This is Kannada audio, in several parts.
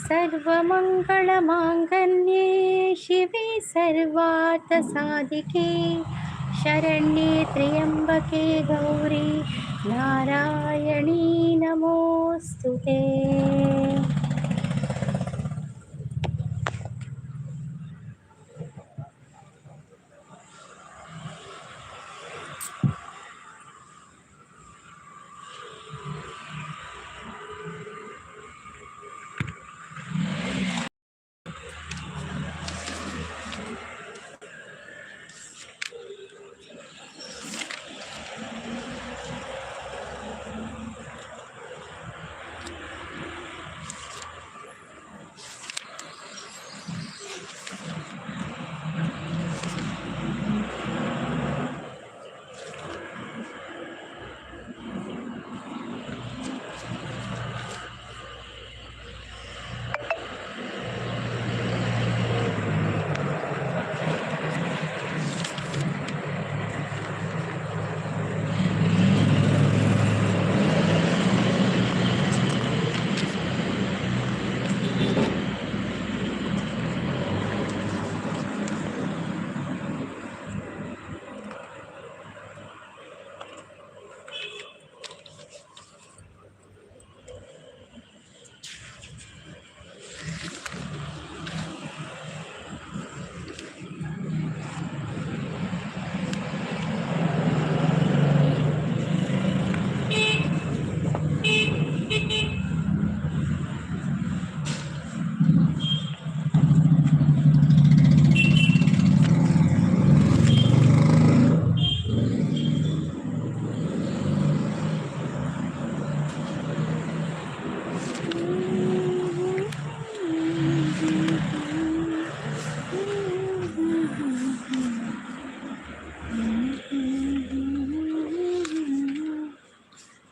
सर्वमङ्गलमाङ्गल्ये शिवे सर्वार्थसाधिके शरण्ये त्र्यम्बके गौरी नारायणी नमोऽस्तुते।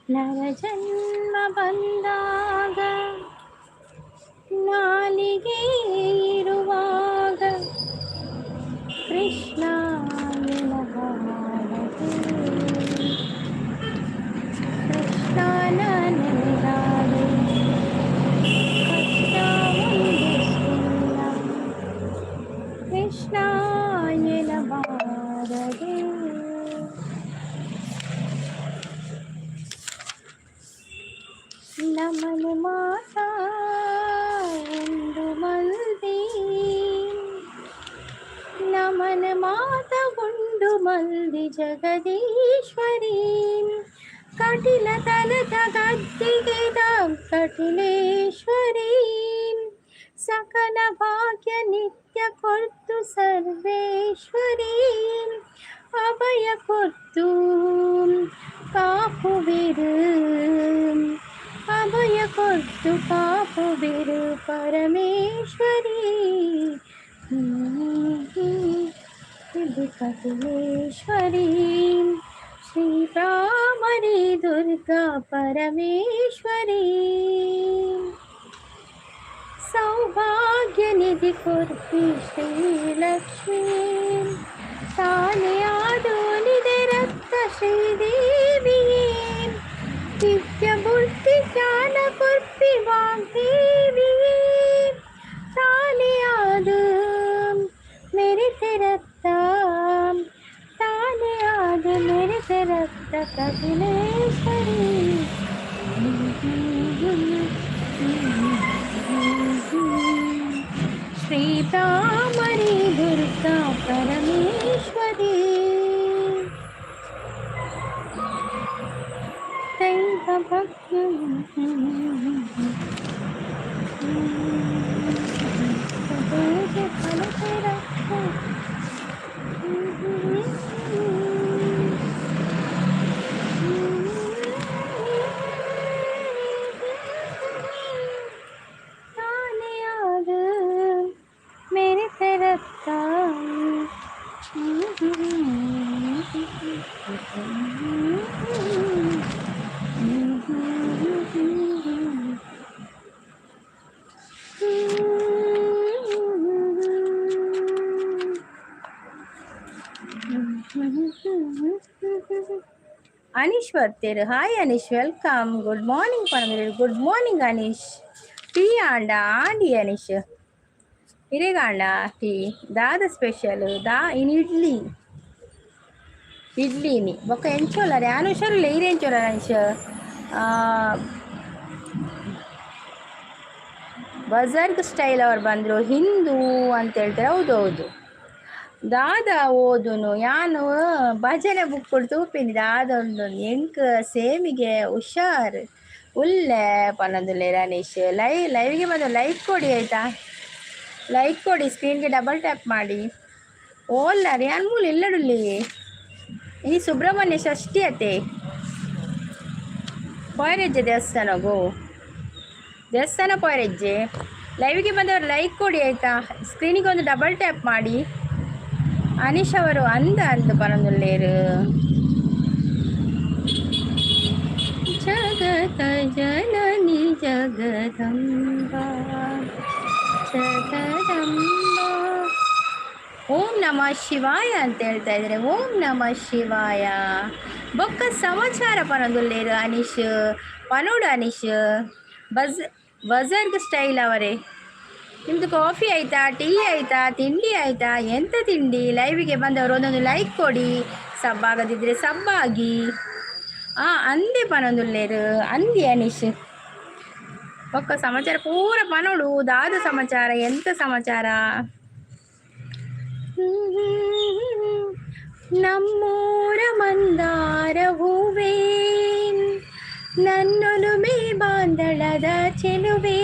ನರಜನ್ಮ ಬಂದಾಗ ನಾಲಿಗೆ ಇರುವಾಗ ಕೃಷ್ಣ ಕೃಷ್ಣನ ನೆನೆದಾಡಿ ಕಷ್ಟ ಒಂದಿಲ್ಲ ಕೃಷ್ಣ ಎನ್ನಬಾರದೆ. ನಮನ ಮಾತಾ ಒಂದು ಮಲ್ದಿ ನಮನ ಮಾತ ಉಂಡು ಮಲ್ದಿ ಜಗದೀಶ್ವರಿ ಕಟಿಲ ತಲದ ಗದ್ದಿಗೆದ ಕಟಿಲೇಶ್ವರಿ ಸಕಲ ಭಾಗ್ಯ ನಿತ್ಯ ಕೊರ್ತು ಸರ್ವೇಶ್ವರಿ ಅಭಯ ಕೊರ್ತು ಕಾಪುವಿರು ಅಭಯ ಕೊರ್ತು ಕಾಪುವಿರು ಪರಮೇಶ್ವರಿ ಇದು ಕಟಿಲೇಶ್ವರಿ ಶ್ರೀ ಭ್ರಾಮರಿ ದುರ್ಗಾ ಪರಮೇಶ್ವರಿ ಸೌಭಾಗ್ಯ ನಿಧಿ ಕೊರ್ತಿ ಶ್ರೀಲಕ್ಷ್ಮೀ ತಾನೇ ಆದೋನಿದೆ ರಕ್ತ ಶ್ರೀದೇವಿಯೇ ದಿವ್ಯ ಬುದ್ಧಿ ಜ್ಞಾನ ಕೊರ್ತಿ ವಾಗ್ದೇವಿಯೇ ತಾನೇ ಆದು ಮೆರೆತೆ ರಕ್ತ ತಾನೇ ಆದು ಮೆರೆತೆ ರಕ್ತ ಕಪಿಲೇಶ್ವರಿ ಶ್ರೀ ಭ್ರಾಮರಿ ದುರ್ಗಾ ಪರಮೇಶ್ವರಿ ದೈವ ಭಕ್ತಿ ತಾನೇ ಆದ मेरे तरफ्ता Anish Vartir. Hi Anish, welcome. Good morning, Panamir. Good morning, Anish. Tea ಆಂಡ ಆಂಡಿ ಅನಿಶ್ ಹಿರೇಗಾಂಡ ಟೀ ದಾದ ಸ್ಪೆಷಲ್ ದಾ ಇನ್ ಇಡ್ಲಿ ಇಡ್ಲಿನಿ ಬೊಕ್ಕ ಎಂಚೋಲರೆ ನಾನು ಹುಷಾರಿಲ್ಲ ಈರು ಎಂಚೋಲ ಅನಿಶ್ ಬಜಾರ್ಗ್ ಸ್ಟೈಲ್ ಅವ್ರು ಬಂದರು ಹಿಂದೂ ಅಂತ ಹೇಳ್ತಾರೆ. ಹೌದು ಹೌದು ದಾದ ಓದುನು ಯಾನು ಭಜನೆ ಬುಕ್ ಕೊಡ್ತು ತೂಪಿನಿ ದಾದ ಉಂಡು ಎಂಕ್ ಸೇಮಿಗೆ ಹುಷಾರ್ ಉಲ್ಲೆ ಪನ್ನೊಂದುಲ್ಲೆ ರನೀಶ್ ಲೈವ್ಗೆ ಬಂದು ಲೈಕ್ ಕೊಡಿ ಆಯಿತಾ, ಲೈಕ್ ಕೊಡಿ, ಸ್ಕ್ರೀನ್ಗೆ ಡಬಲ್ ಟ್ಯಾಪ್ ಮಾಡಿ. ಓಲ್ಲ ಯಾನ್ ಮೂಲ ಇಲ್ಲಡುಲ್ಲಿ ಈ ಸುಬ್ರಹ್ಮಣ್ಯ ಷಷ್ಠಿ ಅತೆ ಪೋಯರೆಜ್ಜೆ ದೇವಸ್ಥಾನ ಪೋಯರೆಜ್ಜೆ ಲೈವ್ಗೆ ಬಂದವರು ಲೈಕ್ ಕೊಡಿ ಆಯಿತಾ, ಸ್ಕ್ರೀನಿಗೆ ಒಂದು ಡಬಲ್ ಟ್ಯಾಪ್ ಮಾಡಿ. ಅನೀಶ್ ಅವರು ಅಂದ ಪನೊಂದುಲ್ಲೇರು ಜಗತ ಜನನಿ ಜಗದಂಬ ಓಂ ನಮಃ ಶಿವಾಯ ಅಂತ ಹೇಳ್ತಾ ಇದ್ದಾರೆ. ಓಂ ನಮಃ ಶಿವಾಯ. ಬೊಕ್ಕ ಸಮಾಚಾರ ಪನೊಂದುಲ್ಲೇರು ಅನೀಶ್ ಪನೋಡು ಅನೀಶ್ ಬಜಾರ್ಗ್ ಸ್ಟೈಲ್ ಅವರೇ. ನಿಮ್ಮದು ಕಾಫಿ ಆಯಿತಾ, ಟೀ ಆಯಿತಾ, ತಿಂಡಿ ಆಯಿತಾ? ಎಂಥ ತಿಂಡಿ? ಲೈವಿಗೆ ಬಂದವರು ಒಂದೊಂದು ಲೈಕ್ ಕೊಡಿ, ಸಬ್ ಆಗದಿದ್ದರೆ ಸಬ್ಬಾಗಿ. ಅಂದೆ ಪನೊಂದುಲ್ಲೇರು ಅಂದಿ ಅನೀಶ್ ಒಕ್ಕ ಸಮಾಚಾರ ಪೂರ ಪನೋಡು ದಾದ ಸಮಾಚಾರ. ಎಂಥ ಸಮಾಚಾರ? ನಮ್ಮೂರ ಮಂದಾರ ಹೂವೇ ನನ್ನೊಲುಮೆ ಬಾಂದಳದ ಚೆಲುವೆ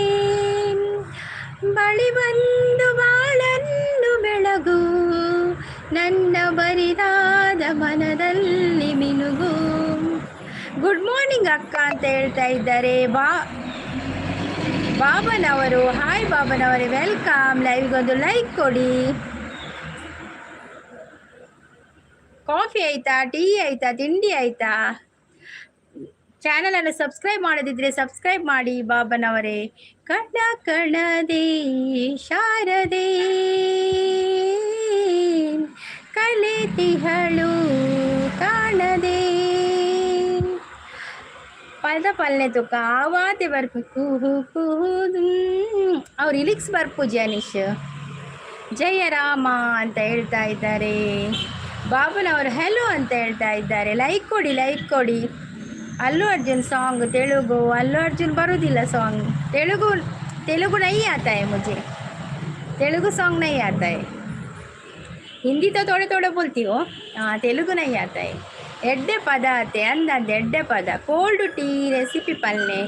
ಬಳಿ ಬಂದು ಬಾಳನ್ನು ಬೆಳಗು ನನ್ನ ಬರಿದಾದ ಮನದಲ್ಲಿ ಮಿನುಗು. ಗುಡ್ ಮಾರ್ನಿಂಗ್ ಅಕ್ಕ ಅಂತ ಹೇಳ್ತಾ ಇದ್ದಾರೆ ಬಾಬನವರು. ಹಾಯ್ ಬಾಬನವರೇ, ವೆಲ್ಕಮ್. ಲೈವ್ಗೊಂದು ಲೈಕ್ ಕೊಡಿ. ಕಾಫಿ ಆಯಿತಾ, ಟೀ ಆಯಿತಾ, ತಿಂಡಿ ಆಯಿತಾ? ಚಾನಲನ್ನು ಸಬ್ಸ್ಕ್ರೈಬ್ ಮಾಡದಿದ್ದರೆ ಸಬ್ಸ್ಕ್ರೈಬ್ ಮಾಡಿ ಬಾಬನವರೇ. ಕಣ ಕಣದೇ ಶಾರದೆ ಕಲೆತಿಹಳು ಕಾಣದೆ ಪದ ಪಲ್ಲೆ ತುಕ ಆವಾತೆ ಬರ್ಬೇಕು ಅವ್ರು ಇಲಿಕ್ಸ್ ಬರ್ಪೂಜಿ ಅನೀಶ್. ಜಯ ರಾಮ ಅಂತ ಹೇಳ್ತಾ ಇದ್ದಾರೆ. ಬಾಬನವರು ಹೆಲೋ ಅಂತ ಹೇಳ್ತಾ ಇದ್ದಾರೆ. ಲೈಕ್ ಕೊಡಿ, ಲೈಕ್ ಕೊಡಿ. ಅಲ್ಲು ಅರ್ಜುನ್ ಸಾಂಗ್ ತೆಲುಗು. ಅಲ್ಲು ಅರ್ಜುನ್ ಬರೋದಿಲ್ಲ ಸಾಂಗ್ तेलुगु नहीं आता है मुझे, तेलुगु सॉन्ग नहीं आता है। हिंदी तो थोड़े थोड़े बोलती हो, हाँ तेलुगु नहीं आता है। एड्डे पद आते अंदर एड्डे पद। कोल्ड टी रेसिपी पल्ले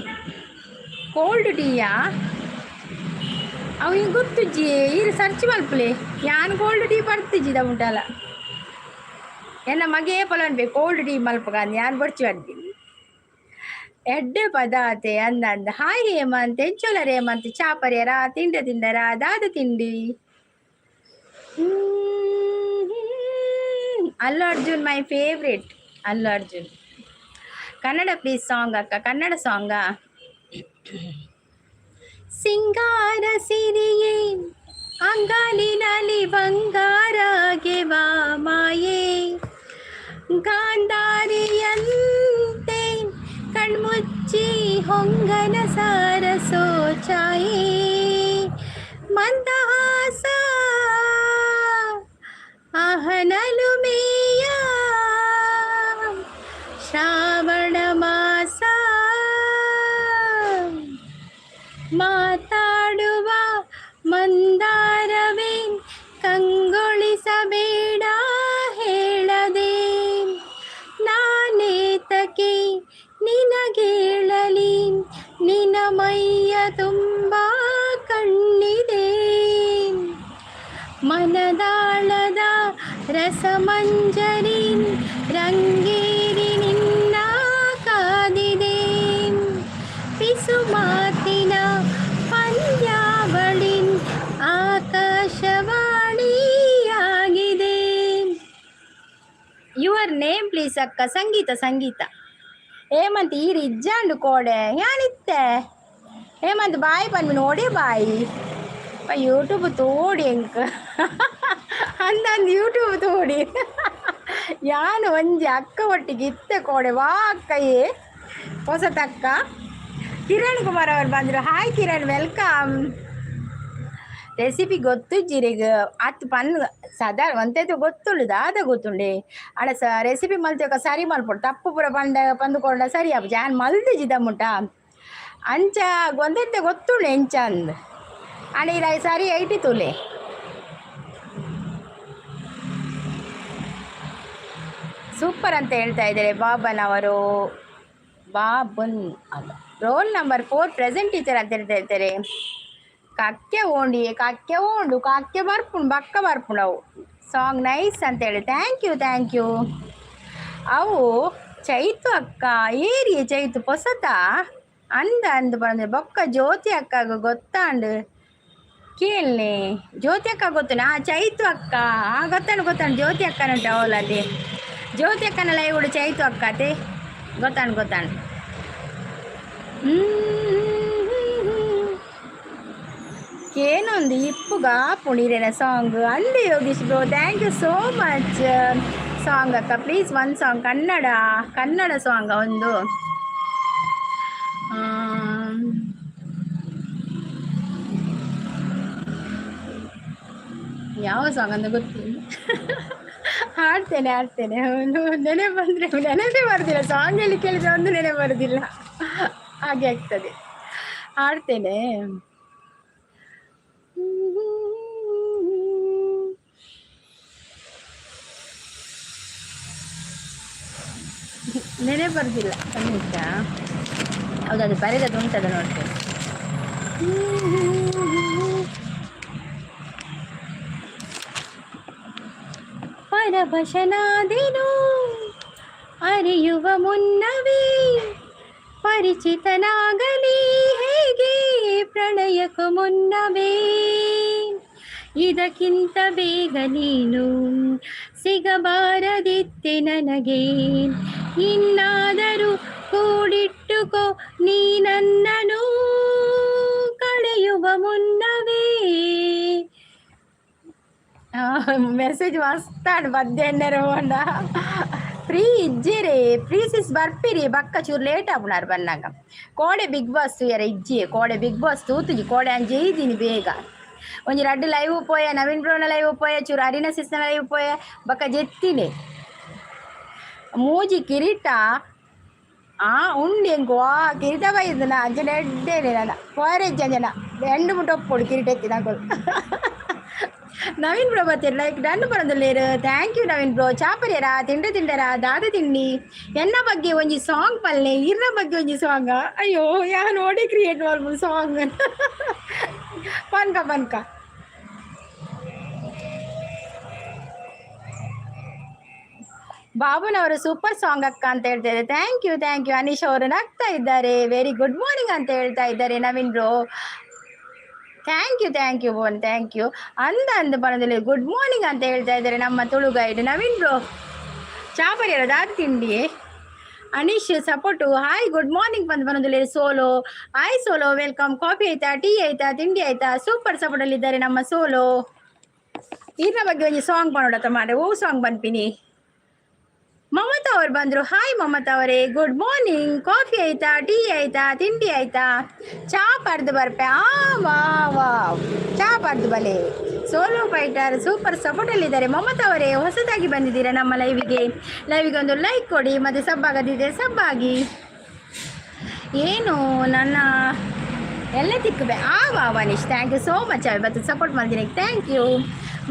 कोल्ड टीया अव हिंग गुर्तुज्जि इर सर्च मल्पले यान कोल्ड टी पर्तिज्जिद उंटल एन्न ಮಗೆ ಪಲನ್ಬೆ ಕೋಲ್ಡ್ ಟೀ ಮಲ್ಪಗಾಂದ್ ಯಾನ್ ಬರ್ಚಿ ಅಡ್ಡಿ ಎಡ್ಡೆ ಪದ ಆತೆ ಅಂದಂದ ಹಾಯ್ ಹೇಮಂತ್ ಎಂಚೋಲರ ಹೇಮಂತ್ ಚಾಪರ್ಯರ ತಿಂಡರ ದಾದ ತಿಂಡಿ Allu Arjun my favourite Allu Arjun Kannada please song ಅಕ್ಕ ಕನ್ನಡ ಸಾಂಗಾ ಸಿಂಗಾರ ಸಿರಿಯೇ ಅಂಗಾಲಿನಲ್ಲಿ ಬಂಗಾರಾಗೆವಾ ಮಾಯೇ ಗಾಂಧಾರಿಯಂತೆ ಕಣ್ಮುಚ್ಚಿ ಹೊಂಗನ ಸಾರಸೋ ಛಾಯೆ ಮಂದಹಾಸ ಆಹನಲು ಮೇಯ ಶ್ರಾವಣ ಮಾಸ ಮಾತಾಡುವ ಮಂದಾರವೇ ಕಂಗೊಳಿಸಬೇಡ ಹೇಳದೆ ನಾನೇತಕ್ಕೆ ನಿನಗೇಳಲಿ ನಿನ ಮೈಯ ತುಂಬ ಕಣ್ಣಿದೆ ಮನದಾಳದ ರಸಮಂಜರಿ ರಂಗೇರಿ ನಿನ್ನ ಕಾದಿದೆ ಪಿಸು ಮಾತಿನ ಪಂದ್ಯಾವಳಿ ಆಕಾಶವಾಣಿಯಾಗಿದೆ. ಯುವರ್ ನೇಮ್ ಪ್ಲೀಸ್ ಅಕ್ಕ. ಸಂಗೀತ ಸಂಗೀತ ಹೇಮಂತ್ ಈ ರಿಜ್ಜಾಂಡು ಕೋಡೆ ಯಾನಿತ್ತೆ ಹೇಮಂತ್ ಬಾಯಿ ಪನ್ಮಿ ನೋಡಿ ಬಾಯಿ ಯೂಟ್ಯೂಬ್ ತೋಡಿ ಎಂಕ ಅಂದಂದು ಯೂಟ್ಯೂಬ್ ತೋಡಿ ಯಾನು ಒಂಜಿ ಅಕ್ಕ ಒಟ್ಟಿಗೆ ಇತ್ತೆ ಕೋಡೆ ವಾ ಅಕ್ಕಯೇ ಹೊಸತಕ್ಕ ಕಿರಣ್ ಕುಮಾರ್ ಅವ್ರು ಬಂದರು. Hi Kiran, welcome. ರೆಸಿಪಿ ಗೊತ್ತು ಜಿರಿಗೆ ಅತ್ತು ಪನ್ ಸಾಧಾರಣ ಒಂತೈತೆ ಗೊತ್ತುಳ್ಳು ದಾದ ಗೊತ್ತುಂಡೆ ಅಡ ರೆಸಿಪಿ ಮಲ್ತೇಕ ಸರಿ ಮಲ್ಪಡು ತಪ್ಪು ಪೂರ ಪಂದುಕೊಂಡ ಸರಿ ಅಪ್ಪ ಜಾನ್ ಮಲ್ತು ಜಿದಮ್ಮುಟ ಅಂಚ ಒಂದೈತೆ ಗೊತ್ತುಳ್ಳು ಎಂಚ ಅಂದ್ ಅಡ ಇರ ಸರಿ ಐಟಿ ತುಲೆ ಸೂಪರ್ ಅಂತ ಹೇಳ್ತಾ ಇದ್ದಾರೆ ಬಾಬನವರು. Baban roll number 4 present teacher ಅಂತ ಹೇಳ್ತಾ ಇರ್ತಾರೆ. ಕಕ್ಕೆ ಓಂಡು ಕಕ್ಕೆ ಬರ್ಪುಂಡು ಬಕ್ಕ ಬರ್ಪುಂಡು ಅವು ಸಾಂಗ್ ನೈಸ್ ಅಂತೇಳಿ. Thank you. ಅವು ಚೈತು ಅಕ್ಕ ಏರಿಯೇ ಚೈತು ಪೊಸತ ಅಂದ ಬಂದ್ರೆ ಬೊಕ್ಕ ಜ್ಯೋತಿ ಅಕ್ಕಗ ಗೊತ್ತಾಂಡು ಕೇಳನೆ. ಜ್ಯೋತಿ ಅಕ್ಕ ಗೊತ್ತುನಾ? ಚೈತು ಅಕ್ಕ ಗೊತ್ತಾಂಡು ಜ್ಯೋತಿ ಅಕ್ಕನುಂಟು ಅವಳಲ್ಲಿ. ಜ್ಯೋತಿ ಅಕ್ಕನ ಲೈವ್ ಕೂಡ ಚೈತು ಅಕ್ಕ ಅತ್ತೆ ಗೊತ್ತಾಂಡು. ಏನೊಂದು ಇಪ್ಪುಗ ಪುಣಿರೇನ ಸಾಂಗ್ ಅಲ್ಲಿ Yogish bro. Thank you so much song ಅಕ್ಕ. ಪ್ಲೀಸ್ ಒಂದು ಸಾಂಗ್ ಕನ್ನಡ ಸಾಂಗ್ ಒಂದು ಯಾವ ಸಾಂಗ್ ಅಂತ ಗೊತ್ತಿಲ್ಲ. ಹಾಡ್ತೇನೆ ನೆನಪೇ ಬರೋದಿಲ್ಲ. ಸಾಂಗ್ ಹೇಳಿ ಕೇಳಿದ್ರೆ ಒಂದು ನೆನಪು ಬರೋದಿಲ್ಲ, ಹಾಗೆ ಆಗ್ತದೆ. ಹಾಡ್ತೇನೆ. ನೆನೆ ಬರೋದಿಲ್ಲ ಖಂಡಿತ. ಹೌದದು ಬರೆದದ್ದು ಉಂಟದ ನೋಡ್ತೇನೆ. ಪರವಶನಾದೆನು ಅರಿಯುವ ಮುನ್ನವೇ ಪರಿಚಿತನಾಗಲಿ ಹೇಗೆ ಪ್ರಣಯಕ್ಕೂ ಮುನ್ನವೇ ಇದಕ್ಕಿಂತ ಬೇಗ ನೀನು ಸಿಗಬಾರದಿತ್ತೆ ನನಗೆ ಇನ್ನಾದರೂ ಕೂಡಿಟ್ಟುಕೋ ನೀ ನನ್ನನು ಕಳೆಯುವ ಮುನ್ನವೇ. ಮೆಸೇಜ್ ಮಸ್ತಾಡು ಬದ್ದೆಣ್ಣೆರು ಹೊಂಡ ಫ್ರೀ ಇಜ್ಜಿರಿ ಪ್ರೀಸಿಸ್ ಬರ್ಪಿರಿ ಬಕ್ಕ ಚೂರು ಲೇಟ್ ಆಗ್ಬಿಡಾರು ಬನ್ನಾಗ. ಕೋಡೆ ಬಿಗ್ ಬಾಸ್ ಯಾರ ಇಜ್ಜಿ ಕೋಡೆ ಬಿಗ್ ಬಾಸ್ ತೂತುಜಿ ಕೋಡೆ ಅಂಜೆ ಇದ್ದೀನಿ ಬೇಗ ಒಂಜಿ ರಡ್ಡು ಲೈವ್ ಪೋಯ ನವೀನ್ ಬ್ರೋನ ಲೈವ್ ಪೋಯ ಚೂರು ಅರಿನ ಸಿಸ್ನ ಲೈವ್ ಪೋಯ ಬಕ್ಕ ಜೆತ್ತಿನಿ ಮೂಜಿ ಕಿರೀಟ ಉಂಡು ಹೆಂಗೋ ಕಿರೀಟ ಬೈದನ ಅಂಜನ ಎಡ್ಡೇನೆ ನನ್ನ ಪೋರೆಜ್ಜ ಅಂಜನ ಎಂಡು ಮುಟ್ಟ ಒಪ್ಪೋಡು ಕಿರೀಟ ಎತ್ತಿ ನಾಗೋದು. ನವೀನ್ ಬ್ರೋ ಬರ್ತೀರಿ ಲೈಕ್ ಡನ್ ಬರೋದಿಲ್ಲೇರು. Thank you Naveen bro. ಚಾಪರ್ಯರ ತಿಂಡರ ದಾದ ತಿಂಡಿ ಎನ್ನ ಬಗ್ಗೆ ಒಂಜಿ ಸಾಂಗ್ ಪಲ್ಲೆ ಇರ್ರ ಬಗ್ಗೆ ಒಂಜಿ ಸಾಂಗ್. ಅಯ್ಯೋ ಯಾ ನೋಡಿ ಕ್ರಿಯೇಟ್ ಮಾಡ್ಬೋದು ಸಾಂಗ್ ಪನ್ಕ ಬಾಬುನವರು ಸೂಪರ್ ಸಾಂಗ್ ಅಕ್ಕ ಅಂತ ಹೇಳ್ತಾರೆ. ಥ್ಯಾಂಕ್ ಯು ಅನೀಶ್ ಅವರು ನಗ್ತಾ ಇದ್ದಾರೆ. ವೆರಿ ಗುಡ್ ಮಾರ್ನಿಂಗ್ ಅಂತ ಹೇಳ್ತಾ ಇದ್ದಾರೆ ನವೀನ್ ಬ್ರೋ. ಥ್ಯಾಂಕ್ ಯು ಬೋನ್ ಥ್ಯಾಂಕ್ ಯು. ಅಂದ ಬರೋದಿಲ್ಲ ಗುಡ್ ಮಾರ್ನಿಂಗ್ ಅಂತ ಹೇಳ್ತಾ ಇದ್ದಾರೆ ನಮ್ಮ ತುಳು ಗೈಡ್ ನವೀನ್ ಬ್ರೋ. ಚಾಪರಿಯರ ದಾದ ತಿಂಡಿ Anish support hi good morning ಬರೋದಿಲ್ಲ. Solo hi Solo welcome. Coffee ಆಯ್ತಾ, ಟೀ ಆಯ್ತಾ, ತಿಂಡಿ ಆಯ್ತಾ? ಸೂಪರ್ ಸಪೋರ್ಟಲ್ಲಿದ್ದಾರೆ ನಮ್ಮ ಸೋಲೋ. ಇದ್ರ ಬಗ್ಗೆ ಒಂದು ಸಾಂಗ್ ಮಾಡೋಡತ್ತ ಮಾರೆ ಓ ಸಾಂಗ್ ಬಂದ್ಪಿನಿ. ಮಮತಾ ಅವ್ರು ಬಂದರು. ಹಾಯ್ ಮಮತಾ ಅವರೇ ಗುಡ್ ಮಾರ್ನಿಂಗ್. ಕಾಫಿ ಆಯ್ತಾ, ಟೀ ಆಯ್ತಾ, ತಿಂಡಿ ಆಯ್ತಾ? ಚಾ ಪರ್ದು ಬರ್ಪೆ ವಾ ಚಾ ಪರ್ದು ಬಲೆ. ಸೋಲೋ ಫೈಟರ್ ಸೂಪರ್ ಸಪೋರ್ಟಲ್ಲಿದ್ದಾರೆ ಮಮತಾ ಅವರೇ. ಹೊಸದಾಗಿ ಬಂದಿದ್ದೀರಾ ನಮ್ಮ ಲೈವಿಗೆ ಒಂದು ಲೈಕ್ ಕೊಡಿ ಮತ್ತು ಸಬ್ ಆಗದಿದೆ ಸಬ್ ಆಗಿ. ಏನು ನನ್ನ ಎಲ್ಲ ತಿಕ್ಕಬೆ ವಾ ವನೀಶ್ ಥ್ಯಾಂಕ್ ಯು ಸೋ ಮಚ್ ಇವತ್ತು ಸಪೋರ್ಟ್ ಮಾಡ್ತೀನಿ. Thank you.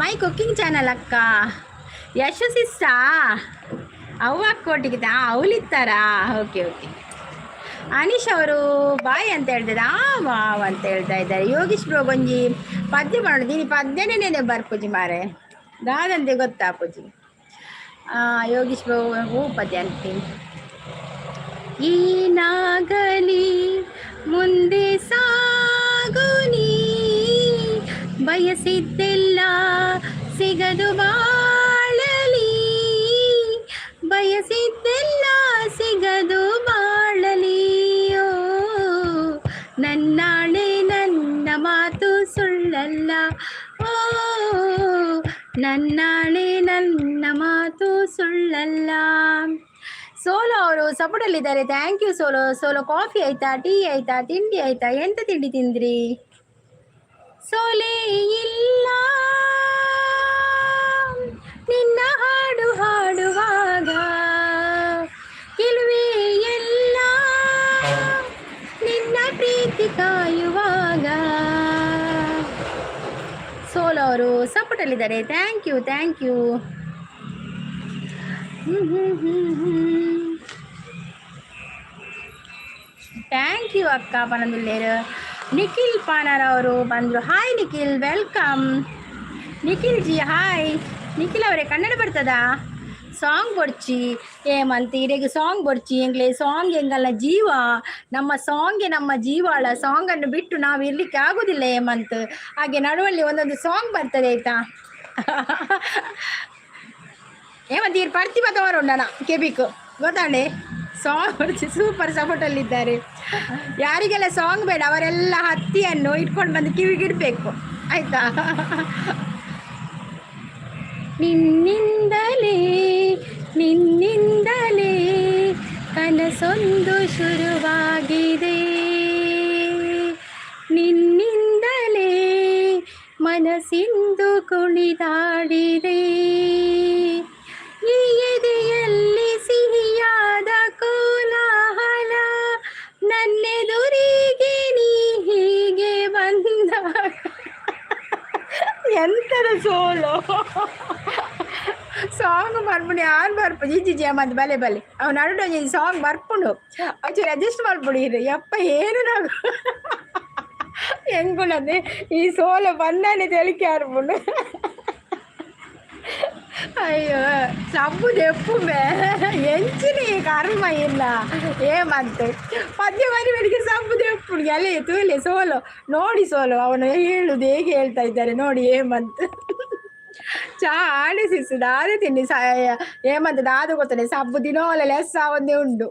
My cooking channel ಅಕ್ಕ ಯಶಸ್ಸಿಸ್ತಾ ಅವ್ವ ಕೊಟ್ಟಿಗಿದ್ದ ಅವಳಿತ್ತಾರಾ? ಓಕೆ ಅನೀಶ್ ಅವರು ಬಾಯ್ ಅಂತ ಹೇಳ್ತಿದ್ದ ವಾವ್ ಅಂತ ಹೇಳ್ತಾ ಇದ್ದಾರೆ. ಯೋಗೀಶ್ ಬ್ರೋ ಗೊಂಜಿ ಪದ್ಯ ಮಾಡೋದು ಪದ್ಯನೇ ನೆನೆ ಬರ್ಪೂಜಿ ಮಾರೆ ದಾದಂತೆ ಗೊತ್ತಾ ಪೂಜಿ. ಯೋಗೀಶ್ ಬ್ರೋ ಪದ್ಯ ಅಂತೀನಿ. ಏನಾಗಲಿ ಮುಂದೆ ಸಾಗುನಿ ಬಯಸಿದ್ದೆಲ್ಲ ಸಿಗದು ಬಾಳಲಿ ಬಯಸಿದ್ದೆಲ್ಲ ಸಿಗದು ಬಾಳಲಿಯೋ ನನ್ನಾಣೆ ನನ್ನ ಮಾತು ಸುಳ್ಳಲ್ಲ ಓ ನನ್ನಾಣೆ ನನ್ನ ಮಾತು ಸುಳ್ಳಲ್ಲ. ಸೋಲೋ ಅವರು ಸಪೋರ್ಟಲ್ಲಿದ್ದಾರೆ. Thank you Solo. Solo coffee ಆಯ್ತಾ, ಟೀ ಆಯ್ತಾ, ತಿಂಡಿ ಆಯ್ತಾ, ಎಂತ ತಿಂಡಿ ತಿಂದ್ರಿ? ಸೋಲೇ ಇಲ್ಲ ನಿನ್ನ ಹಾಡು ಹಾಡುವಾಗ, ಗೆಲುವೇ ಎಲ್ಲ ನಿನ್ನ ಪ್ರೀತಿ ಕಾಯುವಾಗ. ಸೋಲೋ ಅವರು ಸಪೋರ್ಟಲ್ಲಿದ್ದಾರೆ. Thank you, thank you. Thank you ಅಕ್ಕ ಪನದುಲ್ಲೇರು. ನಿಖಿಲ್ ಪಾನರ್ ಅವರು ಬಂದರು. Hi Nikhil, welcome. Nikhil ji hi. Nikhil ಅವರೇ ಕನ್ನಡ ಬರ್ತದಾ? ಸಾಂಗ್ ಬೊಡ್ಚಿ ಏಮಂತ ಇರೆಗೆ ಸಾಂಗ್ ಬೊಡ್ಚಿ ಎಂಗ್ಲೆ ಸಾಂಗ್ ಎಂಗಲ್ಲ ಜೀವ, ನಮ್ಮ ಸಾಂಗ್ಗೆ ನಮ್ಮ ಜೀವಾಳ. ಸಾಂಗನ್ನು ಬಿಟ್ಟು ನಾವು ಇರಲಿಕ್ಕೆ ಆಗೋದಿಲ್ಲ ಏಮಂತ. ಹಾಗೆ ನಡುವಲ್ಲಿ ಒಂದೊಂದು ಸಾಂಗ್ ಬರ್ತದೆ ಆಯ್ತಾ. ಏಮಂತ ಇರು ಪರ್ತಿ ಬತ್ತವರುಂಡನ ಕೆಬಿಕ್ ಗೊತ್ತಾಂಡೆ. Song ಹೊಡಿಸಿ super ಸಪೋರ್ಟಲ್ಲಿದ್ದಾರೆ. ಯಾರಿಗೆಲ್ಲ ಸಾಂಗ್ ಬೇಡ ಅವರೆಲ್ಲ ಹತ್ತಿಯನ್ನು ಇಟ್ಕೊಂಡು ಬಂದು ಕಿವಿಗಿಡಬೇಕು ಆಯಿತಾ. ನಿನ್ನಿಂದಲೇ ನಿನ್ನಿಂದಲೇ ಕನಸೊಂದು ಶುರುವಾಗಿದೆ, ನಿನ್ನಿಂದಲೇ ಮನಸ್ಸಿಂದು ಕುಣಿದಾಡಿದೆ, ಈ ಎದೆಯಲ್ಲಿ ಸಿಹಿಯಾದ ಕೋಲಾಹಲ, ನನ್ನೆದುರಿಗೆ ನೀ ಹೀಗೆ ಬಂದ. ಎಂಥದ ಸೋಲು ಸಾಂಗ್ ಬರ್ಬಿಡಿ. ಯಾರು ಬರ್ಬೋದು ಜಿಜ್ಜಿ ಅಮ್ಮದು ಬಲೆ ಬಲೆ ಅವ್ನು ನಡು ಸಾಂಗ್ ಬರ್ಕೊಂಡು ಆಕ್ಚುಲಿ ಅಡ್ಜಸ್ಟ್ ಮಾಡ್ಬಿಡಿ. ಯಪ್ಪ ಏನು ನಾವು ಹೆಂಗುಣದೆ ಈ ಸೋಲು ಬಂದಾನೆ ತೆಲಿಕೆ ಆರ್ಬಿಡು. ಅಯ್ಯೋ ಸಬ್ಬುದು ಎಪ್ಪುಮೆ ಎಂಚಿನಿ ಕರ್ಮ ಇಲ್ಲ ಏಮಂತೆ ಪದ್ಯ ಮರಿಬೇಡಿಗೆ ಸಬ್ಬುದು ಎಪ್ಪುಡು ಎಲೆ ತೂಲೆ ಸೋಲು ನೋಡಿ. ಸೋಲು ಅವನು ಹೇಳುದು ಹೇಗೆ ಹೇಳ್ತಾ ಇದ್ದಾರೆ ನೋಡಿ ಏಮಂತ. ಚಾ ಆಡಿಸಿಸು ದಾದ ತಿನ್ನಿ ಏಮಂತ ದಾದ ಗೊತ್ತಾನೆ ಸಬ್ಬು ದಿನೋಲೆ ಲೆಸ್ಸ ಒಂದೇ ಉಂಡು.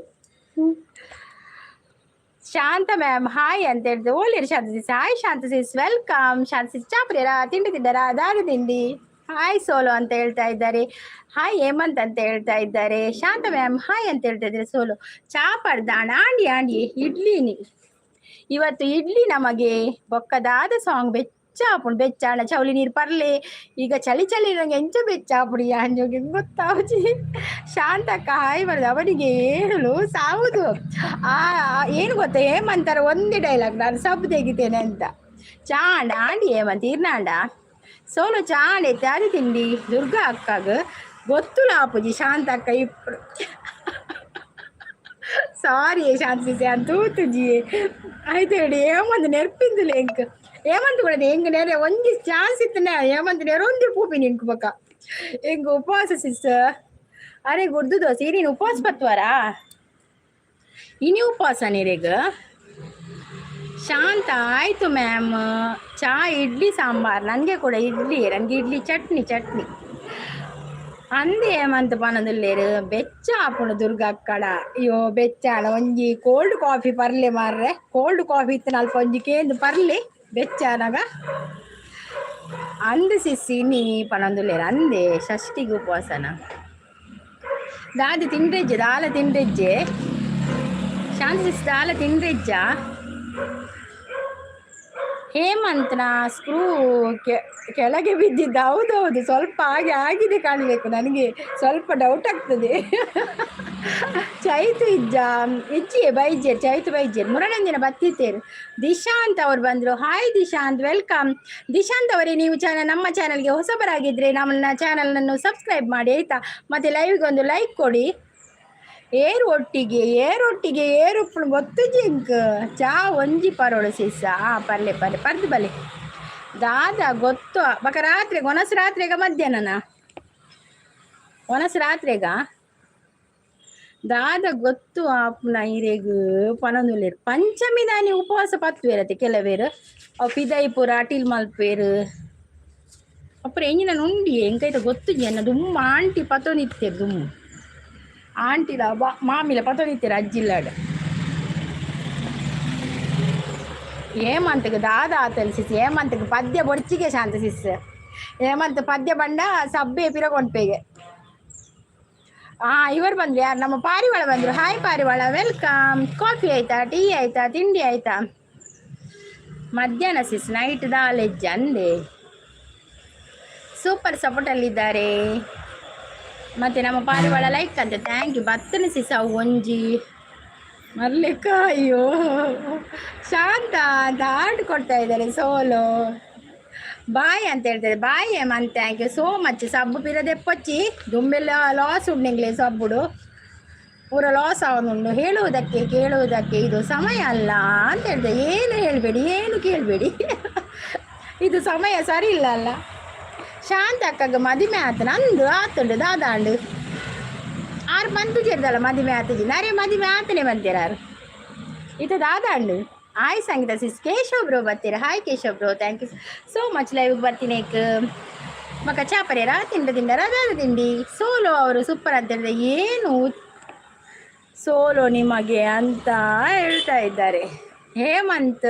ಶಾಂತ ಮ್ಯಾಮ್ ಹಾಯ್ ಅಂತ ಹೇಳಿದ್ರೆ ಓಲಿಯರ್ ಶಾಂತ ಸಿಸ್. ಹಾಯ್ ಶಾಂತ ಸಿಸ್, ವೆಲ್ಕಮ್. ಶಾಂತ ಸಿಸ್ ಚಾಪ್ರಿಯರಾ ತಿಂಡಿ ತಿಂದಾರಾ? ದಾದ ತಿಂಡಿ. ಹಾಯ್ ಸೋಲು ಅಂತ ಹೇಳ್ತಾ ಇದ್ದಾರೆ. ಹಾಯ್ ಹೇಮಂತ್ ಅಂತ ಹೇಳ್ತಾ ಇದ್ದಾರೆ. ಶಾಂತ ಮ್ಯಾಮ್ ಹಾಯ್ ಅಂತ ಹೇಳ್ತಾ ಇದ್ದಾರೆ. ಸೋಲು ಚಾಪಡ್ದಾಣ ಆಂಡಿ ಆಂಡಿ ಇಡ್ಲಿನಿ ಇವತ್ತು ಇಡ್ಲಿ ನಮಗೆ ಬೊಕ್ಕದಾದ ಸಾಂಗ್ ಬೆಚ್ಚಾಪುಣ್ ಬೆಚ್ಚಾಣ ಚೌಲಿ ನೀರು ಪರ್ಲೆ ಈಗ ಚಳಿ ಚಳಿ ನಂಗೆ ಎಂಚ ಬೆಚ್ಚಾಪುಡಿ ಅಂಜೋಗಿ ಗೊತ್ತಾವುಜಿ. ಶಾಂತಕ್ಕ ಹಾಯ್ ಬರೋದು ಅವನಿಗೆ ಹೇಳಲು ಸಾವುದು. ಏನು ಗೊತ್ತಾ ಹೇಮಂತಾರ ಒಂದೇ ಡೈಲಾಗ್ ನಾನು ಸಬ್ ತೆಗಿತೇನೆ ಅಂತ. ಚಾಂಡ ಆಂಡಿ ಹೇಮಂತ್ ಇರ್ನಾಂಡ ಸೋಲು ಚಾಂಡೆ ತ್ಯಾದಿ ತಿಂಡಿ ದುರ್ಗಾ ಅಕ್ಕಾಗ ಗೊತ್ತುಲ ಆಪುಜಿ ಶಾಂತ ಅಕ್ಕ ಇಪ್ಪರು. ಸಾರಿ ಶಾಂತ ಸಿಸಿ ಅಂತೂತುಜಿ ಆಯ್ತು ಹೇಳಿ ಹೇಮಂತ್ ನೆರ್ಪಿಂದುಲೆ ಎಂಕ್ ಹೇಮಂತ್ ಕೂಡ ಹೆಂಗ್ ನೆರೆ ಒಂದಿ ಚಾನ್ಸ್ ಇತ್ತನೆ ಹೇಮಂತ್ ನೆರೆ ಒಂದಿ ಪೂಪಿ ನಿನ್ಕು ಬಕ್ಕ ಹೆಂಗ್ ಉಪವಾಸ ಸಿಸ್. ಅರೆ ಗುರ್ದು ದೋಸೆ ನೀನು ಉಪವಾಸ ಪತ್ವಾರಾ ಇನಿ ಉಪವಾಸ ನೀರೇಗ? ಶಾಂತ ಆಯಿತು ಮ್ಯಾಮ್. ಚಾ ಇಡ್ಲಿ ಸಾಂಬಾರು ನನಗೆ ಕೂಡ ಇಡ್ಲಿ, ನನಗೆ ಇಡ್ಲಿ ಚಟ್ನಿ ಚಟ್ನಿ ಅಂದೆ ಹೇಮಂತ್ ಪನದುಲ್ಲೇರು ಬೆಚ್ಚ ಆಪುಣ ದುರ್ಗಾ ಅಕ್ಕಡ. ಅಯ್ಯೋ ಬೆಚ್ಚಾಣ ಒಂಜಿ ಕೋಲ್ಡ್ ಕಾಫಿ ಪರ್ಲೆ ಮಾರ್ರೆ. ಕೋಲ್ಡ್ ಕಾಫಿ ಇತ್ತು ಅಲ್ಪ ಒಂಜಿ ಕೇಂದು ಪರ್ಲೆ ಬೆಚ್ಚಾನಾಗ ಅಂದೆ ಸಿಸ್ಸಿ ನೀ ಪನದುಲ್ಲೇರು ಅಂದೆ ಷಷ್ಠಿಗೆ ಉಪವಾಸನ ದಾದಿ ತಿಂಡ್ರೆಜ್ಜೆ ದಾಲ ತಿಂಡ್ರೆಜ್ಜೆ. ಶಾಂತ ಸಿಸ್ ದಾಲ ತಿಂಡ್ರೆಜ್ಜ. ಹೇಮಂತ್ನ ಸ್ಕ್ರೂ ಕೆಳಗೆ ಬಿದ್ದಿದ್ದ. ಹೌದೌದು ಸ್ವಲ್ಪ ಹಾಗೆ ಆಗಿದೆ ಕಾಣಬೇಕು, ನನಗೆ ಸ್ವಲ್ಪ ಡೌಟ್ ಆಗ್ತದೆ. ಚೈತು ಇಜ್ಜಿಯೇ ಬೈಜ್ಯರ್ ಚೈತು ಬೈಜ್ಯರ್ ಮುರನಂದಿನ ಬತ್ತಿತ್ತೇರು. ದಿಶಾಂತ್ ಅವ್ರು ಬಂದರು. Hi Dishant, welcome. ದಿಶಾಂತ್ ಅವರೇ ನೀವು ನಮ್ಮ ಚಾನಲ್ಗೆ ಹೊಸಬರಾಗಿದ್ದರೆ ನಮ್ಮ ಚಾನಲ್ನನ್ನು ಸಬ್ಸ್ಕ್ರೈಬ್ ಮಾಡಿ ಆಯಿತಾ. ಮತ್ತು ಲೈವ್ಗೆ ಒಂದು ಲೈಕ್ ಕೊಡಿ. ಏರೊಟ್ಟಿಗೆ ಏರುಪ್ಪು ಗೊತ್ತು ಜಿಂಕ್ ಚಾ ಒಂಜಿ ಪರೋಳು ಸಿಸ್ಸ ಪರ್ಲೆ ಪರ್ಲೆ ಪರ್ದು ಬಲೆ ದಾದ ಗೊತ್ತು ಬಕ ರಾತ್ರಿಗೆ ಒನಸು ರಾತ್ರಿಗ ಮಧ್ಯಾಹ್ನನ ಒನಸು ರಾತ್ರಿಗ ದಾದ ಗೊತ್ತು ಆಪ್ನ ಹಿರೇಗು ಪನೊಂದುಲ್ಲೇರು. ಪಂಚಮಿ ದಾನಿ ಉಪವಾಸ ಪತ್ವೇರತೆ ಕೆಲವೇರು ಅವು ಪಿದೈಪುರ ಅಟಿಲ್ ಮಲ್ಪೇರು ಅಪ್ಪರ ಎಂಜಿನ ಉಂಡಿ ಎಂಕೈತ ಗೊತ್ತು ಜನ ದುಮ್ಮ ಆಂಟಿ ಪತೊನಿತ್ತೇರು ದುಮ್ಮು ಆಂಟಿಲ ಮಾಮಿಲ ಪತೊನಿತ್ತೇರು ಅಜ್ಜಿಲ್ಲಾಡ. ಹೇಮಂತ್ಗೆ ದಾದ ಆತಲಿಸಿಸಿ ಹೇಮಂತ್ಗೆ ಪದ್ಯ ಬೊಡ್ಚಿಗೆ ಶಾಂತ ಸಿಸ್. ಹೇಮಂತ್ ಪದ್ಯ ಬಂಡ ಸಬ್ಬೆ ಪಿರಗೊಂಡ್ಪೇಗೆ ಇವರು ಬಂದ್ರು, ಯಾರು ನಮ್ಮ ಪಾರಿವಾಳ ಬಂದರು. ಹಾಯ್ ಪಾರಿವಾಳ, ವೆಲ್ಕಮ್. ಕಾಫಿ ಆಯ್ತಾ, ಟೀ ಆಯ್ತಾ, ತಿಂಡಿ ಆಯ್ತಾ? ಮಧ್ಯಾಹ್ನ ಸಿಸ್ ನೈಟ್ ದಾಲೆಜ್ಜ ಅಂದೆ. ಸೂಪರ್ ಸಪೋರ್ಟಲ್ಲಿದ್ದಾರೆ. ಮತ್ತು ನಮ್ಮ ಪಾರಿವಾಳ ಲೈಕ್ ಅಂತ, ಥ್ಯಾಂಕ್ ಯು. ಬತ್ತನ ಸಿಸ್ ಅವು ಒಂಜಿ ಮರ್ಲಿಕ್ಕ. ಅಯ್ಯೋ ಶಾಂತ ಅಂತ ಆರ್ಟ್ ಕೊಡ್ತಾ ಇದ್ದಾರೆ. ಸೋಲೋ ಬಾಯ್ ಅಂತ ಹೇಳ್ತಾರೆ. Bye man, thank you so much. ಸಬ್ಬು ಪಿರದೆಪ್ಪಚ್ಚಿ ದುಂಬೆಲ್ಲ ಲಾಸ್ ಉಂಡೆಂಗ್ಲೆ ಸಬ್ಬುಡು ಪೂರ ಲಾಸ್ ಆಗುಂಡು. ಹೇಳುವುದಕ್ಕೆ ಕೇಳುವುದಕ್ಕೆ ಇದು ಸಮಯ ಅಲ್ಲ ಅಂತ ಹೇಳ್ದೆ. ಏನು ಹೇಳಬೇಡಿ, ಏನು ಕೇಳಬೇಡಿ, ಇದು ಸಮಯ ಸರಿ ಇಲ್ಲ ಅಲ್ಲ. ಶಾಂತ ಅಕ್ಕಗೆ ಮದುವೆ ಆತ, ನಂದು ಆತುಂಡು ದಾದಾಂಡು ಆರು ಬಂತು ಸೇರಿದಲ್ಲ ಮದುವೆ ಆತಜಿ. ನರೇ ಮದುವೆ ಆತನೇ ಬಂತೀರಾರು ಇದು ದಾದಾಂಡು. Hi Sangeetha sis. Keshav bro ಬರ್ತೀರಾ? Hi Keshav bro, thank you so much. ಲೈವ್ಗೆ ಬರ್ತೀನಿ. ಮಕ್ಕ ಚಾಪರೆ ತಿಂಡ ರದಾದ ತಿಂಡಿ. ಸೋಲೋ ಅವರು ಸೂಪರ್ ಅಂತ ಹೇಳಿದ್ರೆ ಏನು ಸೋಲೋ ನಿಮಗೆ ಅಂತ ಹೇಳ್ತಾ ಇದ್ದಾರೆ. ಹೇಮಂತ್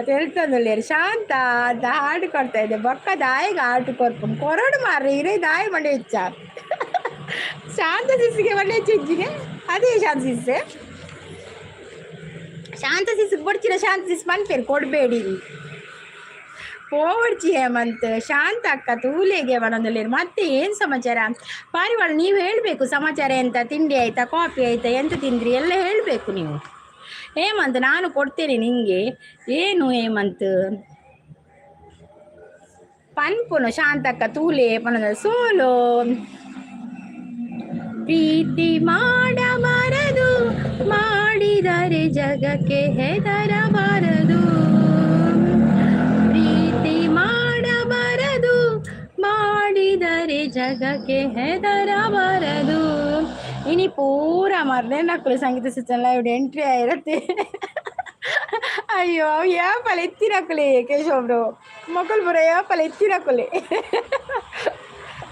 ತಿಳ್ತಂದಲ್ಲಿ ಶಾಂತ ಅಂತ ಹಾಡು ಕೊಡ್ತಾ ಇದ್ದೆ. ಬೊಕ್ಕ ದಾಯಿಗೆ ಆಟು ಕೊರ್ಪು ಕೊರಡು ಮಾರ್ರಿ ಇರೇ ದಾಯಿ ಮಂಡೆ ಹೆಚ್ಚ ಶಾಂತ ಸಿಸ್ಸಿಗೆ ಮಂಡೆ ಹೆಚ್ಚಿಗೆ ಅದೇ ಶಾಂತ ಸಿಸ್ಸೆ. ಶಾಂತ ಸಿಸ್ಸಿಗೆ ಕೊಡ್ತೀರ? ಶಾಂತ ಸಿಸ್ ಮನ್ಪೇರು ಕೊಡಬೇಡಿ ಪೋಡ್ಚಿ. ಹೇಮಂತ್ ಶಾಂತ ಅಕ್ಕ ತೂಲೆಗೆ ಬರೋದಲ್ಲಿ. ಮತ್ತೆ ಏನು ಸಮಾಚಾರ ಪಾರಿವಾಳ? ನೀವು ಹೇಳಬೇಕು ಸಮಾಚಾರ ಎಂತ. ತಿಂಡಿ ಆಯಿತಾ, ಕಾಫಿ ಆಯಿತಾ, ಎಂತ ತಿಂದ್ರಿ ಎಲ್ಲ ಹೇಳಬೇಕು ನೀವು. ಹೇಮಂತ್ ನಾನು ಕೊಡ್ತೇನೆ ನಿಂಗೆ. ಏನು ಹೇಮಂತ್ ಪನ್ಪುನು ಶಾಂತಕ್ಕ ತೂಲೆ ಪನ. ಸೋಲೋ ಪ್ರೀತಿ ಮಾಡಬಾರದು, ಮಾಡಿದರೆ ಜಗಕ್ಕೆ ಹೆದರಬಾರದು. ಪ್ರೀತಿ ಮಾಡಬಾರದು, ಮಾಡಿದರೆ ಜಗಕ್ಕೆ ಹೆದರಬಾರದು. ಇನಿ ಪೂರ ಮರ್ನೆ ನಕ್ಕಲು ಸಂಗೀತ ಸಿಸ್ಟಮ್ ಲೈವ್ ಎಂಟ್ರಿ ಆಗಿರತ್ತೆ. ಅಯ್ಯೋ ಯಾಪಲ್ಲ ಎತ್ತಿರಕ್ಕಲಿ ಕೇಶವ್ರು ಮಕ್ಕಳ್ಪುರ ಯಾಪಲ್ಲ ಎತ್ತಿರಕ್ಕಲಿ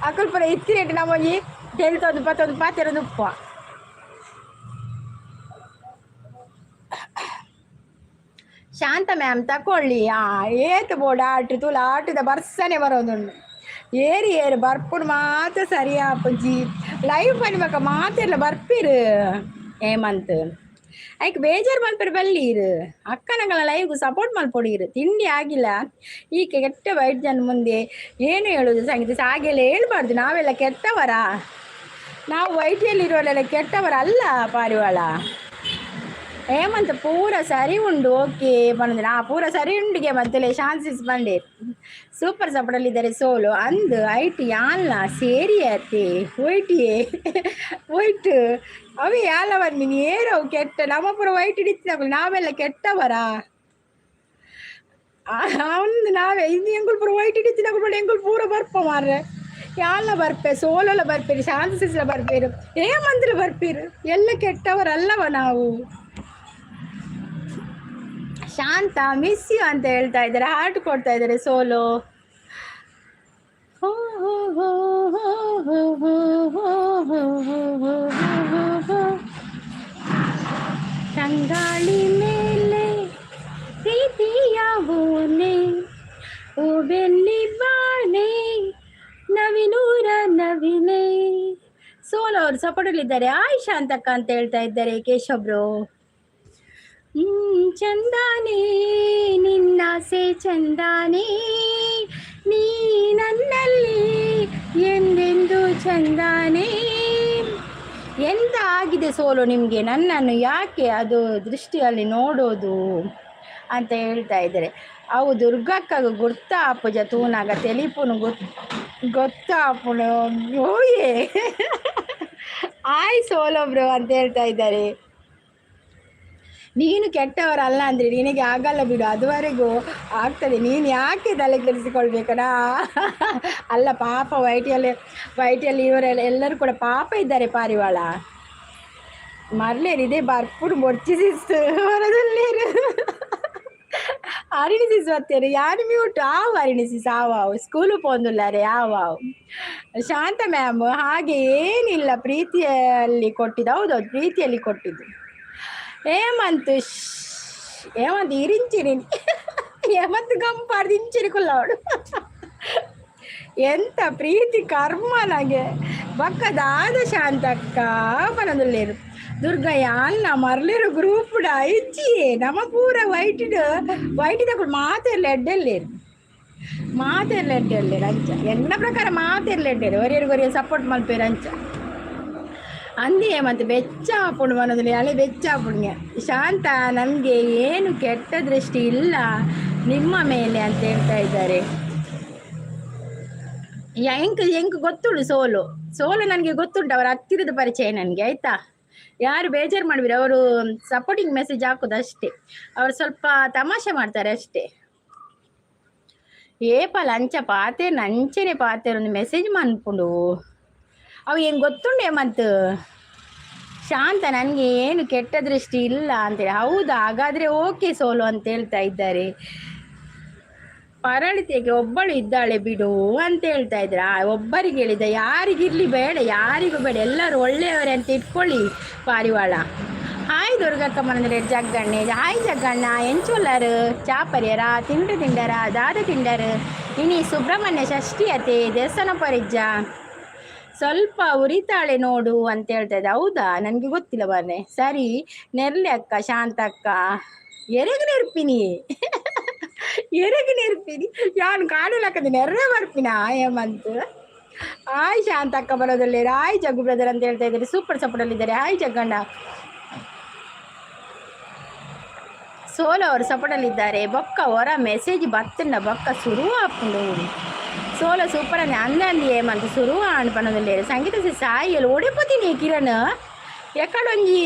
ಅಕ್ಕಲ್ಪುರ ಎತ್ತಿರೇಟ್ ನಮಗೆ ತೆಲ್ತೊಂದು ಪತ್ತೊಂದು ಪಾತೆರೊಂದು ಉಪ್ಪ. ಶಾಂತ ಮ್ಯಾಮ್ ತಕೊಳ್ಳಿ. ಏತು ಬೋರ್ಡ್ ಆಟು ತುಲ ಆಟದ ಬರ್ಸನೆ ಬರೋದುಂಡು. ಏರಿ ಬರ್ಪುಡು ಮಾತ್ರ ಸರಿಯಾ ಅಪ್ಪಜ್ಜಿ. ಲೈವ್ ಪನ್ಮಕ್ಕ ಮಾತೆಲ್ಲ ಬರ್ಪಿರು ಹೇಮಂತ್. ಆಯ್ಕೆ ಬೇಜಾರು ಮಲ್ಪರು ಬಲ್ಲೀರು. ಅಕ್ಕನಗಳ ಲೈವ್ಗೂ ಸಪೋರ್ಟ್ ಮಲ್ಪೊಡೀರು. ತಿಂಡಿ ಆಗಿಲ್ಲ ಈಗ ಕೆಟ್ಟ ವೈಟ್ ಜನ ಮುಂದೆ ಏನು ಹೇಳೋದು ಸಂಗೀತ? ಹಾಗೆಲ್ಲ ಹೇಳ್ಬಾರ್ದು. ನಾವೆಲ್ಲ ಕೆಟ್ಟವರ? ನಾವು ವೈಟಿಯಲ್ಲಿರೋರೆಲ್ಲ ಕೆಟ್ಟವರ ಅಲ್ಲ ಪಾರಿವಾಳ. ಹೇಮಂತ್ ಪೂರ ಸರಿ ಉಂಡು. ಓಕೆ ಬಂದ್ರೆ ಪೂರ ಸರಿ ಉಂಡಿಗೆ ಮತ್ತಲೇ ಚಾನ್ಸಸ್ ಬಂಡೆ. ಸೂಪರ್ ಸಪೋರ್ಟಲ್ಲಿದ್ದಾರೆ. ಸೋಲು ಅಂದು ಐಟಿ ಯಾಲ್ಲ ಸೇರಿ ಅತ್ತೆ ಒಯ್ಟಿಯೇ ಒಯ್ಟ್ ಅವೇ ಯಾಲವ ನೀನು ಏರವು ಕೆಟ್ಟ. ನಮ್ಮ ಪೂರ ವೈಟ್ ಹಿಡಿತಿನಾಗಲು ನಾವೆಲ್ಲ ಕೆಟ್ಟವರ? ಒಂದು ನಾವೇ ಇದು ಎಂಗುಲ್ ಪೂರ ವೈಟ್ ಹಿಡಿತಿನಾಗಲು ಎಂಗುಲ್ ಪೂರ ಬರ್ಪ ಮಾರ್ರೆ. ಯಾಲ್ಲ ಬರ್ಪೆ, ಸೋಲೆಲ್ಲ ಬರ್ಪೇರಿ, ಶಾಂತಿಸಿಲ್ಲ ಬರ್ಪೇರು, ಹೇಮಂತ್ರ ಬರ್ಪೀರು. ಎಲ್ಲ ಕೆಟ್ಟವರಲ್ಲವ ನಾವು. ಶಾಂತ ಮಿಸ್ ಯು ಅಂತ ಹೇಳ್ತಾ ಇದ್ದಾರೆ. ಹಾರ್ಟ್ ಕೊಡ್ತಾ ಇದ್ದಾರೆ. ಸೋಲೋ ತಂಗಾಳಿ ಮೇಲೆ ಪ್ರೀತಿಯ ಓನೆ ಓ ಬೆನ್ನಿ ಬಾಣೆ ನವಿನೂರ ನವಿಲೆ. ಸೋಲೋ ಅವರು ಸಪೋರ್ಟಲ್ಲಿದ್ದಾರೆ. ಆಯ್ಷಾ ಅಂತಕ್ಕ ಅಂತ ಹೇಳ್ತಾ ಇದ್ದಾರೆ. ಕೇಶವ್ರು ಚಂದಾನೇ ನಿನ್ನಾಸೆ ಚಂದಾನೇ ನೀ ನನ್ನಲ್ಲಿ ಎಂದೆಂದು ಚಂದಾನೇ. ಎಂತ ಆಗಿದೆ ಸೋಲು ನಿಮಗೆ? ನನ್ನನ್ನು ಯಾಕೆ ಅದು ದೃಷ್ಟಿಯಲ್ಲಿ ನೋಡೋದು ಅಂತ ಹೇಳ್ತಾ ಇದ್ದಾರೆ. ಅವು ದುರ್ಗಕ್ಕಗ ಗುರ್ತಾಪುಜ ತೂನಾಗ ತೆಲಿಪುನು ಗೊತ್ತಾಪುನು ಓಯೇ ಆಯ್ ಸೋಲೊಬ್ರು ಅಂತ ಹೇಳ್ತಾ ಇದ್ದಾರೆ. ನೀನು ಕೆಟ್ಟವರಲ್ಲ ಅಂದರೆ ನಿನಗೆ ಆಗಲ್ಲ ಬಿಡು, ಅದುವರೆಗೂ ಆಗ್ತದೆ. ನೀನು ಯಾಕೆ ತಲೆ ಕೆಡಿಸಿಕೊಳ್ಬೇಕನಾ? ಅಲ್ಲ ಪಾಪ ವೈಟಿಯಲ್ಲಿ ಇವರೆಲ್ಲ ಎಲ್ಲರೂ ಕೂಡ ಪಾಪ ಇದ್ದಾರೆ ಪಾರಿವಾಳ. ಮರ್ಲೇರಿದೆ ಬರ್ಪುಡು ಮೊರ್ಚಿಸಿಸ್ತು ಹೊರದಲ್ಲೇರು ಅರಿಣಿಸಿಸುತ್ತೇನೆ ಯಾರು ಮ್ಯೂಟ್ ಆವು ಅರಿಣಿಸಿಸ್ ಆವಾವು ಸ್ಕೂಲು ಪೋಂದುಲ್ಲಾರೆ ಆವಾವು. ಶಾಂತ ಮ್ಯಾಮ್ ಹಾಗೆ ಏನಿಲ್ಲ, ಪ್ರೀತಿಯಲ್ಲಿ ಕೊಟ್ಟಿದ್ದು. ಹೌದೌದು ಪ್ರೀತಿಯಲ್ಲಿ ಕೊಟ್ಟಿದ್ದು. ಹೇಮಂತ್ ಇರಿಂಚಿರಿ ಹೇಮಂತ್ ಗಂಪಾಡ್ದು ಇಂಚಿರಿ ಕುಲ್ಲವಳು. ಎಂತ ಪ್ರೀತಿ ಕರ್ಮ ನನಗೆ ಬಕ್ಕದಾದ ಶಾಂತಕ್ಕ ಪನದುಲ್ಲೇರು ದುರ್ಗಯ್ಯ ಅಲ್ಲ ಮರಲೇರು ಗ್ರೂಪ್ ಇಚ್ಚಿ ನಮ್ಮ ಪೂರ ವೈಟಿದ ಮಾತೆರ್ಲೆಡ್ಡೆಲ್ಲೇರು ಮಾತೆರ್ಲೆಡ್ಡೆಲ್ಲೇರು ಅಂಚ ಎನ್ನ ಪ್ರಕಾರ ಮಾತೆರ್ಲೆಡ್ಡೇರು ಒರಿಯರು ಸಪೋರ್ಟ್ ಮಲ್ಪೇರು ಅಂಚ ಅಂದೇ ಮತ್ತೆ ಬೆಚ್ಚ ಹಾಕೊಂಡು ಮನದಲ್ಲಿ ಅಲೆ ಬೆಚ್ಚ ಹಾಪುಣ್ಯ ಶಾಂತ ನನಗೆ ಏನು ಕೆಟ್ಟ ದೃಷ್ಟಿ ಇಲ್ಲ ನಿಮ್ಮ ಮೇಲೆ ಅಂತ ಹೇಳ್ತಾ ಇದ್ದಾರೆ. ಹೆಂಗೆ ಗೊತ್ತುಂಟು ಸೋಲು ನನಗೆ ಗೊತ್ತುಂಟು, ಅವರ ಹತ್ತಿರದ ಪರಿಚಯ ನನಗೆ ಆಯ್ತಾ. ಯಾರು ಬೇಜಾರು ಮಾಡ್ಬಿಡಿ, ಅವರು ಸಪೋರ್ಟಿಂಗ್ ಮೆಸೇಜ್ ಹಾಕೋದು ಅಷ್ಟೇ, ಅವರು ಸ್ವಲ್ಪ ತಮಾಷೆ ಮಾಡ್ತಾರೆ ಅಷ್ಟೇ. ಏಪಲ್ ಅಂಚ ಪಾತೆ ನಂಚನೆ ಪಾತೆ ಒಂದು ಮೆಸೇಜ್ ಮಾಡ್ಕೊಂಡು ಅವು ಏನು ಗೊತ್ತುಂಡೆ ಮತ್ತು ಶಾಂತ ನನಗೆ ಏನು ಕೆಟ್ಟ ದೃಷ್ಟಿ ಇಲ್ಲ ಅಂತೇಳಿ. ಹೌದಾ, ಹಾಗಾದರೆ ಓಕೆ ಸೋಲು ಅಂತ ಹೇಳ್ತಾ ಇದ್ದಾರೆ. ಪರಳಿತೆಗೆ ಒಬ್ಬಳು ಇದ್ದಾಳೆ ಬಿಡು ಅಂತ ಹೇಳ್ತಾ ಇದ್ರ. ಒಬ್ಬರಿಗೆ ಹೇಳಿದ, ಯಾರಿಗಿರ್ಲಿ ಬೇಡ, ಯಾರಿಗೂ ಬೇಡ, ಎಲ್ಲರೂ ಒಳ್ಳೆಯವರೇ ಅಂತ ಇಟ್ಕೊಳ್ಳಿ ಪಾರಿವಾಳ. ಹಾಯ್ ದುರ್ಗಕ್ಕ ಮನಂದ್ರೆ ಜಗ್ಗಣ್ಣೆ. ಹಾಯ್ ಜಗ್ಗಣ್ಣ ಎಂಚೊಲ್ಲರು ಚಾಪರ್ಯರ ತಿಂಡರ ದಾದ ತಿಂಡರು ಇನಿ ಸುಬ್ರಹ್ಮಣ್ಯ ಷಷ್ಠಿಯತೆ ದೇವಸ್ಥಾನ ಪರಿಜ್ಜ ಸ್ವಲ್ಪ ಉರಿತಾಳೆ ನೋಡು ಅಂತ ಹೇಳ್ತಾ ಇದ್ದೆ. ಹೌದಾ, ನನಗೆ ಗೊತ್ತಿಲ್ಲ ಬರ್ರೆ. ಸರಿ ನೆರ್ಲೆ ಅಕ್ಕ ಶಾಂತ ಅಕ್ಕ ಎರೆಗೆ ನೆರ್ಪಿನಿ ಯಾನು ಕಾಡಲಕ್ಕದ ನೆರ್ರೆ ಬರ್ಪಿನ ಹೇಮಂತ್. ಹಾಯ್ ಶಾಂತ ಅಕ್ಕ ಬರೋದಲ್ಲಿ ಹಾಯ್ ಜಗ್ಗು ಬ್ರದರ್ ಅಂತ ಹೇಳ್ತಾ ಇದ್ದಾರೆ. ಸೂಪರ್ ಸಪೋರ್ಟಲ್ಲಿದ್ದಾರೆ. ಹಾಯ್ ಜಗ್ಗಣ್ಣ. ಸೋಲು ಅವರು ಸಪೋರ್ಟಲ್ಲಿದ್ದಾರೆ. ಬೊಕ್ಕ ಹೊರ ಮೆಸೇಜ್ ಬತ್ತಂಡ ಬೊಕ್ಕ ಶುರು ಹಾಕೊಂಡು ಸೋಲ ಸೂಪರ್ ಅಂದೆ ಅಂದಂದು ಹೇಮಂತ್ ಶುರು ಅನ್ಪನದಲ್ಲಿ ಸಂಗೀತ ಸಾಯಿಯಲ್ಲಿ ಓಡಿపోತೀನಿ ಕಿರಣ್ ಎಕ್ಕಡೊಂಜಿ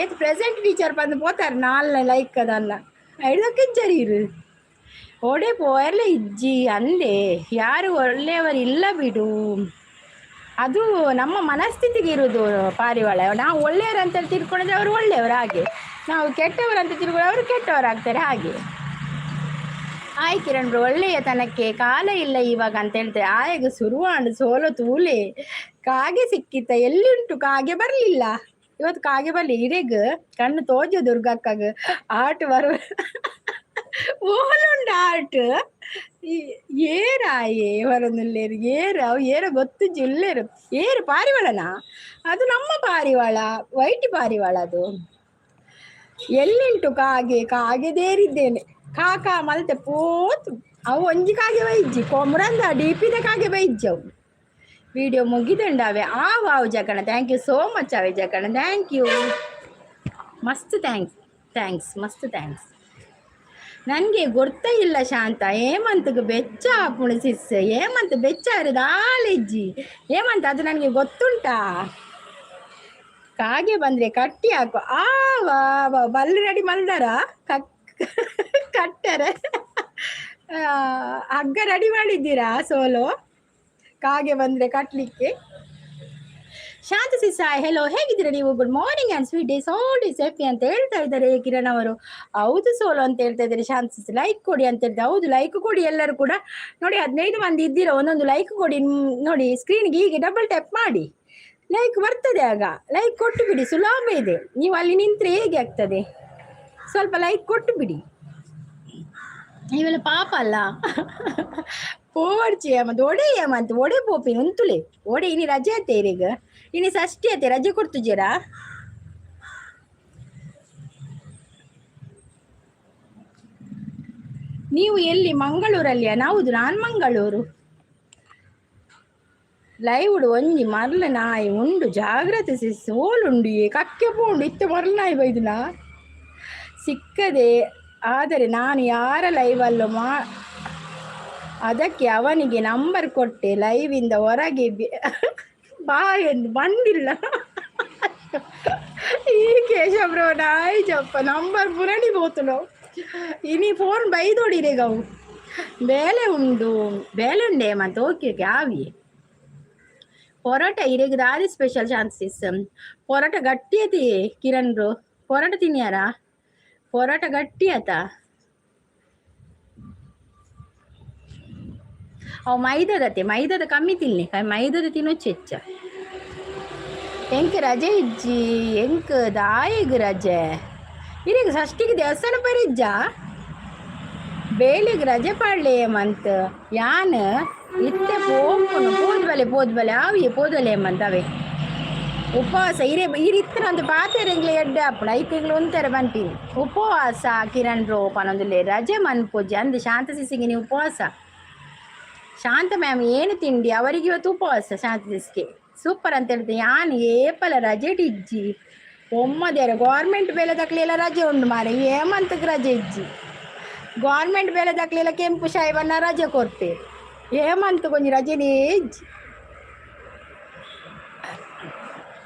ಏತ್ ಪ್ರೆಸೆಂಟ್ ಟೀಚರ್ ಬಂದು ಪೋತಾರೆ ನಾಲ್ನ ಲೈಕ್ ಅದನ್ನ ಐದಕ್ಕೆ ಜರೀರು ಓಡೆ ಪೋಯರ್ಲೆ ಇಜ್ಜಿ ಅಂದೆ. ಯಾರು ಒಳ್ಳೆಯವರು ಇಲ್ಲ ಬಿಡು, ಅದು ನಮ್ಮ ಮನಸ್ಥಿತಿಗೆ ಇರೋದು ಪಾರಿವಾಳ. ನಾವು ಒಳ್ಳೆಯವರು ಅಂತ ತಿಳ್ಕೊಂಡ್ರೆ ಅವರು ಒಳ್ಳೆಯವರು, ಹಾಗೆ ನಾವು ಕೆಟ್ಟವರು ಅಂತ ತಿಳ್ಕೊಂಡ್ರೆ ಅವರು ಕೆಟ್ಟವರಾಗ್ತಾರೆ ಹಾಗೆ. ಆಯ್ ಕಿರಣ್ ಒಳ್ಳೆಯ ತನಕ್ಕೆ ಕಾಲ ಇಲ್ಲ ಇವಾಗ ಅಂತ ಹೇಳ್ತಾರೆ. ಆಯಗ ಶುರುವಾಂಡು ಸೋಲು ತೂಲೆ ಕಾಗೆ ಸಿಕ್ಕಿತ್ತ, ಎಲ್ಲಿ ಉಂಟು ಕಾಗೆ ಬರಲಿಲ್ಲ ಇವತ್ತು. ಕಾಗೆ ಬರಲಿ ಇರೆಗ್ ಕಣ್ಣು ತೋಜು ದುರ್ಗಕ್ಕಗ ಆಟ ಬರುವ ಓಲುಂಡು ಆಟ ಏರಾಯೇ ಹೊರನುಲ್ಲೇರು ಏರ ಗೊತ್ತು ಜಿಲ್ಲೇರು ಏರು ಪಾರಿವಾಳನ, ಅದು ನಮ್ಮ ಪಾರಿವಾಳ, ವೈಟ್ ಪಾರಿವಾಳ. ಅದು ಎಲ್ಲಿಂಟು ಕಾಗೆದೇರಿದ್ದೇನೆ ಕಾಕ ಮಲ್ತೆ ಪೋತು ಅವು ಒಂಜಿ ಕಾಗೆ ಬೈಜ್ಜಿ ಕೊಮ್ರಂದ ಡಿಪಿದ ಕಾಗೆ ಬೈಜ್ಜವು. ವಿಡಿಯೋ ಮುಗಿದಂಡವೆ ಆವು ಜಗಣ. ಥ್ಯಾಂಕ್ ಯು ಸೋ ಮಚ್ ಅವೆ ಜಗಣ, ಥ್ಯಾಂಕ್ ಯು ಮಸ್ತ್ ಥ್ಯಾಂಕ್ಸ್ ಮಸ್ತ್ ಥ್ಯಾಂಕ್ಸ್. ನನಗೆ ಗೊತ್ತೇ ಇಲ್ಲ ಶಾಂತ ಹೇಮಂತ್ಗೆ ಬೆಚ್ಚ ಹಾಪುಣ ಸಿಸ್. ಹೇಮಂತ್ ಬೆಚ್ಚ ಇರೋದು ಆಳಿಜ್ಜಿ ಹೇಮಂತ್, ಅದು ನನಗೆ ಗೊತ್ತುಂಟಾ. ಕಾಗೆ ಬಂದರೆ ಕಟ್ಟಿ ಹಾಕು ವಾ ಬಲ್ಲು ರೆಡಿ ಮಲ್ದಾರ ಕಟ್ಟರೆ ಹಗ್ಗ ರೆಡಿ ಮಾಡಿದ್ದೀರಾ ಸೋಲು ಕಾಗೆ ಬಂದರೆ ಕಟ್ಟಲಿಕ್ಕೆ. ಶಾಂತ ಸಿಸ್ ಹೆಲೋ, ಹೇಗಿದ್ದೀರಾ ನೀವು? Good morning and sweet days all days happy ಅಂತ ಹೇಳ್ತಾ ಇದ್ದಾರೆ ಕಿರಣ್ ಅವರು. ಹೌದು ಸೋಲು ಅಂತ ಹೇಳ್ತಾ ಇದ್ದಾರೆ. ಶಾಂತ ಸಿಸ್ ಲೈಕ್ ಕೊಡಿ ಅಂತ ಹೇಳ್ತಾರೆ. ಹೌದು ಲೈಕ್ ಕೊಡಿ ಎಲ್ಲರೂ ಕೂಡ ನೋಡಿ. 15 ಮಂದಿ ಇದ್ದೀರಾ, ಒಂದೊಂದು ಲೈಕ್ ಕೊಡಿ ನೋಡಿ. ಸ್ಕ್ರೀನ್ಗೆ ಹೀಗೆ ಡಬಲ್ ಟ್ಯಾಪ್ ಮಾಡಿ ಲೈಕ್ ಬರ್ತದೆ, ಆಗ ಲೈಕ್ ಕೊಟ್ಟು ಬಿಡಿ. ಸುಲಭ ಇದೆ, ನೀವು ಅಲ್ಲಿ ನಿಂತರೆ ಹೇಗೆ ಆಗ್ತದೆ. ಸ್ವಲ್ಪ ಲೈಕ್ ಕೊಟ್ಟು ಬಿಡಿ. ನೀವೆಲ್ಲ ಪಾಪ ಅಲ್ಲ ಪೋಡ್ಚಿ ಮತ್ತೆ ಒಡೆ ಒಡೆ ಪೋಪಿನ ಉಂತುಲೆ ಒಡೆ ಇನಿ ರಜೆ ಆತೇರಿ ಈಗ ಇನಿ ಷಷ್ಠಿ ಆತೆ ರಜೆ ಕೊಡ್ತಿದ್ದೀರಾ? ನೀವು ಎಲ್ಲಿ? ಮಂಗಳೂರಲ್ಲಿಯಾ? ಹೌದು, ನಾನು ಮಂಗಳೂರು. ಲೈವ್ ಉಡು ಒಂಜಿ ಮರ್ಲ ನಾಯಿ ಉಂಡು ಜಾಗ್ರತೆ ಸೋಲುಂಡು ಕಕ್ಕೆ ಪೋಂಡು ಇತ್ತ ಮರ್ಲ ನಾಯಿ ಬೈದುನ ಸಿಕ್ಕದೆ. ಆದರೆ ನಾನು ಯಾರ ಲೈವಲ್ಲೂ ಅದಕ್ಕೆ ಅವನಿಗೆ ನಂಬರ್ ಕೊಟ್ಟೆ. ಲೈವಿಂದ ಹೊರಗೆ ಬಾ ಎಂದು ಬಂದಿಲ್ಲ. ಈ ಕೇಶಬ್ರೋ ನಾಯಿ ಜಪ್ಪ ನಂಬರ್ ಪುರಣಿ ಬೋತುಲು ಇನಿ ಫೋನ್ ಬೈದೋಡಿರೆ ಗವು ಬೇಲೆ ಉಂಡು ಬೇಲೆ ಉಂಡೆ ಮತ್ತೆ ಓಕೆ ಆವಿ ಪೊರೋಟ ಇರೆಗದ ಆದಿ ಸ್ಪೆಷಲ್ ಚಾನ್ಸಸ್. ಪೊರೋಟ ಗಟ್ಟಿ ಐತಿ ಕಿರಣ್ ಬ್ರೋ, ಪೊರೋಟ ತಿನ್ಯಾರ? ಪೊರೋಟ ಗಟ್ಟಿ ಆತ. ಅವು ಮೈದಾದ ಕಮ್ಮಿ ತಿನ್ನಿ, ಮೈದಾದ ತಿನ್ನೋಚ್ಚು ಹೆಚ್ಚ. ಎಂಕ ರಜೆ ಇಜ್ಜಿ ಎಂಕ ದಾಯಿಗ ರಜೆ ಇರೀಗ ಷಷ್ಠಿಗೆ ದೇವಸ್ಥಾನ ಪರಿಜ್ಜ ಬೇಲಿಗೆ ರಜೆ ಪಾಡ್ಲೆ ಮಂತ್ ಯಾನ್ ಇತ್ತೆ ಪೋಪುನು ಪೋದ್ಬಲೆ ಆವಿಯೆ ಪೋದಲೆ ಏಮಂತವೆ ಉಪವಾಸ ಇರಿತ್ತನ ಒಂದು ಪಾತೆರೆಂಗ್ಲೆ ಎಡ್ಡೆ ಅಪ್ಪುಡು ಐಕೆಗ್ಲು ಒಂಥರ ಬಂತೀನಿ ಉಪವಾಸ ಕಿರಣ್ ರೋ ಪನೊಂದುಲ್ಲೆ ರಜೆ ಮನ್ಪೊಜ್ಜಿ ಅಂದು ಶಾಂತ ಸಿಸಿಗಿನಿ ಉಪವಾಸ ಶಾಂತ ಮ್ಯಾಮ್ ಏನು ತಿಂಡಿ ಅವರಿಗೆ ಇವತ್ತು ಉಪವಾಸ ಶಾಂತ ಸಿಸ್ಗೆ ಸೂಪರ್ ಅಂತ ಹೇಳ್ತೀನಿ ಯಾನ್ ಏಪಲ ರಜೆ ಇಜ್ಜಿ ಒಮ್ಮದೇರ ಗೌರ್ಮೆಂಟ್ ಬೇಲೆ ತಕ್ಲೆಲ್ಲ ರಜೆ ಉಂಡು ಮಾರೆ ಏಮಂತಕ್ಕೆ ರಜೆ ಇಜ್ಜಿ ಗೌರ್ಮೆಂಟ್ ಬೇಲೆ ತಕ್ಲೆಲ್ಲ ಕೆಂಪು ಶಾಯಿ ಬಣ್ಣ ರಜೆ ಕೊಡ್ತೆ ಏಮಂತ ಕೊಂಚ ರಜೆನೇ ಇಜ್ಜಿ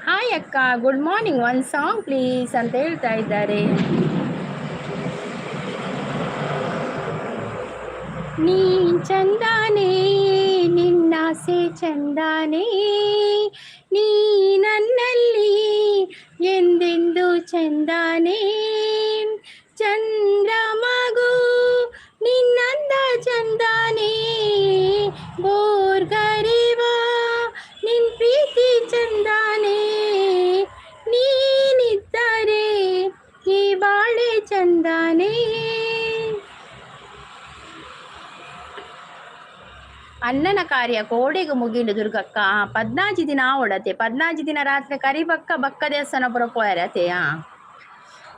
ಹಾಯ್ ಅಕ್ಕ ಗುಡ್ ಮಾರ್ನಿಂಗ್ ಒಂದು ಸಾಂಗ್ ಪ್ಲೀಸ್ ಅಂತ ಹೇಳ್ತಾ ಇದ್ದಾರೆ. ನೀ ಚಂದಾನೇ ನಿನ್ನಾಸೆ ಚಂದಾನೇ ನೀ ನನ್ನಲ್ಲಿ ಎಂದೆಂದು ಚಂದಾನೇ ಚಂದ್ರಮಗು ನಿನ್ನಂದ ಚಂದಾನೇ ಬೋರ್ಗರಿವ ನಿನ್ ಪ್ರೀತಿ ಚಂದಾನೇ ನೀನಿದ್ದರೆ ಈ ಬಾಳೆ ಚಂದಾನೇ. ಅಣ್ಣನ ಕಾರ್ಯ ಕೋಡೆಗೆ ಮುಗಿಂಡು ದುರ್ಗಕ್ಕ 14 ದಿನ ಓಡತೆ 14 ದಿನ ರಾತ್ರಿ ಕರಿಬಕ್ಕ ಬಕ್ಕ ದೇವಸ್ಥಾನ ಪುರ ಪೋಯರತೆಯಾ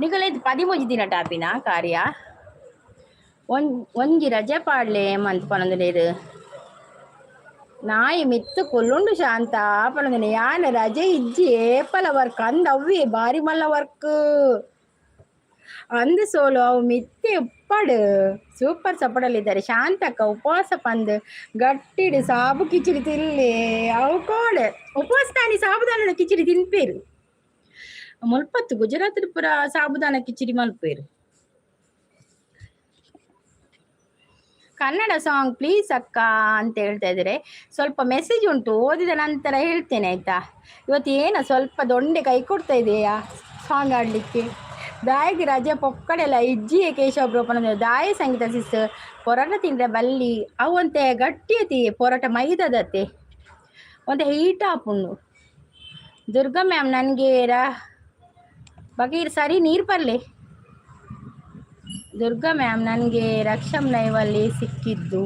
ನಿಗಲೈದು 13 ದಿನ ಟಾಪಿನ ಕಾರ್ಯ ಒಂಜಿ ರಜೆ ಪಾಡ್ಲೆ ಮಂತ್ ಪನೊಂದು ನಾಯಿ ಮಿತ್ತು ಕೊಲ್ಲುಂಡು ಶಾಂತ ಪನೊಂದಿನ ಯಾನ ರಜೆ ಇಜ್ಜಿ ಏಪಲ ವರ್ಕ್ ಅಂದ ಅವ್ವಿ ಬಾರಿ ಮಲ್ಲ ವರ್ಕ್ ಅಂದು ಸೋಲು ಅವು ಮಿತ್ತೆ ಉಪ್ಪಡು ಸೂಪರ್ ಸಪಡಲ್ಲಿದ್ದಾರೆ. ಶಾಂತಕ್ಕ ಉಪವಾಸ ಪಂದು ಗಟ್ಟಿಡು ಸಾಬು ಕಿಚಡಿ ತಿನ್ಲಿ ಅವು ಕೋಡೆ ಉಪವಾಸ ತಾನಿ ಸಾಬುದಾನದ ಕಿಚಡಿ ತಿನ್ಪೇರು ಮುಲ್ಪತ್ತು ಗುಜರಾತ್ ಪುರ ಸಾಬುದಾನ ಕಿಚಡಿ ಮಲ್ಪೇರು. ಕನ್ನಡ ಸಾಂಗ್ ಪ್ಲೀಸ್ ಅಕ್ಕ ಅಂತ ಹೇಳ್ತಾ ಇದ್ದಾರೆ. ಸ್ವಲ್ಪ ಮೆಸೇಜ್ ಉಂಟು ಓದಿದ ನಂತರ ಹೇಳ್ತೇನೆ ಆಯ್ತಾ. ಇವತ್ತು ಏನೋ ಸ್ವಲ್ಪ ದೊಂಡೆ ಕೈ ಕೊಡ್ತಾ ಇದೆಯಾ ಸಾಂಗ್ ಆಡಲಿಕ್ಕೆ. ದಾಯಿಗೆ ರಜೆ ಪೊಕ್ಕಡೆಲ್ಲ ಇಜ್ಜಿಯೇ ಕೇಶವಬ್ರೋಪನ ದಾಯ ಸಂಗೀತ ಸಿಸ್ ಪೊರಾಟ ತಿಂದ್ರೆ ಬಲ್ಲಿ ಅವು ಅಂತೆ ಗಟ್ಟಿಯತಿ ಪೊರಾಟ ಮೈದದತ್ತೆ ಒಂತೆ ಹೀಟ್ ಆಪುಂಡು. ದುರ್ಗಾ ಮ್ಯಾಮ್ ನನಗೆ ಬಗೀರ್ ಸರಿ ನೀರು ಬರಲಿ. ದುರ್ಗಾ ಮ್ಯಾಮ್ ನನಗೆ ರಕ್ಷಮ್ ಲೈವಲ್ಲಿ ಸಿಕ್ಕಿದ್ದು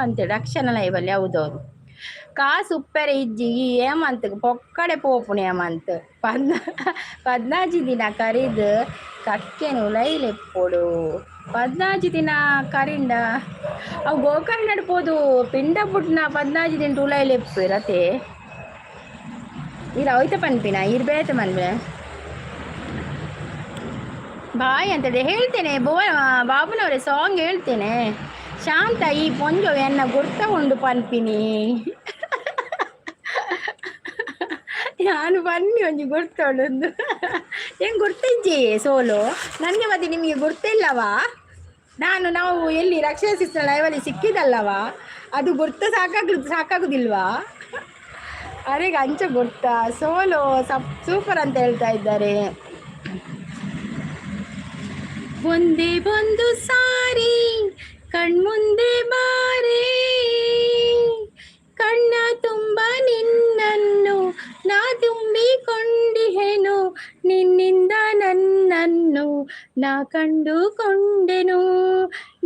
ಅಂತೇಳಿ ರಕ್ಷಣ ಲೈವಲ್ಲಿ ಹೌದೌದು ಕಾಸು ಉಪ್ಪೆರೆ ಇಜ್ಜಿ ಏಮಂತ ಪೊಕ್ಕಡೆ ಪೋಪುಣಿ ಏಮಂತ 14 ದಿನ ಕರಿದು ಕಕ್ಕೆನು ಲೈಲೆಪ್ಪೊಡು 14 ದಿನ ಕರಿಂದ ಅವು ಗೋಕರ್ಣ ನಡ್ಬೋದು ಪಿಂಡ ಬುಡ್ನ 14 ದಿನ ಉಲೈಲೆಪ್ಪು ರತೆ ಇರ ಹೋಯ್ತ ಪನ್ಪಿನ ಇರ್ಬೇತ ಮನ್ವೆ ಬಾಯ್ ಅಂತೇಳಿ ಹೇಳ್ತೇನೆ ಬಾಬುನವರೇ ಸಾಂಗ್ ಹೇಳ್ತೇನೆ. ಶಾಂತ ಈ ಪೊಂಜು ಎನ್ನ ಗುರ್ತ ಉಂಡು ಪನ್ಪಿನಿ ನಾನು ಬನ್ನಿ ಒಂಜಿ ಗುರ್ತ ಉಂಡು ಹೆಂಗೆ ಗುರ್ತಿಜ್ಜಿ ಸೋಲು ನನಗೆ ಮತ್ತೆ ನಿಮಗೆ ಗುರ್ತಿಲ್ಲವಾ. ನಾವು ಎಲ್ಲಿ ರಕ್ಷಣಾ ಸಿಸ್ಟರ್ ಲೈವಲ್ಲಿ ಸಿಕ್ಕಿದಲ್ಲವಾ ಅದು ಗುರ್ತ ಸಾಕಾಗುದಿಲ್ವಾ. ಅರೆಗೆ ಅಂಚ ಗುರ್ತ ಸೋಲು ಸೂಪರ್ ಅಂತ ಹೇಳ್ತಾ ಇದ್ದಾರೆ. ಒಂದೇ ಒಂದು ಸಾರಿ ಕಣ್ಮುಂದೆ ಬಾರೆ ಕಣ್ಣ ತುಂಬ ನಿನ್ನನ್ನು ನಾ ತುಂಬಿಕೊಂಡಿಹೆನು ನಿನ್ನಿಂದ ನನ್ನನ್ನು ನಾ ಕಂಡುಕೊಂಡೆನು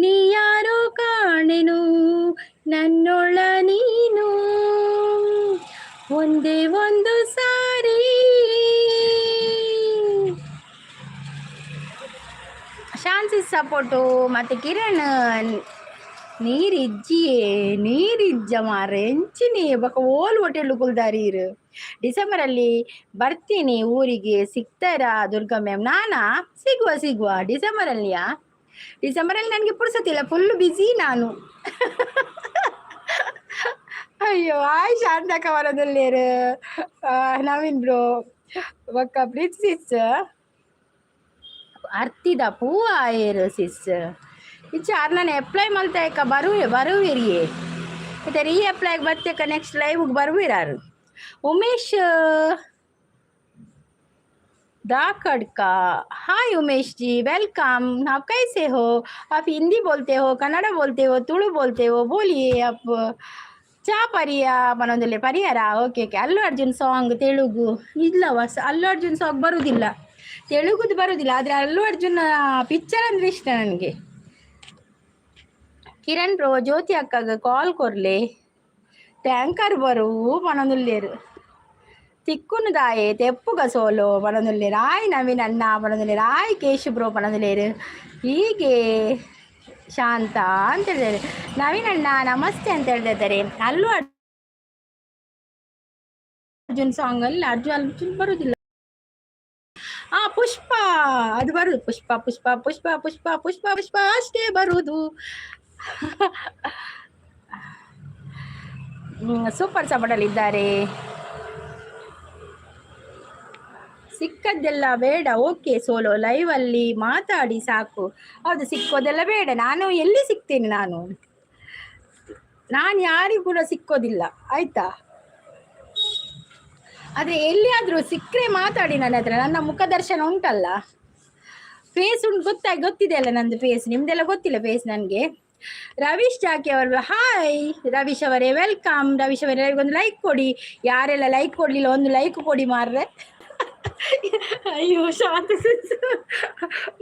ನೀ ಯಾರೋ ಕಾಣೆನು ನನ್ನೊಳ ನೀನು ಒಂದೇ ಒಂದು ಸಾರಿ. ಶಾನ್ಸಿ ಸಪೋರ್ಟು ಮತ್ತು ಕಿರಣ್ ನೀರಿಜ್ಜ ಮಾರೆ ಎಂಚಿನಿ ಬಕ್ಕ ಓಲ್ ಹೋಟೆಲ್ ಕುಲ್ದಾರೀರು. ಡಿಸೆಂಬರಲ್ಲಿ ಬರ್ತೀನಿ ಊರಿಗೆ ಸಿಗ್ತಾರಾ ದುರ್ಗಾ ಮ್ಯಾಮ್. ನಾನಾ ಸಿಗುವ ಡಿಸೆಂಬರಲ್ಲಿ ನನಗೆ ಪುರ್ಸತಿಲ್ಲ ಫುಲ್ ಬ್ಯುಸಿ ನಾನು. ಅಯ್ಯೋ ಆಯ್ ಶಾಂತಕ ವರದಲ್ಲೇರು ನವೀನ್ ಬ್ರೋ ಒಕ್ಕ ಪ್ರೀತ್ ಸಿಸ್ ಅರ್ತಿದ ಪೂ ಆಯರು ಸಿಸ್ ಇಚ್ಚ ನಾನು ಅಪ್ಲೈ ಮಲ್ತಾಯಕ ಬರುವಿರಿಯೇ ಮತ್ತೆ ರೀ ಅಪ್ಲೈಗೆ ಬರ್ತೇಕ ನೆಕ್ಸ್ಟ್ ಲೈವ್ಗೆ ಬರುವಿರಾರು. ಉಮೇಶ್ दाखड़का हाय उमेश जी वेलकम. आप कैसे हो? आप हिंदी बोलते हो, कन्नड़ बोलते हो, तुलु बोलते हो, बोलिए आप. ಚಾ ಪರಿಹಾರ ಓಕೆ ಅಲ್ಲು ಅರ್ಜುನ್ ಸಾಂಗ್ ತೆಲುಗು ಇಲ್ಲವ ಅಲ್ಲು ಅರ್ಜುನ್ ಸಾಂಗ್ ಬರುವುದಿಲ್ಲ ತೆಲುಗುದು ಬರುವುದಿಲ್ಲ ಆದರೆ ಅಲ್ಲು ಅರ್ಜುನ್ ಪಿಕ್ಚರ್ ಅಂದರೆ ಇಷ್ಟ ನನಗೆ. ಕಿರಣ್ ಬ್ರೋ ಜ್ಯೋತಿ ಅಕ್ಕಗೆ ಕಾಲ್ ಕೊರ್ಲೆ ట్యాంకర్ బరువు మనదుల్లేరు తిక్కును దాయే తెప్పుగా సోలో ಪಣದುಲ್ಲೇರು ಆಯ್ ನವೀನ್ ಅಣ್ಣ ಪಣದುಲ್ಲೇರು ಆಯ್ ಕೇಶು ಬ್ರೋ ಪಣದುಲ್ಲೇರು ಹೀಗೆ ಶಾಂತ ಅಂತ ಹೇಳಿದ್ದಾರೆ. ನವೀನ್ ಅಣ್ಣ ನಮಸ್ತೆ ಅಂತ ಹೇಳ್ತಿದ್ದಾರೆ. ಅಲ್ಲೂ ಅರ್ಜುನ್ ಸಾಂಗ್ ಅಲ್ಲಿ ಅರ್ಜುನ್ ಬರುದಿಲ್ಲ. ಪುಷ್ಪ ಅದು ಬರುದು ಪುಷ್ಪ ಪುಷ್ಪ ಪುಷ್ಪ ಪುಷ್ಪ ಪುಷ್ಪ ಪುಷ್ಪ ಅಷ್ಟೇ ಬರುದು. ಸೂಪರ್ ಸಪೋರ್ಟಲ್ಲಿ ಇದ್ದಾರೆ. ಸಿಕ್ಕದ್ದೆಲ್ಲ ಬೇಡ, ಓಕೆ ಸೋಲೋ ಲೈವ್ ಅಲ್ಲಿ ಮಾತಾಡಿ ಸಾಕು. ಹೌದು, ಸಿಕ್ಕೋದೆಲ್ಲ ಬೇಡ. ನಾನು ಎಲ್ಲಿ ಸಿಗ್ತೇನೆ? ನಾನು ಯಾರಿಗೂ ಕೂಡ ಸಿಕ್ಕೋದಿಲ್ಲ, ಆಯ್ತಾ? ಆದ್ರೆ ಎಲ್ಲಿಯಾದ್ರೂ ಸಿಕ್ಕರೆ ಮಾತಾಡಿ ನನ್ನ ಹತ್ರ. ನನ್ನ ಮುಖ ದರ್ಶನ ಉಂಟಲ್ಲ, ಫೇಸ್ ಉಂಟು, ಗೊತ್ತಿದೆ ಅಲ್ಲ ನಂದು ಫೇಸ್. ನಿಮ್ದೆಲ್ಲ ಗೊತ್ತಿಲ್ಲ ಫೇಸ್ ನನಗೆ. ರವೀಶ್ ಜಾಕಿ ಅವರು ಹಾಯ್ ರವೀಶ್ ಅವರೇ, ವೆಲ್ಕಮ್. ರವೀಶ್ ಅವರೇ ಒಂದು ಲೈಕ್ ಕೊಡಿ. ಯಾರೆಲ್ಲ ಲೈಕ್ ಕೊಡ್ಲಿಲ್ಲ ಒಂದು ಲೈಕ್ ಕೊಡಿ ಮಾರ್ರೆ. ಅಯ್ಯೋ ಶಾಂತ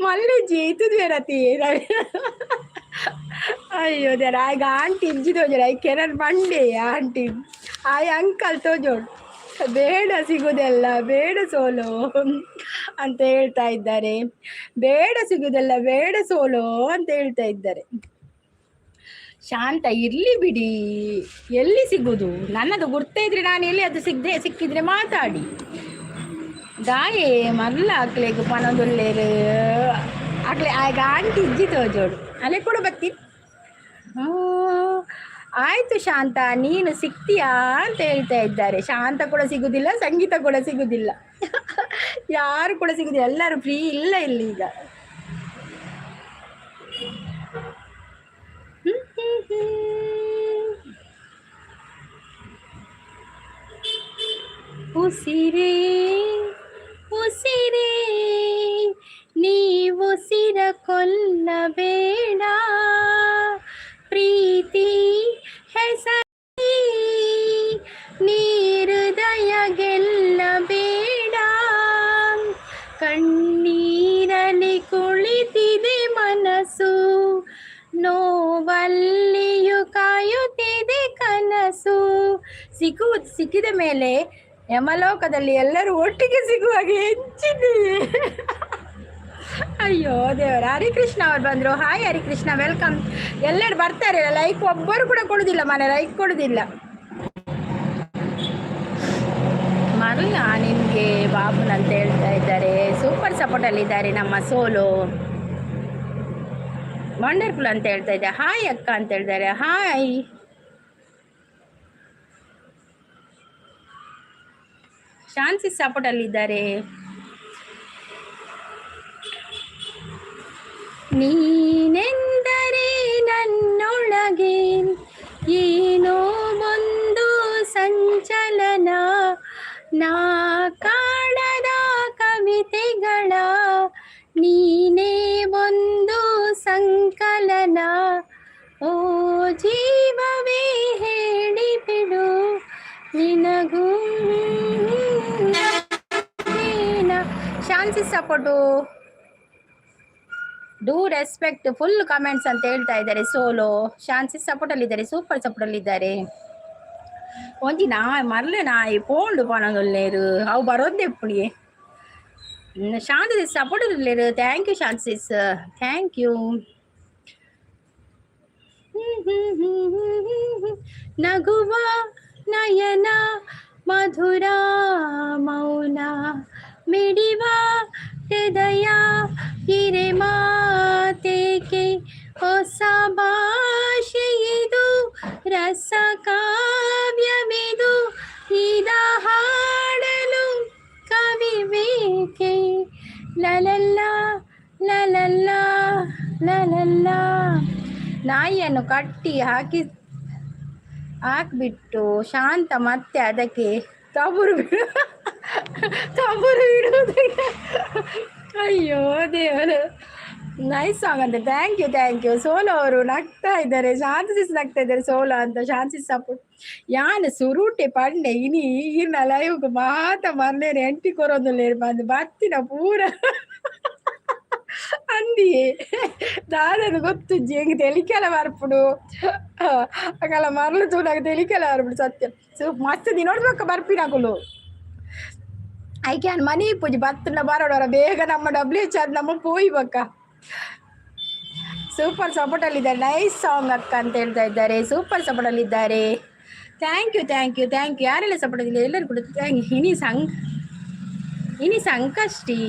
ಮಲ್ಲೆಜ್ಜಿ ಇತ್ತದು ಬೇರತಿ. ಅಯ್ಯೋ ದೇರ ಆಗ ಆಂಟಿ ಇಜ್ಜಿ ತೋಜೋಡು ಆಯ್ ಕೆರನ್ ಬಂಡೆ ಆಂಟಿ ಆಯ್ ಅಂಕಲ್ ತೋಜೋಡು. ಬೇಡ ಸಿಗುದೆಲ್ಲ ಬೇಡ ಸೋಲೋ ಅಂತ ಹೇಳ್ತಾ ಇದ್ದಾರೆ. ಬೇಡ ಸಿಗುದೆಲ್ಲ ಬೇಡ ಸೋಲೋ ಅಂತ ಹೇಳ್ತಾ ಇದ್ದಾರೆ. ಶಾಂತ ಇರ್ಲಿ ಬಿಡಿ, ಎಲ್ಲಿ ಸಿಗುದು? ನನ್ನದು ಗುರ್ತ ಇದ್ರೆ ನಾನು ಎಲ್ಲಿ ಅದು ಸಿಕ್ಕಿದ್ರೆ ಮಾತಾಡಿ. ದಾಯೆ ಮಲ್ಲ ಅಕ್ಲೆಗು ಪನೊಂದುಲ್ಲೇರು ಅಕ್ಲೆ ಆಗ ಆಂಟಿ ಇಜ್ಜಿ ತೋಜೋಡು ಅಲೆ ಕೂಡ ಬತ್ತಿ. ಆಯ್ತು ಶಾಂತ, ನೀನು ಸಿಗ್ತೀಯಾ ಅಂತ ಹೇಳ್ತಾ ಇದ್ದಾರೆ. ಶಾಂತ ಕೂಡ ಸಿಗುದಿಲ್ಲ, ಸಂಗೀತ ಕೂಡ ಸಿಗುದಿಲ್ಲ, ಯಾರು ಕೂಡ ಸಿಗುದಿಲ್ಲ. ಎಲ್ಲರೂ ಫ್ರೀ ಇಲ್ಲ ಇಲ್ಲಿ ಈಗ. ಉಸಿರೇ ಉಸಿರೇ ನೀವುಸಿರ ಕೊಲ್ಲಬೇಡ, ಪ್ರೀತಿ ಹೆಸರಿ ನೀರುದಯ ಗೆಲ್ಲಬೇಡ. ಕಣ್ಣೀರಲ್ಲಿ ಕುಳಿತಿದೆ ಮನಸ್ಸು, ನೋವಲ್ಲಿಯೂ ಕಾಯುತ್ತಿದೆ ಕನಸು. ಸಿಕ್ಕಿದ ಮೇಲೆ ಯಮಲೋಕದಲ್ಲಿ ಎಲ್ಲರೂ ಒಟ್ಟಿಗೆ ಸಿಗುವಾಗ ಹೆಚ್ಚಿದೆ. ಅಯ್ಯೋ ದೇವರ. ಹರಿಕೃಷ್ಣ ಅವ್ರು ಬಂದರು. Hi Harikrishna, welcome. ಎಲ್ಲರೂ ಬರ್ತಾರೆ, ಲೈಕ್ ಒಬ್ಬರು ಕೂಡ ಕೊಡುದಿಲ್ಲ, ಮನೆ ಲೈಕ್ ಕೊಡುದಿಲ್ಲ. ಮರಲ್ಲ ನಿಮಗೆ ಬಾಬುನ್ ಅಂತ ಹೇಳ್ತಾ ಇದ್ದಾರೆ. ಸೂಪರ್ ಸಪೋರ್ಟಲ್ಲಿ ಇದ್ದಾರೆ ನಮ್ಮ ಸೋಲು. ವಂಡರ್ಫುಲ್ ಅಂತ ಹೇಳ್ತಾ ಇದ್ದಾರೆ. ಹಾಯ್ ಅಕ್ಕ ಅಂತ ಹೇಳ್ತಾರೆ. ಹಾಯ್. ಶಾನ್ಸಿ ಸಪೋರ್ಟಲ್ಲಿದ್ದಾರೆ. ನೀನೆಂದರೆ ನನ್ನೊಳಗೆ ಏನೋ ಒಂದು ಸಂಚಲನ, ನಾ ಕಾಣದ ಕವಿತೆಗಳ ನೀನೇ ಒಂದು ಸಂಕಲನ. ಓ ಜೀವವೇ ಹೇಳಿಬಿಡು ನಿನಗೂ. ಶಾನ್ಸಿ support, do respect, full comments ಅಂತ ಹೇಳ್ತಾ ಇದ್ದಾರೆ. ಸೋಲೋ ಶಾನ್ಸಿ ಸಪೋರ್ಟಲ್ಲಿ ಇದ್ದಾರೆ, ಸೂಪರ್ ಸಪೋರ್ಟಲ್ಲಿ ಇದ್ದಾರೆ. ಒಂಜಿ ಮರಲೆ ನಾಯಿ ಪೋಂಡು ಪಣದೊಲ್ಲೇರು ಅವು ಬರೋದೇ ಪುಡಿಯೇ. ಶಾಂತಿ ಸಪೋರ್ಟ್ ಇರಲೇರು. ಥ್ಯಾಂಕ್ ಯು ಶಾನ್ಸಿಸ್, ಥ್ಯಾಂಕ್ ಯು. ನಗುವ ನಯನ ಮಧುರ ಮೌನ, ಮಿಡಿವ ಹೃದಯ ಹಿರೆ ಮಾತೇಕೆ, ಹೊಸ ಭಾಷೆಯಿದು ರಸ ಕಾವ್ಯವಿದು, ಇದ ಹಾಡಲು ಕವಿ ಬೇಕೆ. ಲಲಲ್ಲ ಲಲಲ್ಲ ಲಲಲ್ಲ. ನಾಯಿಯನ್ನು ಕಟ್ಟಿ ಹಾಕಿಬಿಟ್ಟು ಶಾಂತ ಮತ್ತೆ ಅದಕ್ಕೆ ತಬುರು ಬಿಡುವುದಕ್ಕೆ. ಅಯ್ಯೋ ದೇವರು, ನೈಸ್ ಸಾಂಗ್ ಅಂತ. Thank you. ಸೋಲೋ ಅವರು ನಗ್ತಾ ಇದ್ದಾರೆ, ಶಾಂತಿಸ್ ನಗ್ತಾ ಇದ್ದಾರೆ ಸೋಲೋ ಅಂತ. ಶಾಂತಿಸ್ ಸಪೋರ್ಟ್ ಯಾನು ಸುರುಟೆ ಪಂಡೆ ಇನಿ ಈರ್ನ ಲೈವ್ಗೆ ಮಾತ ಮರ್ನೇನೆ ಎಂಟಿ ಕೊರೋದು ಬಂದು ಬತ್ತಿನ ಪೂರ ಅಂದಿ దాదాపు ಗೊತ್ತುಜ್ಜಿ ಹೆಂಗೆ ತೆಲಿಕೆಲ ಬರ್ಪುಡು ಅಕಲ ಮರಳು ತೂನಾಗ ತೆಲಿಕೆಲ ಬರ್ಪುಡು ಸತ್ಯ ಮಸ್ತ್ ದಿನೋಡ್ಬೇಕ ಬರ್ಪಿನಾಕುಲು ಐ ಕ್ಯಾನ್ ಮನಿ ಪೂಜೆ ಬತ್ತನ ಬರೋಡವರ ಬೇಗ ನಮ್ಮ WH ಅದು ನಮ್ಮ ಪೋಯಿ ಬಕ್ಕ ಸೂಪರ್ ಸಪೋರ್ಟ್ ಅಲ್ಲಿದ್ದಾರೆ ನೈಸ್ ಸಾಂಗ್ ಅಕ್ಕ ಅಂತ ಹೇಳ್ತಾ ಇದ್ದಾರೆ ಸೂಪರ್ ಸಪೋರ್ಟ್ ಅಲ್ಲಿದ್ದಾರೆ thank you thank you thank you ಯಾರೆಲ್ಲ ಸಪೋರ್ಟ್ ಆಗಿಲ್ಲ ಎಲ್ಲರೂ ಕೂಡ ಥ್ಯಾಂಕ್ ಯು ಇನಿ ಸಂಕಷ್ಟಿ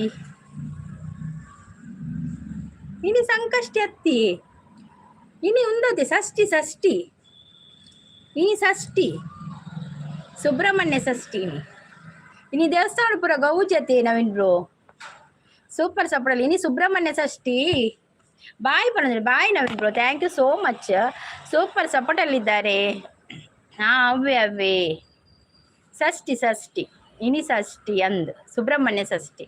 ಇನಿ ಸಂಕಷ್ಟಿ ಅತ್ತಿ ಇನಿ ಉಂದತೆ ಷಷ್ಠಿ ಇನಿ ಷಷ್ಠಿ ಸುಬ್ರಹ್ಮಣ್ಯ ಷಷ್ಠಿ ಇನಿ ದೇವಸ್ಥಾನ ಪುರ ಗೌಜತೆ ನವೀನ್ ಬ್ರೋ ಸೂಪರ್ ಸಪೋರ್ಟ್ ಇನಿ ಸುಬ್ರಹ್ಮಣ್ಯ ಷಷ್ಠಿ ಬಾಯ್ ಬಂದ್ರೆ bye Naveen bro thank you so much super support ಅಲ್ಲಿದ್ದಾರೆ ಅವೇ ಷಷ್ಠಿ ಇನಿ ಷಷ್ಠಿ ಅಂದ್ ಸುಬ್ರಹ್ಮಣ್ಯ ಷಷ್ಠಿ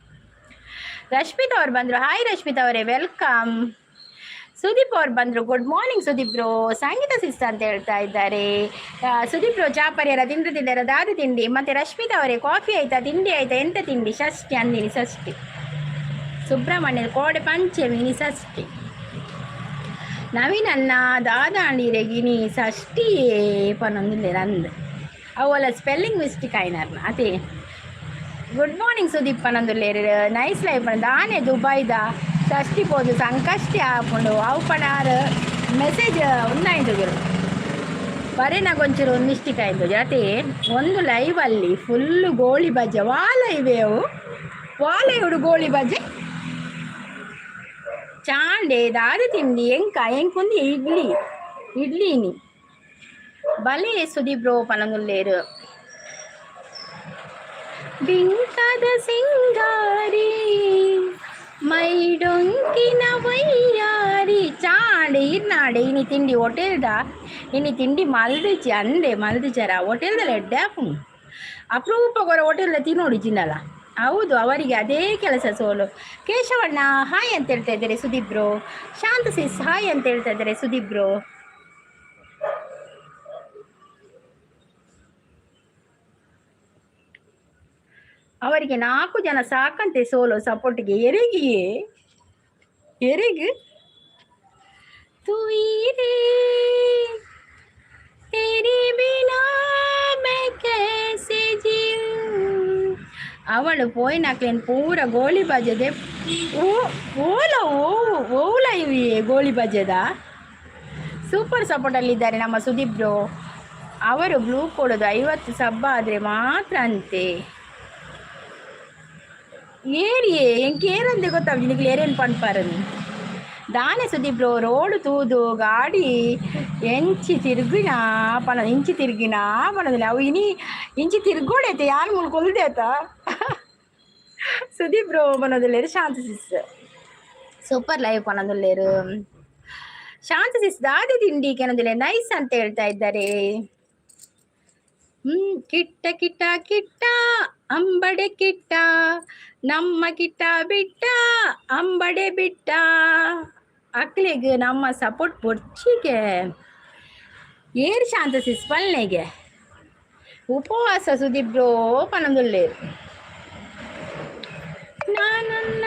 ರಶ್ಮಿತಾ ಅವ್ರು ಬಂದರು ಹಾಯ್ ರಶ್ಮಿತಾ ಅವರೇ ವೆಲ್ಕಮ್ ಸುದೀಪ್ ಅವ್ರು ಬಂದರು ಗುಡ್ ಮಾರ್ನಿಂಗ್ ಸುದೀಪ್ ಬ್ರೋ ಸಂಗೀತ ಸಿಸ್ತ ಅಂತ ಹೇಳ್ತಾ ಇದ್ದಾರೆ ಸುದೀಪ್ ಬ್ರೋ ಚಾ ಪರಿಹಾರ ತಿಂದಿದ್ದಾರ ದಾದು ತಿಂಡಿ ಮತ್ತು ರಶ್ಮಿತಾ ಅವರೇ ಕಾಫಿ ಆಯ್ತಾ ತಿಂಡಿ ಆಯ್ತಾ ಎಂತ ತಿಂಡಿ ಷಷ್ಠಿ ಅಂದಿನಿ ಷಷ್ಠಿ ಸುಬ್ರಹ್ಮಣ್ಯ ಕೋಡೆ ಪಂಚಮಿ ಷಷ್ಠಿ ನವೀನನ್ನ ದಾದಾಂಡಿರೆಗಿನಿ ಷಷ್ಠಿಯೇ ಪನ್ನೊಂದಿಲ್ಲ ನಂದು ಅವಲ್ಲ ಸ್ಪೆಲ್ಲಿಂಗ್ ಮಿಸ್ಟೇಕ್ ಆಯ್ನಾರ್ನ ಅದೇ ಗುಡ್ ಮಾರ್ನಿಂಗ್ ಸುದೀಪ್ ಪನ್ನೊಂದುಲ್ಲೇರು ನೈಸ್ ಲೈಫ್ ದಾನೆ ದುಬೈದ ಷಷ್ಠಿ ಪೋದು ಸಂಕಷ್ಟಿ ಹಾಕೊಂಡು ಅವು ಪನಾರು ಮೆಸೇಜ್ ಉನ್ನಾಯ್ತು ಬರೀ ನಾಗೊಂಚೂರು ಒಂದು ಮಿಸ್ಟೇಕ್ ಆಯಿತು ಜೊತೆ ಒಂದು ಲೈವಲ್ಲಿ ಫುಲ್ಲು ಗೋಳಿ ಬಜ್ಜೆ ವಾಲೈವೇವು ವಾಲೈವುಡು ಗೋಳಿ ಬಜ್ಜೆ ಚಾಂಡೆ ದಾದ ತಿಂಡಿ ಎಂಕುಂದಿ ಇಡ್ಲಿನಿ ಬಲೆ ಸುದೀಪ್ ಬ್ರೋ ಪನಗುಲ್ಲೇರು ಬಿಂಕದ ಸಿಂಗಾರಿ ಮೈಡೊಂಕಿನ ವಯ್ಯಾರಿ ಚಾಂಡೆ ಇರ್ನಾಡೆ ಇನಿ ತಿಂಡಿ ಹೋಟೆಲ್ದ ಇನಿ ತಿಂಡಿ ಮಲ್ದಿಚ್ಚಿ ಅಂದೆ ಮಲ್ದಿಚಾರ ಹೋಟೆಲ್ದಲ್ಲಿ ಎಡ್ಡಾಪು ಅಪರೂಪಗೊರ ಹೋಟೆಲ್ದ ತಿನ್ನೋಡಿ ಚಿನ್ನಲ್ಲ ಹೌದು ಅವರಿಗೆ ಅದೇ ಕೆಲಸ ಸೋಲು ಕೇಶವಣ್ಣ ಹಾಯ್ ಅಂತ ಹೇಳ್ತಾ ಇದ್ದಾರೆ ಸುದೀಪ್ ಬ್ರೋ ಶಾಂತ ಸಿಸ್ ಹಾಯ್ ಅಂತ ಹೇಳ್ತಾ ಇದ್ದಾರೆ ಸುದೀಪ್ ಬ್ರೋ ಅವರಿಗೆ 4 ಜನ ಸಾಕಂತೆ ಸೋಲು ಸಪೋರ್ಟ್ಗೆ ಎರೆಗೆ ತುಯಿರೇ तेरे बिना मैं कैसे जीऊं ಅವಳು ಪೋಯಿನಾಕ್ಲೇನು ಪೂರ ಗೋಳಿ ಬಜದೆ ಓಲ ಇವಿ ಗೋಳಿ ಬಜದ ಸೂಪರ್ ಸಪೋರ್ಟಲ್ಲಿದ್ದಾರೆ ನಮ್ಮ ಸುದೀಪ್ ಬ್ರೋ ಅವರು ಬ್ಲೂ ಕೊಡೋದು 50 ಸಬ್ಬ ಆದರೆ ಮಾತ್ರ ಅಂತೆ ಏರಿಯೇ ಎಂಕೇರಂತೆ ಗೊತ್ತಾಗ ನಿನಗೆ ಏರೇನು ಪಣ್ಪಾರದು ದಾನೆ ಸುದೀಪ್ ಬ್ರೋ ರೋಡು ತೂದು ಗಾಡಿ ಇಂಚಿ ತಿರುಗಿನ ಪಣದಿಲ್ಲ ಅವು ಇಂಚಿ ತಿರ್ಗೋಡೈತೆ ಯಾರು ಮುಳ್ಕೊಲ್ದೆ ಆತ ಸುದೀಪ್ ಬ್ರೋ ಪನ್ನೋದಿಲ್ಲೇರು ಶಾಂತ ಸಿಸ್ ಸೂಪರ್ ಲೈವ್ ಪನ್ನೋದಿಲ್ಲೇರು ಶಾಂತ ಸಿಸ್ ದಾದಿ ತಿಂಡಿ ಕೆನದಿಲ್ಲ ನೈಸ್ ಅಂತ ಹೇಳ್ತಾ ಇದ್ದಾರೆ ಕಿಟ್ಟ ಕಿಟ್ಟ ಕಿಟ್ಟ ಅಂಬಡೆ ಕಿಟ್ಟ ನಮ್ಮ ಕಿಟ್ಟ ಬಿಟ್ಟ ಅಂಬಡೆ ಬಿಟ್ಟ ಅಕ್ಲಿಗೆ ನಮ್ಮ ಸಪೋರ್ಟ್ ಪೊರ್ಚಿಗೆ ಏರು ಶಾಂತ ಸಿಸ್ ಪಲ್ನೆಗೆ ಉಪವಾಸ ಸುದೀಪ್ ಬ್ರೋ ಪನಂದುಲ್ಲೆ ನಾನನ್ನ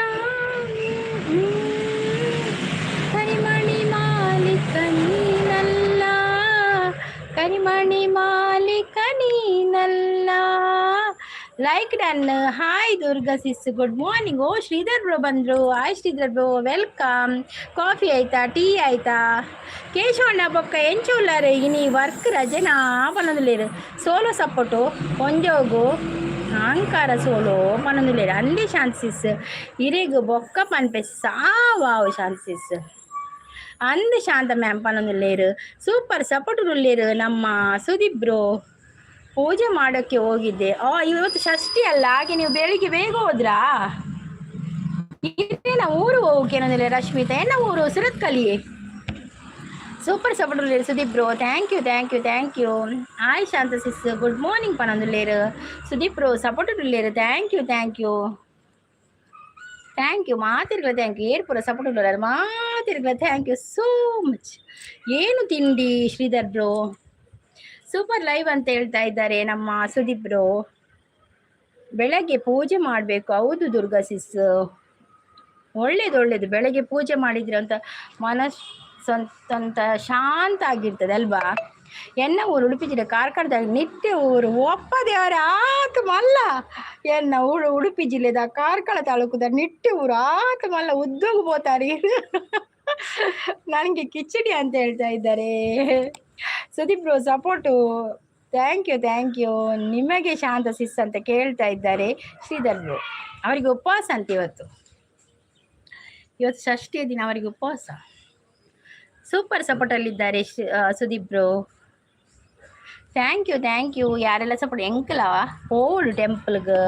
ಕರಿಮಣಿ ಮಾಲಿಕ ನೀನಲ್ಲ ಕರಿಮಣಿ ಮಾಲಿಕ ನೀನಲ್ಲ like done hi Durga sis good morning ಓ ಶ್ರೀಧರ್ ಬ್ರೋ ಬಂದರು hi Shridhar bro welcome coffee ಆಯ್ತಾ ಟೀ ಆಯ್ತಾ ಕೇಶವಣ್ಣ ಬೊಕ್ಕ ಎಂಚುಲ್ಲಾರೆ ಇನಿ ವರ್ಕ್ ರಜೆನಾ ಪನ್ನೊಂದುಲ್ಲೇರು ಸೋಲೋ ಸಪೋರ್ಟು ಒಂಜೋಗು ಅಹಂಕಾರ ಸೋಲೋ ಪನ್ನೊಂದುಲ್ಲೇರು ಅಂದೇ ಶಾಂತ ಸಿಸ್ ಇರೆಗು ಬೊಕ್ಕ ಪನ್ಪೆ ಸಾವಾವು ಶಾಂತ ಸಿಸ್ ಅಂದು ಶಾಂತ ಮ್ಯಾಮ್ ಪನ್ನೊಂದುಲ್ಲೇರು ಸೂಪರ್ ಸಪೋರ್ಟ್ ಉಳ್ಳೇರು ನಮ್ಮ ಸುದೀಪ್ ಬ್ರೋ ಪೂಜೆ ಮಾಡೋಕ್ಕೆ ಹೋಗಿದ್ದೆ ಇವತ್ತು ಷಷ್ಠಿ ಅಲ್ಲ ಹಾಗೆ ನೀವು ಬೆಳಿಗ್ಗೆ ಬೇಗ ಹೋದ್ರಾ ಇದೇನ ಊರು ಹೋಗಕ್ಕೆ ಅನ್ನೋದಿಲ್ಲ ರಶ್ಮಿತಾ ಏನ ಊರು ಸುರತ್ಕಲಿ super support Sudeep bro thank you hi Shanta sis good morning ಪನ್ನೊಂದುಲ್ಲೇರು ಸುದೀಪ್ ಬ್ರೋ ಸಪೋರ್ಟ್ ಉಳ್ಳೇರು ಥ್ಯಾಂಕ್ ಯು ಮಾತಿರ್ಗಳ ಥ್ಯಾಂಕ್ ಯು ಏರ್ಪುರ ಸಪೋರ್ಟ್ ಉಳ್ಳಾರ ಮಾತಿರ್ಗಳ ಥ್ಯಾಂಕ್ ಯು ಸೋ ಮಚ್ ಏನು ತಿಂಡಿ ಶ್ರೀಧರ್ ಬ್ರೋ ಸೂಪರ್ ಲೈವ್ ಅಂತ ಹೇಳ್ತಾ ಇದ್ದಾರೆ ನಮ್ಮ ಸುದೀಪ್ ಬ್ರೋ ಬೆಳಗ್ಗೆ ಪೂಜೆ ಮಾಡಬೇಕು ಹೌದು ದುರ್ಗಾ ಸಿಸ್ ಒಳ್ಳೇದು ಬೆಳಗ್ಗೆ ಪೂಜೆ ಮಾಡಿದ್ರೆ ಅಂತ ಮನಸ್ಸು ಸ್ವಂತ ಶಾಂತ ಆಗಿರ್ತದೆ ಅಲ್ವಾ. ಎನ್ನ ಊರು ಉಡುಪಿ ಜಿಲ್ಲೆ ಕಾರ್ಕಳದಾಗ ನಿತ್ಯ ಊರು ಒಪ್ಪ ದೇವರ ಆತ ಮಲ್ಲ ಎನ್ನ ಉಡುಪಿ ಜಿಲ್ಲೆದ ಕಾರ್ಕಳ ತಾಲೂಕದ ನಿಟ್ಟಿ ಊರು ಆತ ಮಲ್ಲ ಉದ್ಯೋಗ ಹೋತಾರಿ ನನಗೆ ಕಿಚಡಿ ಅಂತ ಹೇಳ್ತಾ ಇದ್ದಾರೆ. Sudeep bro support, thank you. ನಿಮಗೆ ಶಾಂತ ಸಿಸ್ ಅಂತ ಕೇಳ್ತಾ ಇದ್ದಾರೆ ಶ್ರೀಧರ್ ಬ್ರೋ. ಅವರಿಗೆ ಉಪವಾಸ ಅಂತ ಇವತ್ತು ಷಷ್ಠಿಯ ದಿನ ಅವರಿಗೆ ಉಪವಾಸ. ಸೂಪರ್ ಸಪೋರ್ಟಲ್ಲಿದ್ದಾರೆ ಸುದೀಪ್ ಬ್ರೋ. Thank you. ಯಾರೆಲ್ಲ ಸಪೋರ್ಟ್ ಎಂಕಲ ಓಲ್ಡ್ ಟೆಂಪಲ್ಗೆ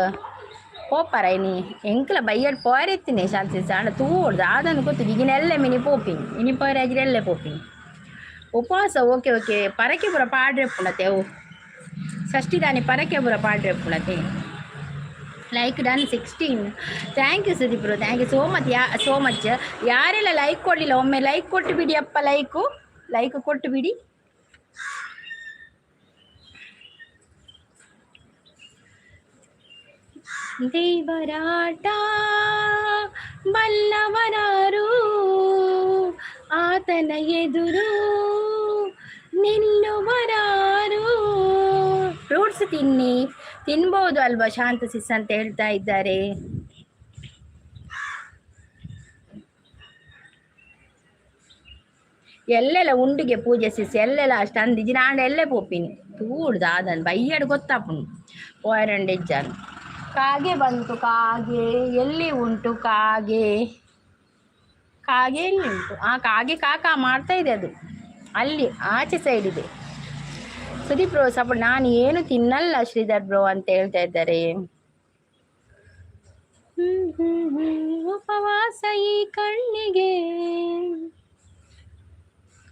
ಹೋಪಾರ ಇನಿ ಎಂಕಲ ಬೈಯಡ್ ಪೋರೆತ್ತಿನಿ ಶಾಂತಿ ಸಾಣ ತೂಡ್ದು ಅದನ್ನು ಗೊತ್ತು ಈಗಿನೆಲ್ಲ ಮಿನಿ ಪೋಪಿಂಗ್ ಇನಿ ಪೋರಾಜಿರೆಲ್ಲೇ ಪೋಪಿಂಗ್ ಉಪವಾಸ. ಓಕೆ ಪರಕೆ ಪುರ ಪಾಡ್ರೆ ಪುಣತೆ ಅವು ಷಷ್ಠಿ ದಾನಿ ಪರಕೆ ಪುರ ಪಾಡ್ರೆ ಪುಣತೆ. Like done 16. Thank you Sudeep bro, thank you so much. ಯಾರೆಲ್ಲ ಲೈಕ್ ಕೊಡಲಿಲ್ಲ ಒಮ್ಮೆ ಲೈಕ್ ಕೊಟ್ಟು ಬಿಡಿ ಅಪ್ಪ, ಲೈಕ್ ಕೊಟ್ಟು ಬಿಡಿ. ದೇವರಾಟ ಬಲ್ಲವರಾರು ಆತನ ಎದುರು ನಿಲ್ಲುವರಾರು. ಫ್ರೂಟ್ಸ್ ತಿನ್ಬೋದು ಅಲ್ವಾ ಶಾಂತ ಸಿಸ್ ಅಂತ ಹೇಳ್ತಾ ಇದ್ದಾರೆ. ಎಲ್ಲೆಲ್ಲ ಉಂಡಿಗೆ ಪೂಜೆ ಸಿಸ್ ಎಲ್ಲೆಲ್ಲ ಅಷ್ಟು ಅಂದಿಜಿ ನಾಂಡ ಎಲ್ಲೇ ಪೋಪಿನಿ ತೂಡ್ದು ಅದನ್ನು ಬೈಯಡ್ ಗೊತ್ತಾಪುಣು ಪೋಯರಂಡೆಜ್ಜಾನು. ಕಾಗೆ ಬಂತು, ಕಾಗೆ ಎಲ್ಲಿ ಉಂಟು, ಕಾಗೆ ಎಲ್ಲಿ ಉಂಟು? ಕಾಗೆ ಕಾಕ ಮಾಡ್ತಾ ಇದೆ, ಅದು ಅಲ್ಲಿ ಆಚೆ ಸೈಡ್ ಇದೆ. Sudeep bro support. ನಾನು ಏನು ತಿನ್ನಲ್ಲ ಶ್ರೀಧರ್ ಬ್ರೋ ಅಂತ ಹೇಳ್ತಾ ಇದ್ದಾರೆ. ಉಪವಾಸ ಈ ಕಣ್ಣಿಗೆ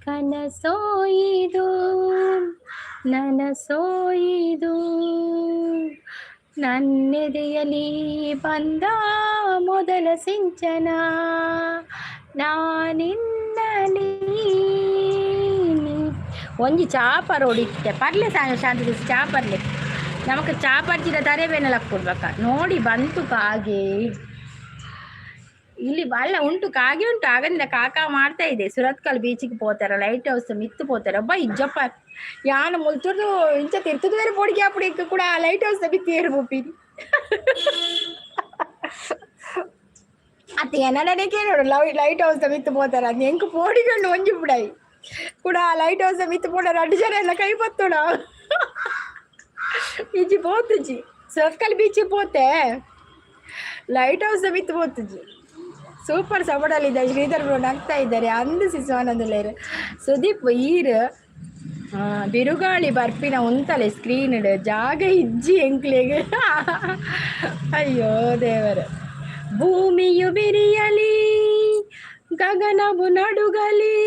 ಕನಸೋಯಿದು ನನಸೋಯಿದು ನನ್ನೆದೆಯಲಿ ಬಂದ ಮೊದಲ ಸಿಂಚನ ನಾನಿನ್ನಲಿ ಒಂಜಿ ಚಾಪರ್ ಹೊಡಿತ್ತೆ ಪರ್ಲೆ ಶಾಂತಿ ಚಾಪರ್ಲೆ ನಮಕ್ ಚಾಪರ್ಜಿದ ತರೇಬೇನಲ್ಲ ಕೊಡ್ಬೇಕ ನೋಡಿ ಬಂತು ಕಾಗೆ. ಇಲ್ಲಿ ಅಲ್ಲ ಉಂಟು ಕಾಗೆ ಉಂಟು ಆಗಂದ್ರೆ ಕಾಕ ಮಾಡ್ತಾ ಇದೆ. ಸುರತ್ಕಲ್ ಬೀಚಿಗೆ ಪೋತಾರ, ಲೈಟ್ ಹೌಸ್ ಮಿತ್ತು ಪೋತಾರ. ಒಬ್ಬ ಇಜ್ಜಪ್ಪ ಯಾನು ಮುಲ್ಚುದು ಇಂಚ ತಿರ್ತದ ಬೇರೆ ಪೊಡಿಗೆ ಅಪ್ಪಡಿ ಕೂಡ ಲೈಟ್ ಹೌಸ್ ಬಿತ್ತಿ ಏರ್ಬೋಪಿ ಅತ್ತ ಏನಡನೇಕೆ ನೋಡು ಲೈಟ್ ಹೌಸ್ ಮಿತ್ತು ಪೋತಾರ ಅದು ಹೆಂಗೆ ಪೋಡಿಕೊಂಡು ಒಂಜಿ ಬಿಡಾಯಿ ಕೂಡ ಲೈಟ್ ಹೌಸ್ ಮಿತ್ತು ಪೋಡ 2 ಜನ ಎಲ್ಲ ಕೈ ಬತ್ತೋಣ ಇಜ್ಜಿ ಪೋತುಜಿ ಸುರತ್ಕಲ್ ಬೀಚಿಗೆ ಪೋತೆ ಲೈಟ್ ಹೌಸ್ ಮಿತ್ತು ಪೋತುಜಿ. ಸೂಪರ್ ಸಪೋರ್ಟಲ್ಲಿದ್ದಾರೆ ಶ್ರೀಧರ್ ಬ್ರೋ ನಗ್ತಾ ಇದ್ದಾರೆ. ಅಂದು ಸಿಸುವಾನಂದಲೇರು ಸುದೀಪ್ ಈರ್ ಬಿರುಗಾಳಿ ಬರ್ಪಿನ ಉಂತಲೆ ಸ್ಕ್ರೀನ್ ಜಾಗ ಇಜ್ಜಿ ಎಂಕ್ಲೆಗೆ ಅಯ್ಯೋ ದೇವರ. ಭೂಮಿಯು ಬಿರಿಯಲಿ ಗಗನವು ನಡುಗಲಿ,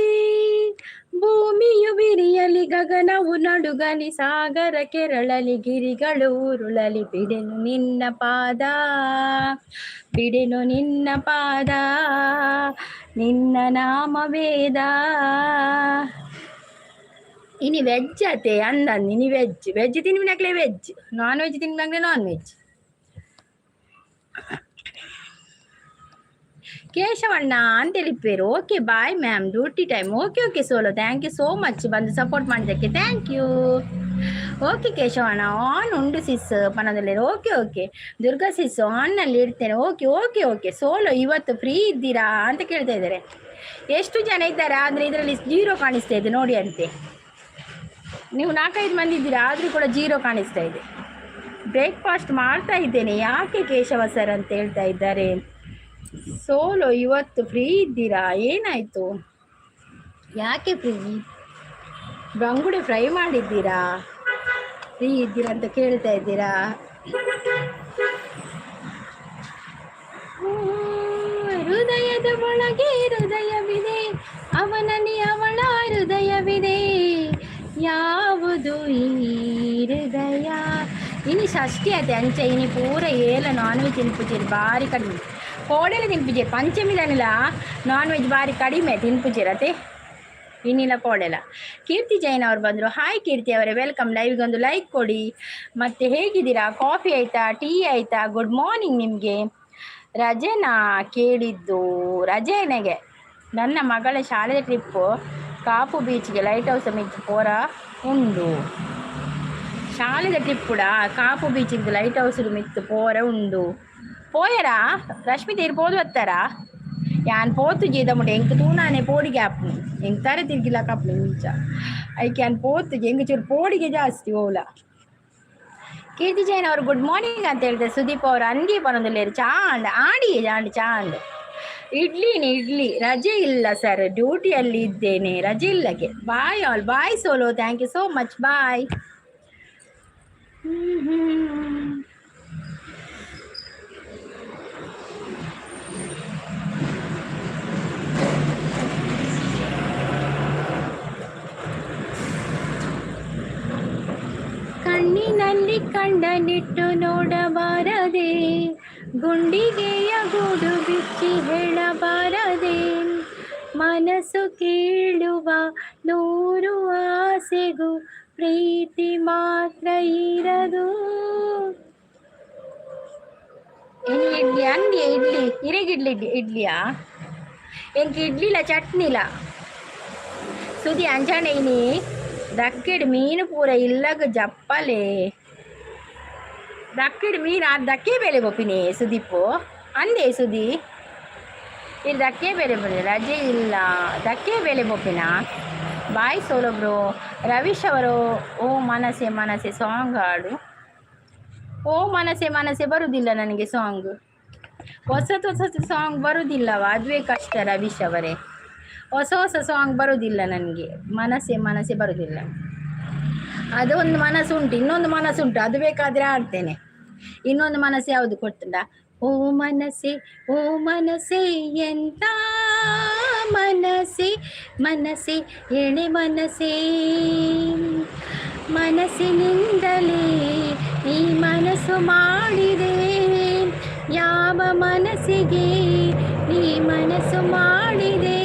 ಭೂಮಿಯು ಬಿರಿಯಲಿ ಗಗನವು ನಡುಗಲಿ, ಸಾಗರ ಕೆರಳಲಿ ಗಿರಿಗಳು ಉರುಳಲಿ, ಬಿಡೆನು ನಿನ್ನ ಪಾದ ನಿನ್ನ ನಾಮ ವೇದ. ಇನಿ ವೆಜ್ ಅತೆ ಅಂದನ್ ಇನಿ ವೆಜ್ ತಿನ್ಬಿನಾಗ್ಲೇ ವೆಜ್, ನಾನ್ ವೆಜ್ ತಿನ್ಬಿನಾಗ್ಲೇ ನಾನ್ ವೆಜ್. ಕೇಶವಣ್ಣ ಅಂತೇಳಿಪ್ಪೇರು. Okay bye ma'am, duty time. Okay solo, thank you so much ಬಂದು ಸಪೋರ್ಟ್ ಮಾಡಿದ್ದಕ್ಕೆ, ಥ್ಯಾಂಕ್ ಯು. ಓಕೆ ಕೇಶವಣ್ಣ ಆನ್ ಉಂಡು ಸಿಸ್ ಪನದಲ್ಲಿ. ಓಕೆ ದುರ್ಗಾ ಸಿಸ್ ಆನ್ನಲ್ಲಿ ಇಡ್ತೇನೆ. ಓಕೆ ಸೋಲೋ ಇವತ್ತು ಫ್ರೀ ಇದ್ದೀರಾ ಅಂತ ಕೇಳ್ತಾ ಇದ್ದಾರೆ. ಎಷ್ಟು ಜನ ಇದ್ದಾರೆ ಆದರೆ ಇದರಲ್ಲಿ 0 ಕಾಣಿಸ್ತಾ ಇದೆ ನೋಡಿ ಅಂತೆ. ನೀವು 4-5 ಮಂದಿ ಇದ್ದೀರಾ ಆದರೂ ಕೂಡ 0 ಕಾಣಿಸ್ತಾ ಇದೆ. ಬ್ರೇಕ್ಫಾಸ್ಟ್ ಮಾಡ್ತಾ ಇದ್ದೇನೆ ಯಾಕೆ ಕೇಶವ ಸರ್ ಅಂತ ಹೇಳ್ತಾ ಇದ್ದಾರೆ. ಸೋಲೋ ಇವತ್ತು ಫ್ರೀ ಇದ್ದೀರಾ, ಏನಾಯಿತು ಯಾಕೆ ಫ್ರೀ? ಬಂಗುಡೆ ಫ್ರೈ ಮಾಡಿದ್ದೀರಾ, ಫ್ರೀ ಇದ್ದೀರಾ ಅಂತ ಕೇಳ್ತಾ ಇದ್ದೀರಾ. ಹೃದಯದ ಒಳಗೆ ಹೃದಯವಿದೆ, ಅವನಲ್ಲಿ ಅವಳ ಹೃದಯವಿದೆ, ಯಾವುದು ಈ ಹೃದಯ. ಇನಿ ಷಷ್ಠಿ ಆಯ್ತು ಅಂಚೆ ಇನಿ ಪೂರ ಏಲ ನಾನ್ ವೆಜ್ ತಿನ್ಪುಜೀರಿ ಭಾರಿ ಕಡಿಮೆ. ಕೋಡೆಲ್ಲ ತಿನ್ಪುಜೀರಿ ಪಂಚಮಿ ದಾನಿಲ್ಲ ನಾನ್ ವೆಜ್ ಭಾರಿ ಕಡಿಮೆ ತಿನ್ಪುಜೀರತೆ ಇನ್ನಿಲ್ಲ ಕೋಡೆಲ್ಲ. ಕೀರ್ತಿ ಜೈನ್ ಅವರು ಬಂದರು. ಹಾಯ್ ಕೀರ್ತಿ ಅವರೇ, ವೆಲ್ಕಮ್. ಲೈವ್ಗೊಂದು ಲೈಕ್ ಕೊಡಿ. ಮತ್ತು ಹೇಗಿದ್ದೀರಾ? ಕಾಫಿ ಆಯಿತಾ, ಟೀ ಆಯಿತಾ? ಗುಡ್ ಮಾರ್ನಿಂಗ್ ನಿಮಗೆ. ರಜೆನಾ ಕೇಳಿದ್ದು? ರಜೆ ನನಗೆ ನನ್ನ ಮಗಳ ಶಾಲೆಯ ಟ್ರಿಪ್ಪು ಕಾಪು ಬೀಚ್ಗೆ ಲೈಟ್ ಹೌಸ್ ಮಿತ್ತು ಪೋರ ಉಂಡು. ಶಾಲೆದ ಟ್ರಿಪ್ ಕೂಡ ಕಾಪು ಬೀಚಿಗೆ ಲೈಟ್ ಹೌಸ್ ಮಿತ್ತು ಪೋರ ಉಂಡು. పోయరా రష్మి తీరు పోదు వస్తారా యాన్ పోతు జీదముడు ఎంక తూనానే పోడిಗೆ ಆಪ್ನು ಎಂಕ್ ತಾರೆ ತಿರ್ಗಿಲಾಕ ಆಪ್ನು ಇಂಚ ಐಕೆ ಯಾನ್ ಪೋತು ಎಂಗ ಚೂರು ಪೋಡಿಗೆ ಜಾಸ್ತಿ ಓಲ. ಕೀರ್ತಿ ಜೈನ್ ಅವರು ಗುಡ್ ಮಾರ್ನಿಂಗ್ ಅಂತ ಹೇಳ್ತಾರೆ. ಸುದೀಪ್ ಅವರು ಅಂಗಿ ಬರೋದಿಲ್ಲ ಚಾಂಡ್ ಆಡಿ ಚಾಂಡ್ ಚಾಂಡ್ ಇಡ್ಲಿ ರಜೆ ಇಲ್ಲ ಸರ್, ಡ್ಯೂಟಿಯಲ್ಲಿ ಇದ್ದೇನೆ, ರಜೆ ಇಲ್ಲಗೆ. Bye all, bye solo, thank you so much, bye. ಕಣ್ಣಿನಲ್ಲಿ ಕಂಡನಿಟ್ಟು ನೋಡಬಾರದೆ, ಗುಂಡಿಗೆಯ ಗೂಡು ಬಿಚ್ಚಿ ಹೇಳಬಾರದೆ, ಮನಸ್ಸು ಕೇಳುವ ನೂರು ಆಸೆಗೂ ಪ್ರೀತಿ ಮಾತ್ರ ಇರದು. ಇಡ್ಲಿ ಅಂಡಿ ಇಡ್ಲಿ ಇರೇಗಿಡ್ಲಿ ಇಡ್ಲಿಯಾ ಎಂಕ್ ಇಡ್ಲಿಲ ಚಟ್ನಿಲ ಸುದಿ ಅಂಜಾಣೆನಿ ದಕ್ಕೆಡ್ ಮೀನು ಪೂರ ಇಲ್ಲಗ ಜಪ್ಪಲೆ ದಕ್ಕೆಡ್ ಮೀನು ಆ ದಕ್ಕೆ ಬೆಲೆ ಬೊಪ್ಪಿನಿ ಸುದೀಪು ಅಂದೆ ಸುದಿ ಇಲ್ಲಿ ದಕ್ಕೆ ಬೆಲೆ ಬರ ರಜೆ ಇಲ್ಲ ದಕ್ಕೆ ಬೆಲೆ ಬೊಪ್ಪಿನ. ಬಾಯ್ ಸೋಲೋ ಬ್ರೋ. ರವೀಶ್ ಅವರು ಓ ಮನಸೆ ಮನಸೆ ಸಾಂಗ್ ಹಾಡು. ಓ ಮನಸೆ ಮನಸೆ ಬರುವುದಿಲ್ಲ ನನಗೆ ಸಾಂಗ್, ಹೊಸತು ಸಾಂಗ್ ಬರುವುದಿಲ್ಲವ, ಅದುವೇ ಕಷ್ಟ ರವೀಶ್ ಅವರೇ. ಹೊಸ ಸಾಂಗ್ ಬರೋದಿಲ್ಲ ನನಗೆ, ಮನಸ್ಸೆ ಬರೋದಿಲ್ಲ. ಅದೊಂದು ಮನಸ್ಸುಂಟು, ಇನ್ನೊಂದು ಮನಸ್ಸುಂಟು, ಅದು ಬೇಕಾದರೆ ಆಡ್ತೇನೆ. ಇನ್ನೊಂದು ಮನಸ್ಸು ಯಾವುದು ಕೊಡ್ತಂಡ? ಓ ಮನಸ್ಸೆ ಎಂತ ಮನಸ್ಸೆ ಎಣೆ ಮನಸ್ಸಿನಿಂದಲೇ ಈ ಮನಸ್ಸು ಮಾಡಿದೆ, ಯಾವ ಮನಸ್ಸಿಗೆ ಈ ಮನಸ್ಸು ಮಾಡಿದೆ,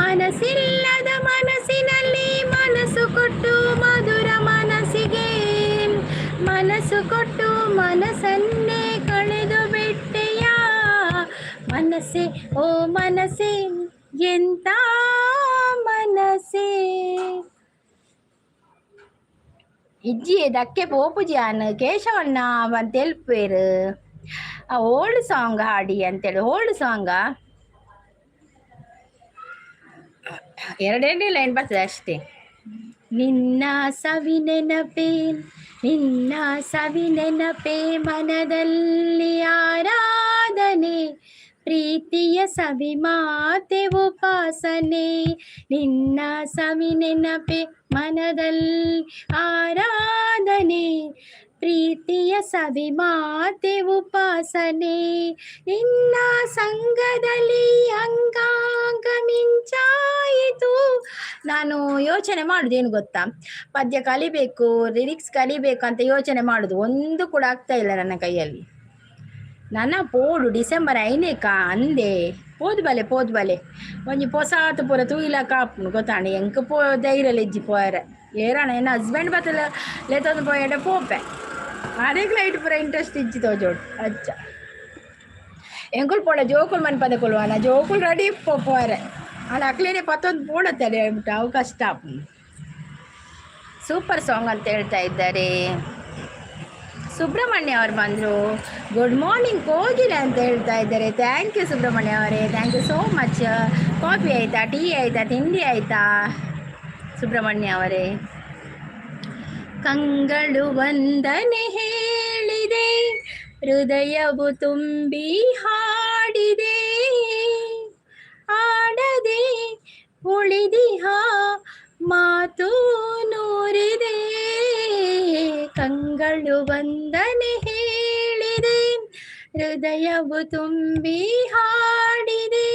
ಮನಸ್ಸಿಲ್ಲದ ಮನಸ್ಸಿನಲ್ಲಿ ಮನಸ್ಸು ಕೊಟ್ಟು ಮಧುರ ಮನಸ್ಸಿಗೆ ಮನಸ್ಸು ಕೊಟ್ಟು ಮನಸ್ಸನ್ನೇ ಕಳೆದು ಬಿಟ್ಟೆಯ ಮನಸ್ಸೆ ಓ ಮನಸ್ಸೆ ಎಂತ ಮನಸ್ಸೆ. ಇಜ್ಜಿ ದಕ್ಕೆ ಪೋಪುಜಿ ಅನ್ನ ಕೇಶವಣ್ಣ ಅಂತ ಹೇಳ್ಪೇರು ಆ ಓಲ್ಡ್ ಸಾಂಗ್ ಹಾಡಿ ಅಂತೇಳಿ. ಓಲ್ಡ್ ಸಾಂಗ ಎರಡೆರಡೇ ಲೈನ್ ಬರ್ತದೆ ಅಷ್ಟೇ. ನಿನ್ನ ಸವಿ ನೆನಪೇ ಮನದಲ್ಲಿ ಆರಾಧನೆ, ಪ್ರೀತಿಯ ಸವಿ ಮಾತೆ ಉಪಾಸನೆ. ನಿನ್ನ ಸವಿ ನೆನಪೆ ಮನದಲ್ಲಿ ಆರಾಧನೆ, ಪ್ರೀತಿಯ ಸವಿ ಮಾತೆ ಉಪಾಸನೆ. ನಿನ್ನ ಸಂಘದಲ್ಲಿ ಅಂಗಾಂಗ ಮಿಂಚಾಯಿತು. ನಾನು ಯೋಚನೆ ಮಾಡುದೇನು ಗೊತ್ತಾ, ಪದ್ಯ ಕಲಿಬೇಕು, ಲಿರಿಕ್ಸ್ ಕಲಿಬೇಕು ಅಂತ ಯೋಚನೆ ಮಾಡುದು, ಒಂದು ಕೂಡ ಆಗ್ತಾ ಇಲ್ಲ ನನ್ನ ಕೈಯಲ್ಲಿ. ನನ್ನ ಪೋಡು ಡಿಸೆಂಬರ್ 5ನೇಕ ಅಂದೆ ಪೋದು ಬಲೆ ಒಂಜಿ ಪೊಸಾತು ಪೂರ ತೂಯಿಲ ಕಾಪುನು ಗೊತ್ತಾಂಡೆ ಎಂಕ ಪೋ ಧೈರ್ಯ ಇಜ್ಜಿ ಪೋಯರೆ ಏರಾಣ ಎನ್ನ ಹಸ್ಬೆಂಡ್ ಬತ್ತಲ ಲೆತ್ತೊಂದು ಪೋಯಡೆ ಪೋಪೆ ಅದಕ್ಕೆ ಲೈಟ್ ಪೂರ ಇಂಟ್ರೆಸ್ಟ್ ಇಜ್ಜಿ ತೋಜೋಡು ಅಜ್ಜ ಎಂಕುಲ್ ಪೋಡ ಜೋಕುಲ್ ಮನೆ ಪದ ಕೊಲ್ವಾನ ಜೋಕುಲ್ ರೆಡಿ ಪೋರೆ ಅದು ಅಕ್ಲೇನೆ ಪತ್ತೊಂದು ಪೋಡತ್ತೆ ಹೇಳ್ಬಿಟ್ಟು ಅವು ಕಷ್ಟ. ಸೂಪರ್ ಸಾಂಗ್ ಅಂತ ಹೇಳ್ತಾ ಇದ್ದಾರೆ. ಸುಬ್ರಹ್ಮಣ್ಯ ಅವರು ಬಂದರು. ಗುಡ್ ಮಾರ್ನಿಂಗ್ ಕೋಗಿಲ ಅಂತ ಹೇಳ್ತಾ ಇದ್ದಾರೆ. ಥ್ಯಾಂಕ್ ಯು ಸುಬ್ರಹ್ಮಣ್ಯ ಅವರೇ, thank you so much. Coffee ಆಯಿತಾ, ಟೀ ಆಯಿತಾ, ತಿಂಡಿ ಆಯಿತಾ ಸುಬ್ರಹ್ಮಣ್ಯ ಅವರೇ? ಕಂಗಳು ವಂದನೆ ಹೇಳಿದೆ, ಹೃದಯವು ತುಂಬಿ ಹಾಡಿದೆ, ಆಡದೆ ಉಳಿದಿಹ ಮಾತು ನೂರಿದೆ. ಕಂಗಳು ವಂದನೆ ಹೇಳಿದೆ, ಹೃದಯವು ತುಂಬಿ ಹಾಡಿದೆ.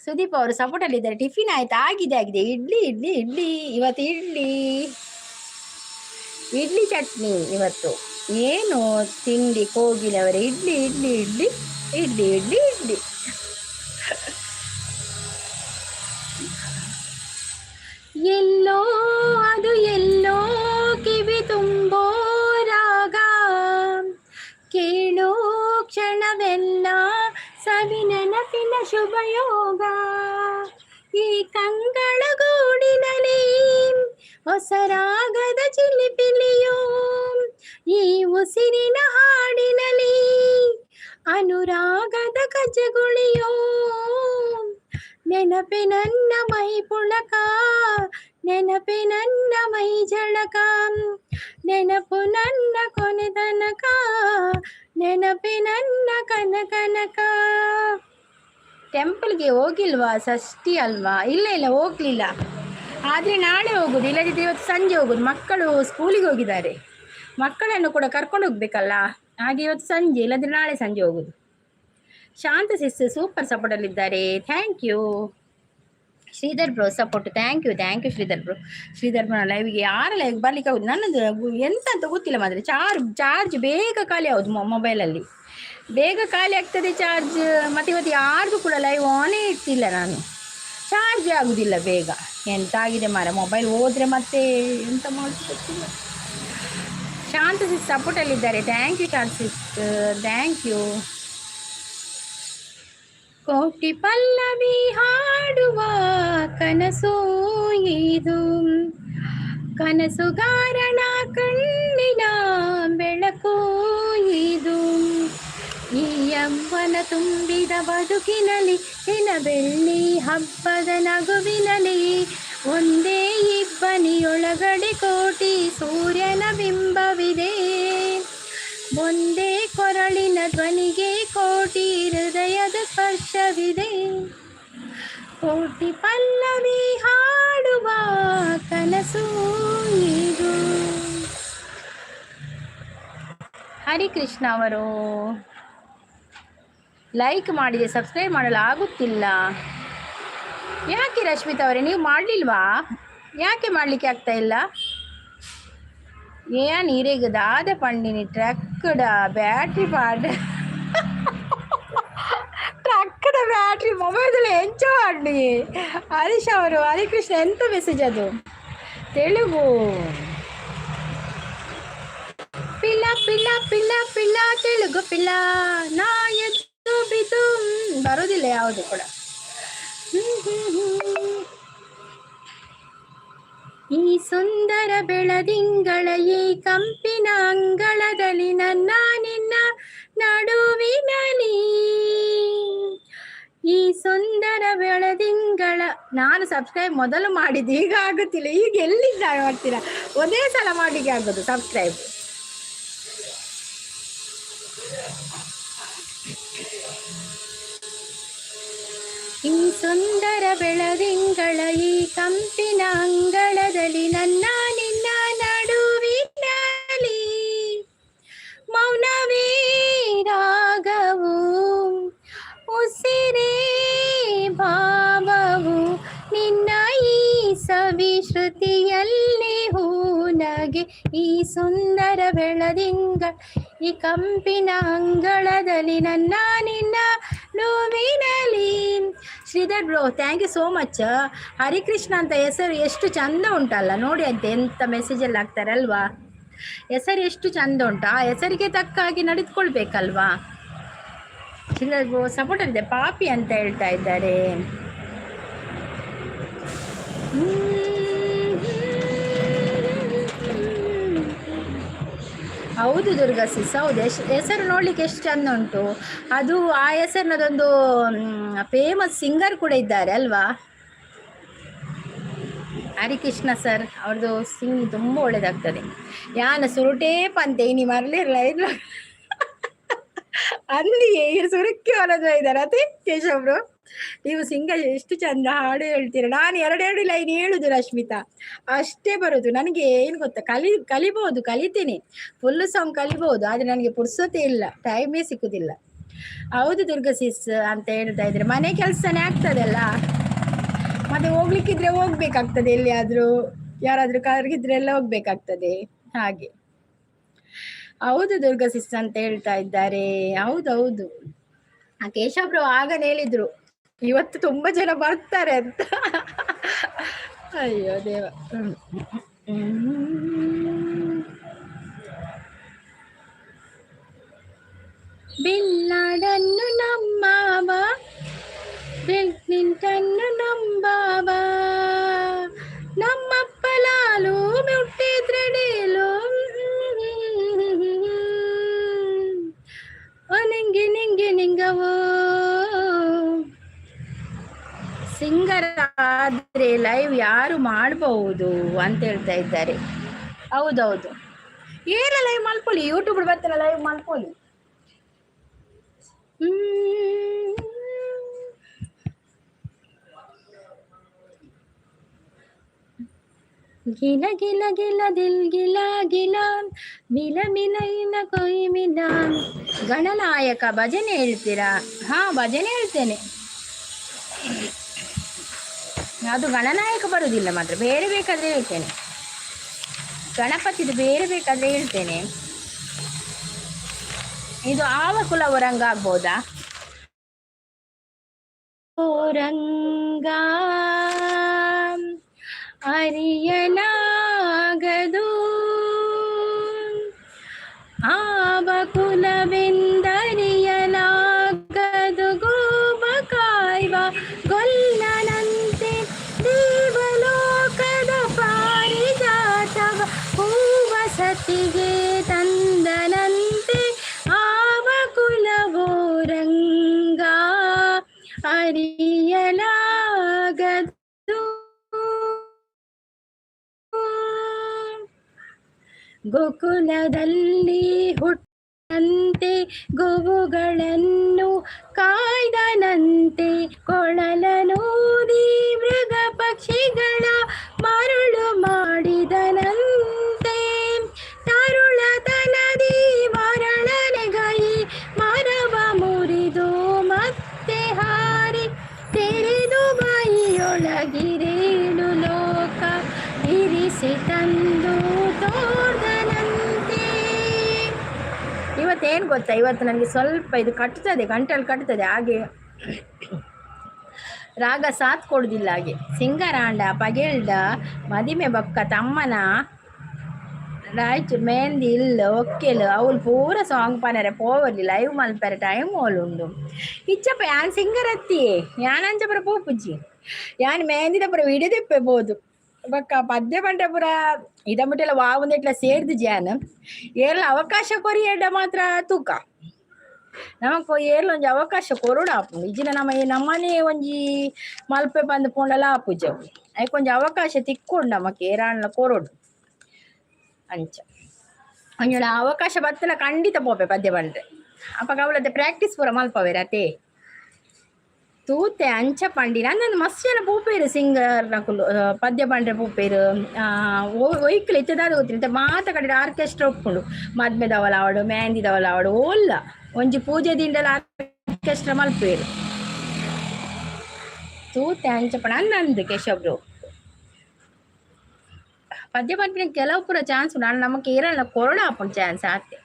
ಸುದೀಪ್ ಅವರು ಸಪೋರ್ಟಲ್ಲಿದ್ದಾರೆ. ಟಿಫಿನ್ ಆಯ್ತು? ಆಗಿದೆ. ಇಡ್ಲಿ ಇವತ್ತು ಇಡ್ಲಿ ಚಟ್ನಿ ಇವತ್ತು. ಏನು ತಿಂಡಿ ಕೋಗಿಲವರೇ? ಇಡ್ಲಿ. ಎಲ್ಲೋ ಕಿವಿ ತುಂಬೋ ರಾಗ, ಶುಭಯೋಗ ಈ ಕಂಗಳ ಗೂಡಿನಲ್ಲಿ ಹೊಸರಾಗದ ಚಿಲಿಪಿಲಿಯೋ ಈ ಉಸಿರಿನ ಹಾಡಿನಲ್ಲಿ ಅನುರಾಗದ ಕಜಗುಳಿಯೋ ನೆನಪೆ ನನ್ನ ಮೈ ಪುಳಕ ನೆನಪೆ ನನ್ನ ಮೈ ಜಳಕ ನೆನಪು ನನ್ನ ಕೊನೆ ತನಕ ನೆನಪೆ ನನ್ನ ಕನಕನಕ. ಟೆಂಪಲ್ಗೆ ಹೋಗಿಲ್ವಾ? ಷಷ್ಠಿ ಅಲ್ವಾ? ಇಲ್ಲ ಹೋಗ್ಲಿಲ್ಲ. ಆದರೆ ನಾಳೆ ಹೋಗೋದು, ಇಲ್ಲದಿದ್ದರೆ ಇವತ್ತು ಸಂಜೆ ಹೋಗೋದು. ಮಕ್ಕಳು ಸ್ಕೂಲಿಗೆ ಹೋಗಿದ್ದಾರೆ, ಮಕ್ಕಳನ್ನು ಕೂಡ ಕರ್ಕೊಂಡು ಹೋಗ್ಬೇಕಲ್ಲ, ಹಾಗೆ ಇವತ್ತು ಸಂಜೆ ಇಲ್ಲದ್ರೆ ನಾಳೆ ಸಂಜೆ ಹೋಗೋದು. ಶಾಂತ ಸಿಸ್ ಸೂಪರ್ ಸಪೋರ್ಟಲ್ಲಿದ್ದಾರೆ, thank you. Sridhar bro support, thank you Sridhar bro. Sridhar bro ಲೈವ್ಗೆ ಯಾರ ಲೈವ್ ಬರ್ಲಿಕ್ಕೆ ಆಗೋದು? ನನ್ನದು ಎಂತ ಅಂತ ಗೊತ್ತಿಲ್ಲ ಮಾತ್ರ. ಚಾರ್ಜ್ ಬೇಗ ಖಾಲಿ ಆಗೋದು ಮೊಬೈಲಲ್ಲಿ, ಬೇಗ ಖಾಲಿ ಆಗ್ತದೆ ಚಾರ್ಜ್. ಮತ್ತು ಇವತ್ತು ಯಾರ್ದು ಕೂಡ ಲೈವ್ ಆನೇ ಇರ್ತಿಲ್ಲ ನಾನು, ಚಾರ್ಜ್ ಆಗೋದಿಲ್ಲ ಬೇಗ. ಎಂತಾಗಿದೆ ಮಾರ ಮೊಬೈಲ್ ಹೋದರೆ ಮತ್ತೆ ಎಂತ ಮಾಡೋದು ಗೊತ್ತಿಲ್ಲ. ಶಾಂತ ಸಿಸ್ ಸಪೋರ್ಟಲ್ಲಿದ್ದಾರೆ, thank you Shanta sis, thank you. ಕೋಟಿ ಪಲ್ಲವಿ ಹಾಡುವ ಕನಸು ಇದು, ಕನಸುಗಾರನ ಕಣ್ಣಿನ ಬೆಳಕು ಇದು. ಈ ಯೌವನ ತುಂಬಿದ ಬದುಕಿನಲ್ಲಿ ದಿನ ಬೆಳ್ಳಿ ಹಬ್ಬದ ನಗುವಿನಲ್ಲಿ ಒಂದೇ ಇಬ್ಬನಿಯೊಳಗಡೆ ಕೋಟಿ ಸೂರ್ಯನ ಬಿಂಬವಿದೆ. ಒಂದೇ ಕೊರಳಿನ ಧ್ವನಿಗೆ ಕೋಟಿ ಹೃದಯದ ಸ್ಪರ್ಶವಿದೆ. ಕೋಟಿ ಪಲ್ಲವಿ ಹಾಡುವ ಕನಸು ಇದು. ಹರಿಕೃಷ್ಣ ಅವರು ಲೈಕ್ ಮಾಡಿದೆ, ಸಬ್ಸ್ಕ್ರೈಬ್ ಮಾಡಲು ಆಗುತ್ತಿಲ್ಲ. ಯಾಕೆ ರಶ್ಮಿತಾ ಅವರೇ ನೀವು ಮಾಡಲಿಲ್ವಾ? ಯಾಕೆ ಮಾಡಲಿಕ್ಕೆ ಆಗ್ತಾ ಇಲ್ಲ? ಏನ್ ಇರೇಗ ದಾದ ಪಂಡಿನಿ ಟ್ರಕ್ಕಡ ಬ್ಯಾಟ್ರಿ ಪಾಡ್ ಟ್ರಕ್ಕದ ಬ್ಯಾಟ್ರಿ ಮೊಬೈಲ್ ಎಂಚೋ ಆಡಿ. ಹರೀಶ್ ಅವರು, ಹರಿಕೃಷ್ಣ ಎಂತ ಮೆಸೇಜ್ ಅದು? ತೆಲುಗು ಪಿಲ್ಲ ಪಿಲ್ಲ ಪಿಲ್ಲ ಪಿಲ್ಲ ತೆಲುಗು ಪಿಲ್ಲ ನಾ ಎದ್ದು ಬಿದ್ದು ಬರೋದಿಲ್ಲ ಯಾವುದು ಕೂಡ. ಈ ಸುಂದರ ಬೆಳದಿಂಗಳ ಈ ಕಂಪಿನ ಅಂಗಳದಲ್ಲಿ ನನ್ನ ನಿನ್ನ ನಡುವಿನಲ್ಲಿ. ಈ ಸುಂದರ ಬೆಳದಿಂಗಳ. ನಾನು ಸಬ್ಸ್ಕ್ರೈಬ್ ಮೊದಲು ಮಾಡಿದ್ದು, ಈಗ ಆಗುತ್ತಿಲ್ಲ. ಈಗ ಎಲ್ಲಿಂದ ಮಾಡ್ತೀರಾ? ಒಂದೇ ಸಲ ಮಾಡಲಿಕ್ಕೆ ಆಗೋದು ಸಬ್ಸ್ಕ್ರೈಬ್. ಈ ಸುಂದರ ಬೆಳದಿಂಗಳ ಈ ಕಂಪಿನ ಅಂಗಳದಲ್ಲಿ ನನ್ನ ನಿನ್ನ ನಡುವಿನಲ್ಲಿ ಮೌನವೇ ರಾಗವು ಉಸಿರೇ ಭಾವವು ನಿನ್ನ ಈ ಸವಿ ಶ್ರುತಿಯಲ್ಲಿ ಹೂನಗೆ. ಈ ಸುಂದರ ಬೆಳದಿಂಗಳ ಈ ಕಂಪಿನ ಅಂಗಳದಲ್ಲಿ ನನ್ನ ನಿನ್ನ ನೋವಿನಲ್ಲಿ. Sridhar bro thank you so much. Harikrishna ಅಂತ ಹೆಸರು ಎಷ್ಟು ಚಂದ ಉಂಟಲ್ಲ ನೋಡಿ, ಅಂತ ಎಂತ ಮೆಸೇಜಲ್ಲಿ ಹಾಕ್ತಾರಲ್ವಾ. ಹೆಸರು ಎಷ್ಟು ಚಂದ ಉಂಟು, ಆ ಹೆಸರಿಗೆ ತಕ್ಕ ಹಾಗೆ ನಡೆದುಕೊಳ್ಬೇಕಲ್ವಾ. ಶ್ರೀಧರ್ ಬ್ರೋ ಸಪೋರ್ಟ್ ಇದೆ. ಪಾಪಿ ಅಂತ ಹೇಳ್ತಾ ಇದ್ದಾರೆ. ಹೌದು ದುರ್ಗಾ ಸಿಸ್, ಹೌದು. ಹೆಸರು ನೋಡ್ಲಿಕ್ಕೆ ಎಷ್ಟು ಚಂದ ಉಂಟು. ಅದು ಆ ಹೆಸರಿನದೊಂದು ಫೇಮಸ್ ಸಿಂಗರ್ ಕೂಡ ಇದ್ದಾರೆ ಅಲ್ವಾ, ಹರಿಕೃಷ್ಣ ಸರ್. ಅವ್ರದ್ದು ಸಿಂಗ್ ತುಂಬ ಒಳ್ಳೇದಾಗ್ತದೆ. ಯಾನ ಸುರುಟೇ ಪಂತೆ ಇನಿ ಮರಲಿರಲ್ಲ ಇಲ್ಲ ಅಲ್ಲಿಯೇ ಸುರುಕಿ ಹೊರದು ಇದ್ದಾರೆ. ಅದೇ ಕೇಶವ್ರು, ನೀವು ಸಿಂಗ ಎಷ್ಟು ಚಂದ ಹಾಡು ಹೇಳ್ತೀರ. ನಾನು ಎರಡೆರಡು ಲೈನ್ ಹೇಳುದು ರಶ್ಮಿತಾ, ಅಷ್ಟೇ ಬರೋದು ನನಗೆ. ಏನು ಗೊತ್ತಾ, ಕಲಿಬೋದು, ಕಲಿತೇನೆ, ಫುಲ್ ಸಾಂಗ್ ಕಲಿಬಹುದು, ಆದರೆ ನನಗೆ ಪುರ್ಸೊತೆ ಇಲ್ಲ, ಟೈಮೇ ಸಿಕ್ಕುದಿಲ್ಲ. ಹೌದು ದುರ್ಗಾ ಸಿಸ್ ಅಂತ ಹೇಳ್ತಾ ಇದ್ರೆ ಮನೆ ಕೆಲಸನೇ ಆಗ್ತದಲ್ಲ, ಮತ್ತೆ ಹೋಗ್ಲಿಕ್ಕಿದ್ರೆ ಹೋಗ್ಬೇಕಾಗ್ತದೆ, ಎಲ್ಲಿಯಾದ್ರೂ ಯಾರಾದ್ರೂ ಕರ್ಗಿದ್ರೆ ಎಲ್ಲ ಹೋಗ್ಬೇಕಾಗ್ತದೆ ಹಾಗೆ. ಹೌದು ದುರ್ಗಾ ಸಿಸ್ ಅಂತ ಹೇಳ್ತಾ ಇದ್ದಾರೆ. ಹೌದೌದು, ಆ ಕೇಶವ್ರು ಆಗನೇ ಹೇಳಿದ್ರು ಇವತ್ತು ತುಂಬಾ ಜನ ಬರ್ತಾರೆ ಅಂತ. ಅಯ್ಯೋ ದೇವ. ಬಿಲ್ಲಾಡನ್ನು ನಮ್ಮವ ಸಿಂಗರ್ ಆದ್ರೆ ಲೈವ್ ಯಾರು ಮಾಡಬಹುದು ಅಂತ ಹೇಳ್ತಾ ಇದ್ದಾರೆ. ಹೌದೌದು, ಏನ ಲೈವ್ ಮಾಡ್ಕೊಳ್ಳಿ, ಯೂಟ್ಯೂಬ್ ಬರ್ತಾರ ಲೈವ್ ಮಾಡ್ಕೊಳ್ಳಿ. ಗಿಲ ಗಿಲ ಗಿಲ ದಿಲ್ ಗಿಲ ಗಿಲ ಮಿಲ ಮಿಲ ಇನ ಕೊಯ್ ಮಿಲ. ಗಣನಾಯಕ ಭಜನೆ ಹೇಳ್ತೀರಾ? ಹಾ, ಭಜನೆ ಹೇಳ್ತೇನೆ. ಅದು ಗಣನಾಯಕ ಬರುವುದಿಲ್ಲ, ಮಾತ್ರ ಬೇರೆ ಬೇಕಾದ್ರೆ ಹೇಳ್ತೇನೆ. ಗಣಪತಿದು ಬೇರೆ ಬೇಕಾದ್ರೆ ಹೇಳ್ತೇನೆ. ಇದು ಆವ ಕುಲವ ರಂಗ ಆಗ್ಬೋದಾ? ರಂಗ ಅರಿಯಲಾಗದು, ಆವ ಕುಲವೆಂದರಿಯಲಾಗದು. ಗೋಪ ಕಾಯ್ವ ಗೊಲ್ಲನಂತೆ ದೇವಲೋಕದ ಪಾರಿಜಾತವ ಹೂವ ಸತಿಗೆ ತಂದನಂತೆ. ಆವ ಕುಲವೋ ರಂಗ ಅರಿಯಲಾಗದು. ಗೋಕುಲದಲ್ಲಿ ಹುಟ್ಟಂತೆ ಗೋವುಗಳನ್ನು ಕಾಯ್ದನಂತೆ. ಕೊಳಲನೂದಿ ಮೃಗ ಪಕ್ಷಿಗಳ ಮರುಳು ಮಾಡಿದನಂತೆ. ತರುಳತನದಿ ಮರಳನೆಗೈ ಮರವ ಮುರಿದು ಮತ್ತೆ ಹಾರಿ ತೆರೆದು ಬಾಯಿಯೊಳಗಿರೇಳು ಲೋಕ ಇರಿಸಿ ತಂದು ತೋರ್ದನಂತೆ. ಇವತ್ತೇನು ಗೊತ್ತಾ, ಇವತ್ತು ನನಗೆ ಸ್ವಲ್ಪ ಇದು ಕಟ್ತದೆ, ಗಂಟಲು ಕಟ್ತದೆ, ಹಾಗೆ ರಾಗ ಸಾಥ್ ಕೊಡುದಿಲ್ಲ. ಹಾಗೆ ಸಿಂಗರಾಂಡ ಪಗೆಲ್ಡ ಮದಿಮೆ ಬಕ್ಕ ತಮ್ಮನ ರಾಯಚೂರು ಮೆಹಂದಿ ಇಲ್ಲ ಒಕ್ಕೆಲು ಅವಳು ಪೂರ ಸಾಂಗ್ ಪನರೆ ಪೋವರ್ಲಿ ಲೈವ್ ಮಲ್ಪರೆ ಟೈಮ್ ಓಲುಂಡು. ಇಚ್ಚಪ್ಪ ಯಾನ್ ಸಿಂಗರ್ ಅತ್ತಿ ಯಾನ್ ಅಂಚಪುರ ಪೋಪುಜಿ ಯಾನ್ ಮೆಹಂದಿದ ಪುರ ವಿಡಿಯೋ ತೆಪ್ಪಬಹುದು ಬಕ್ಕ ಪದ್ಯ ಪಂಡ ಪುರ ಇದಮ್ಮಟೆಲ್ಲ ವಾವುಂದೆಟ್ಲ ಸೇರ್ದು ಜಾನ್ ಏರ್ಲ ಅವಕಾಶ ಕೊರಿಯಡ್ಡ ಮಾತ್ರ ತೂಕ ನಮಕ್ ಏರ್ಲ ಒಂಜಿ ಅವಕಾಶ ಕೊರೋಡ ಆಪುಂಡು. ಇಜಿನ ನಮ್ಮನೆ ಒಂಜಿ ಮಲ್ಪೆ ಬಂದು ಪೋಂಡಲ ಆಪುಜ ಐಕ್ ಒಂಜಿ ಅವಕಾಶ ತಿಕ್ಕೊಂಡು ನಮಕ್ ಏರಾಣ್ಲ ಕೊರೋಡು ಅಂಚ ಒಂಜೋಳ ಅವಕಾಶ ಬತ್ತಲ ಖಂಡಿತ ಪೋಪೆ ಪದ್ಯ ಬಂದ್ರೆ ಅಪ್ಪ ಅವಳದ ಪ್ರಾಕ್ಟೀಸ್ ಪೂರ ಮಲ್ಪವೇರ ಅತೇ ತೂತೆ ಅಂಚ ಪಂಡಿನ ಅಂದೊಂದು ಮಸ್ತ್ ಜನ ಪೂಪೇರು ಸಿಂಗರ್ ನಕುಲು ಪದ್ಯ ಬಂಡ್ರೆ ಪೂಪೇರು ಒಯ್ಕಲು ಇತ್ತದಾದ ಗೊತ್ತಿಲ್ಲ ಮಾತ ಕಡೆ ಆರ್ಕೆಸ್ಟ್ರಾ ಒಪ್ಕೊಂಡು ಮದ್ಮೆದವಲ ಆವಡು ಮೆಹಂದಿದವಲ ಆವಡು ಓಲ್ಲ ಒಂಜಿ ಪೂಜೆ ದಿಂಡಲ ಆರ್ಕೆಸ್ಟ್ರಾ ಮಲ್ಪೇರು ತೂತೆ ಅಂಚ ಪಂಡ ಅಂದಂದು ಕೇಶವ್ರು ಪದ್ಯ ಪಂಪಿನ ಕೆಲವು ಪೂರ ಚಾನ್ಸ್ ಉಂಡು ನಮಕ್ ಏರಲ್ಲ ಕೊರಡ ಆಪುಂಡು ಚಾನ್ಸ್ ಆತೆ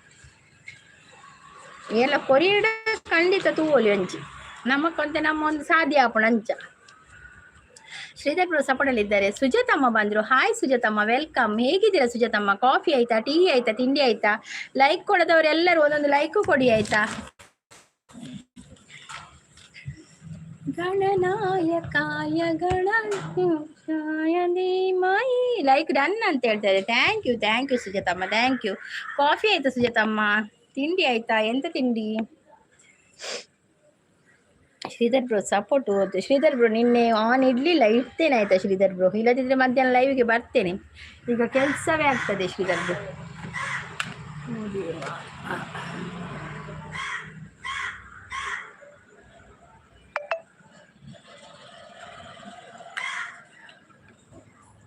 ಏರ್ಲ ಕೊರಿಯಡ ಖಂಡಿತ ತೂವೊಲಿ ಒಂಜಿ ನಮಕ್ಕಂತೆ ನಮ್ಮ ಒಂದು ಸಾಧ್ಯ ಆಪುಂಡು ಅಂಚ. ಶ್ರೀಧರ್ ಬ್ರೋ ಸಪೋರ್ಟಲ್ಲಿ ಇದ್ದಾರೆ. ಸುಜಾತಮ್ಮ ಬಂದ್ರು. Hi Sujatamma, welcome. ಹೇಗಿದ್ದೀರಾ ಸುಜಾತಮ್ಮ? ಕಾಫಿ ಆಯ್ತಾ, ಟೀ ಆಯ್ತಾ, ತಿಂಡಿ ಆಯ್ತಾ? ಲೈಕ್ ಕೊಡದವರೆಲ್ಲರೂ ಒಂದೊಂದು ಲೈಕು ಕೊಡಿ ಆಯ್ತಾ. ಗಣನಾಯಕಾಯ ಗಣನಾಯ ಧೀಮಹಿ ಲೈಕ್ ಡನ್ ಅಂತ ಹೇಳ್ತಾರೆ. Thank you Sujatamma, thank you. Coffee ಆಯ್ತಾ ಸುಜಾತಮ್ಮ? ತಿಂಡಿ ಆಯ್ತಾ? ಎಂತ ತಿಂಡಿ? ಶ್ರೀಧರ್ ಬ್ರೋ ಸಪೋರ್ಟ್ ಹೋದ್ದು. ಶ್ರೀಧರ್ ಬ್ರೋ ನಿನ್ನೆ ಆನ್ ಇಡ್ಲಿಲ್ಲ, ಇಡ್ತೇನೆ ಆಯ್ತಾ ಶ್ರೀಧರ್ ಬ್ರೋ? ಇಲ್ಲದಿದ್ರೆ ಮಧ್ಯಾಹ್ನ ಲೈವ್ಗೆ ಬರ್ತೇನೆ, ಈಗ ಕೆಲಸವೇ ಆಗ್ತದೆ ಶ್ರೀಧರ್ ಬ್ರೋ.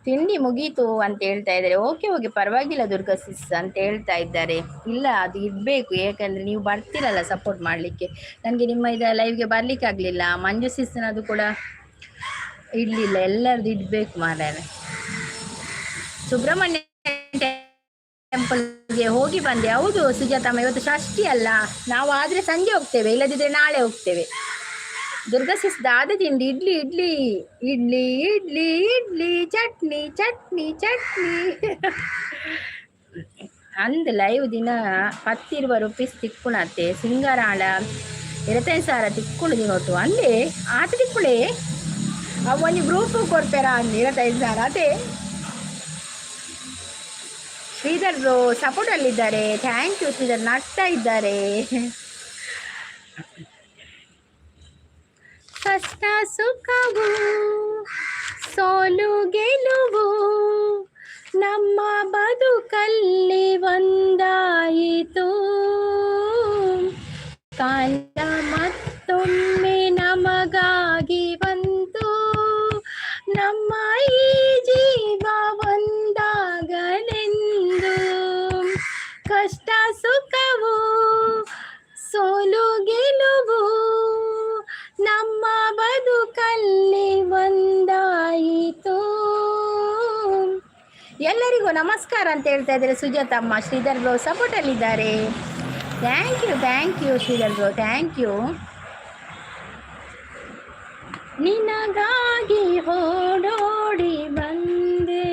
ತಿಂಡಿ ಮುಗೀತು ಅಂತ ಹೇಳ್ತಾ ಇದ್ದಾರೆ. ಓಕೆ ಪರವಾಗಿಲ್ಲ ದುರ್ಗಾ ಸಿಸ್ ಅಂತ ಹೇಳ್ತಾ ಇದ್ದಾರೆ. ಇಲ್ಲ ಅದು ಇಡಬೇಕು, ಯಾಕಂದರೆ ನೀವು ಬರ್ತಿರಲ್ಲ ಸಪೋರ್ಟ್ ಮಾಡಲಿಕ್ಕೆ. ನನಗೆ ನಿಮ್ಮ ಲೈವ್ಗೆ ಬರಲಿಕ್ಕೆ ಆಗಲಿಲ್ಲ. ಮಂಜು ಸಿಸ್ನದು ಕೂಡ ಇಡಲಿಲ್ಲ, ಎಲ್ಲರದ್ದು ಇಡಬೇಕು ಮಾರ್ರೆ. ಸುಬ್ರಹ್ಮಣ್ಯ ಟೆಂಪಲ್ಗೆ ಹೋಗಿ ಬಂದೆ. ಹೌದು ಸುಜಾತಮ್ಮ, ಇವತ್ತು ಷಷ್ಠಿ ಅಲ್ಲ, ನಾವು ಆದರೆ ಸಂಜೆ ಹೋಗ್ತೇವೆ, ಇಲ್ಲದಿದ್ದರೆ ನಾಳೆ ಹೋಗ್ತೇವೆ. ದುರ್ಗಾ ಸಿಸ್ ದಾದ ತಿಂಡಿ ಇಡ್ಲಿ ಇಡ್ಲಿ ಇಡ್ಲಿ ಇಡ್ಲಿ ಇಡ್ಲಿ ಚಟ್ನಿ ಚಟ್ನಿ ಚಟ್ನಿ ಅಂದ್ ಲೈವ್ ದಿನ 10 ರೂಪೀಸ್ ತಿಕ್ಕುಣತ್ತೆ ಸಿಂಗರಾಳ 25,000 ತಿಕ್ಕುಳು ದಿನೊಟ್ಟು ಅಂದೆ ಆತ ತಿಕ್ಕುಳೆ ಅವನಿ ಗ್ರೂಪ್ ಕೊಡ್ತಾರ ಅಂದ್ 25,000 ಅದೇ. ಶ್ರೀಧರ್ ಸಪೋರ್ಟ್ ಅಲ್ಲಿದ್ದಾರೆ. ಥ್ಯಾಂಕ್ ಯು ಶ್ರೀಧರ್, ನಗ್ತಾ ಇದ್ದಾರೆ. ಕಷ್ಟ ಸುಖವು ಸೋಲು ಗೆಲುವು ನಮ್ಮ ಬದುಕಲ್ಲಿ ಒಂದಾಯಿತು. ಕಾಲ ಮತ್ತೊಮ್ಮೆ ನಮಗಾಗಿ ಬಂತು. ನಮ್ಮ ಈ ಜೀವ ಒಂದಾಗಲೆಂದು. ಕಷ್ಟ ಸುಖವು ಸೋಲು ಗೆಲುವು ನಮ್ಮ ಬದುಕಲ್ಲಿ ಒಂದಾಯಿತು. ಎಲ್ಲರಿಗೂ ನಮಸ್ಕಾರ ಅಂತ ಹೇಳ್ತಾ ಇದ್ದಾರೆ ಸುಜಾತಮ್ಮ. ಶ್ರೀಧರ್ ಬ್ರೋ ಸಪೋರ್ಟಲ್ಲಿದ್ದಾರೆ. Thank you Sridhar bro, thank you. ನಿನಗಾಗಿ ಓಡೋಡಿ ಬಂದೆ,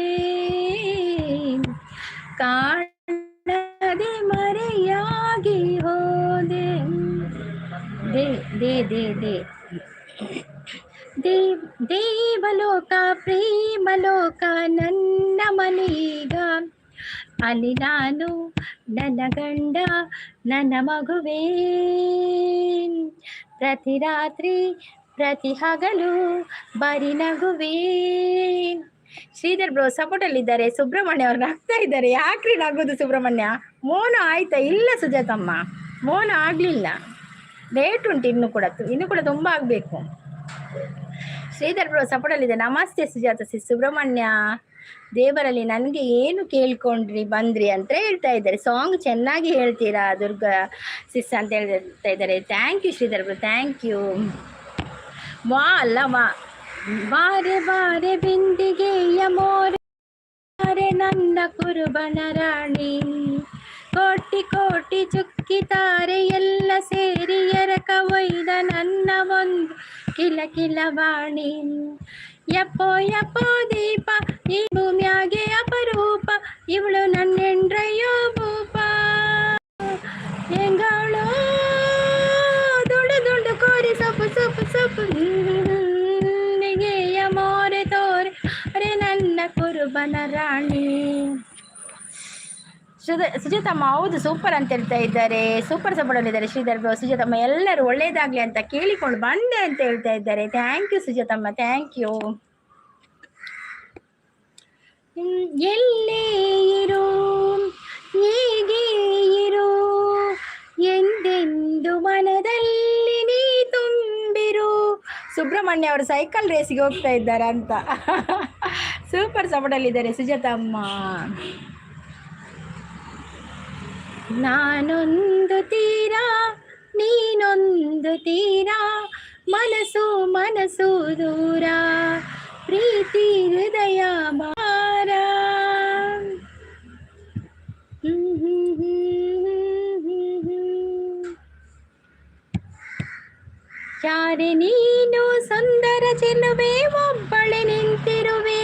ಕಾಣದೆ ಮರೆಯಾಗಿ ಹೋದೆ. ದೇವಲೋಕ ಪ್ರೇಮಲೋಕ ನನ್ನ ಮನೀಗ. ಅಲ್ಲಿ ನಾನು ನನ್ನ ಗಂಡ ನನ್ನ ಮಗುವೇ. ಪ್ರತಿ ರಾತ್ರಿ ಪ್ರತಿ ಹಗಲು ಬರಿ ನಗುವೇ. ಶ್ರೀಧರ್ ಬ್ರೋ ಸಪೋರ್ಟಲ್ಲಿದ್ದಾರೆ. ಸುಬ್ರಹ್ಮಣ್ಯ ಅವ್ರು ನಗ್ತಾ ಇದ್ದಾರೆ. ಯಾಕ್ರಿ ನಗೋದು ಸುಬ್ರಹ್ಮಣ್ಯ? ಮೋನ ಆಯ್ತಾ? ಇಲ್ಲ ಸುಜಾತಮ್ಮ, ಮೋನ ಆಗಲಿಲ್ಲ. ಲೇಟ್ ಉಂಟು, ಇನ್ನೂ ಕೂಡ ತುಂಬ ಆಗಬೇಕು. ಶ್ರೀಧರ್ ಬ್ರೋ ಸಪೋರ್ಟಲ್ಲಿದೆ. ನಮಸ್ತೆ ಸುಜಾತ ಸುಬ್ರಹ್ಮಣ್ಯ. ದೇವರಲ್ಲಿ ನನಗೆ ಏನು ಕೇಳ್ಕೊಂಡ್ರಿ ಬಂದ್ರಿ ಅಂತ ಹೇಳ್ತಾ ಇದ್ದಾರೆ. ಸಾಂಗ್ ಚೆನ್ನಾಗಿ ಹೇಳ್ತೀರಾ ದುರ್ಗಾ ಸಿಸ್ ಅಂತ ಹೇಳ್ತಾ ಇದ್ದಾರೆ. Thank you Sridhar bro, thank you. ವಾ ಅಲ್ಲ ವಾ. ಬಾರೆ ಬಾರೆ ಬಿಂದಿಗೆಯ ಮೋರೆ ನನ್ನ ಕುರುಬನ ರಾಣಿ. ಕೋಟಿ ಕೋಟಿ ಚುಕ್ಕಿತಾರೆ ಎಲ್ಲ ಸೇರಿ ಎರಕ ಒಯ್ದ ನನ್ನ ಒಂದು ಕಿಲ ಕಿಲ ವಾಣಿ. ಯಪ್ಪೋ ಯಪ್ಪೋ ದೀಪ ಈ ಭೂಮಿಯಾಗೆ ಅಪರೂಪ. ಇವಳು ನನ್ನೆಂಡ್ರಯ್ಯೋ ಭೂಪ. ಹೆಂಗಳೋ ದುಂಡು ದುಂಡು ಕೋರಿ ಸೊಪ್ಪು ಸೊಪ್ಪು ಸೊಪ್ಪು ನಿಗೆಯ ಮೋರೆ ತೋರೆ ಅರೆ ನನ್ನ ಕುರುಬನ ರಾಣಿ. ಸುಜಾತಮ್ಮ ಹೌದು ಸೂಪರ್ ಅಂತ ಹೇಳ್ತಾ ಇದ್ದಾರೆ. ಸೂಪರ್ ಸಪೋರ್ಟಲ್ಲಿದ್ದಾರೆ ಶ್ರೀಧರ್ ಬ್ರೋ. ಸುಜಾತಮ್ಮ ಎಲ್ಲರೂ ಒಳ್ಳೇದಾಗ್ಲಿ ಅಂತ ಕೇಳಿಕೊಂಡು ಬಂದೆ ಅಂತ ಹೇಳ್ತಾ ಇದ್ದಾರೆ. Thank you Sujatamma, thank you. ಎಲ್ಲೇ ಇರು ಹೀಗೆ ಇರು ಎಂದೆಂದು ಮನದಲ್ಲಿ ನೀ ತುಂಬಿರು. ಸುಬ್ರಹ್ಮಣ್ಯ ಅವರು ಸೈಕಲ್ ರೇಸಿಗೆ ಹೋಗ್ತಾ ಇದ್ದಾರಂತ ಸೂಪರ್ ಸಪೋರ್ಟಲ್ಲಿದ್ದಾರೆ ಸುಜಾತಮ್ಮ. ನಾನೊಂದು ತೀರ ನೀನೊಂದು ತೀರ, ಮನಸ್ಸು ಮನಸ್ಸು ದೂರ, ಪ್ರೀತಿ ಹೃದಯ ಮಾರ. ಯಾರೆ ನೀನು ಸುಂದರ ಚೆಲುವೆ, ಒಬ್ಬಳೆ ನಿಂತಿರುವೆ.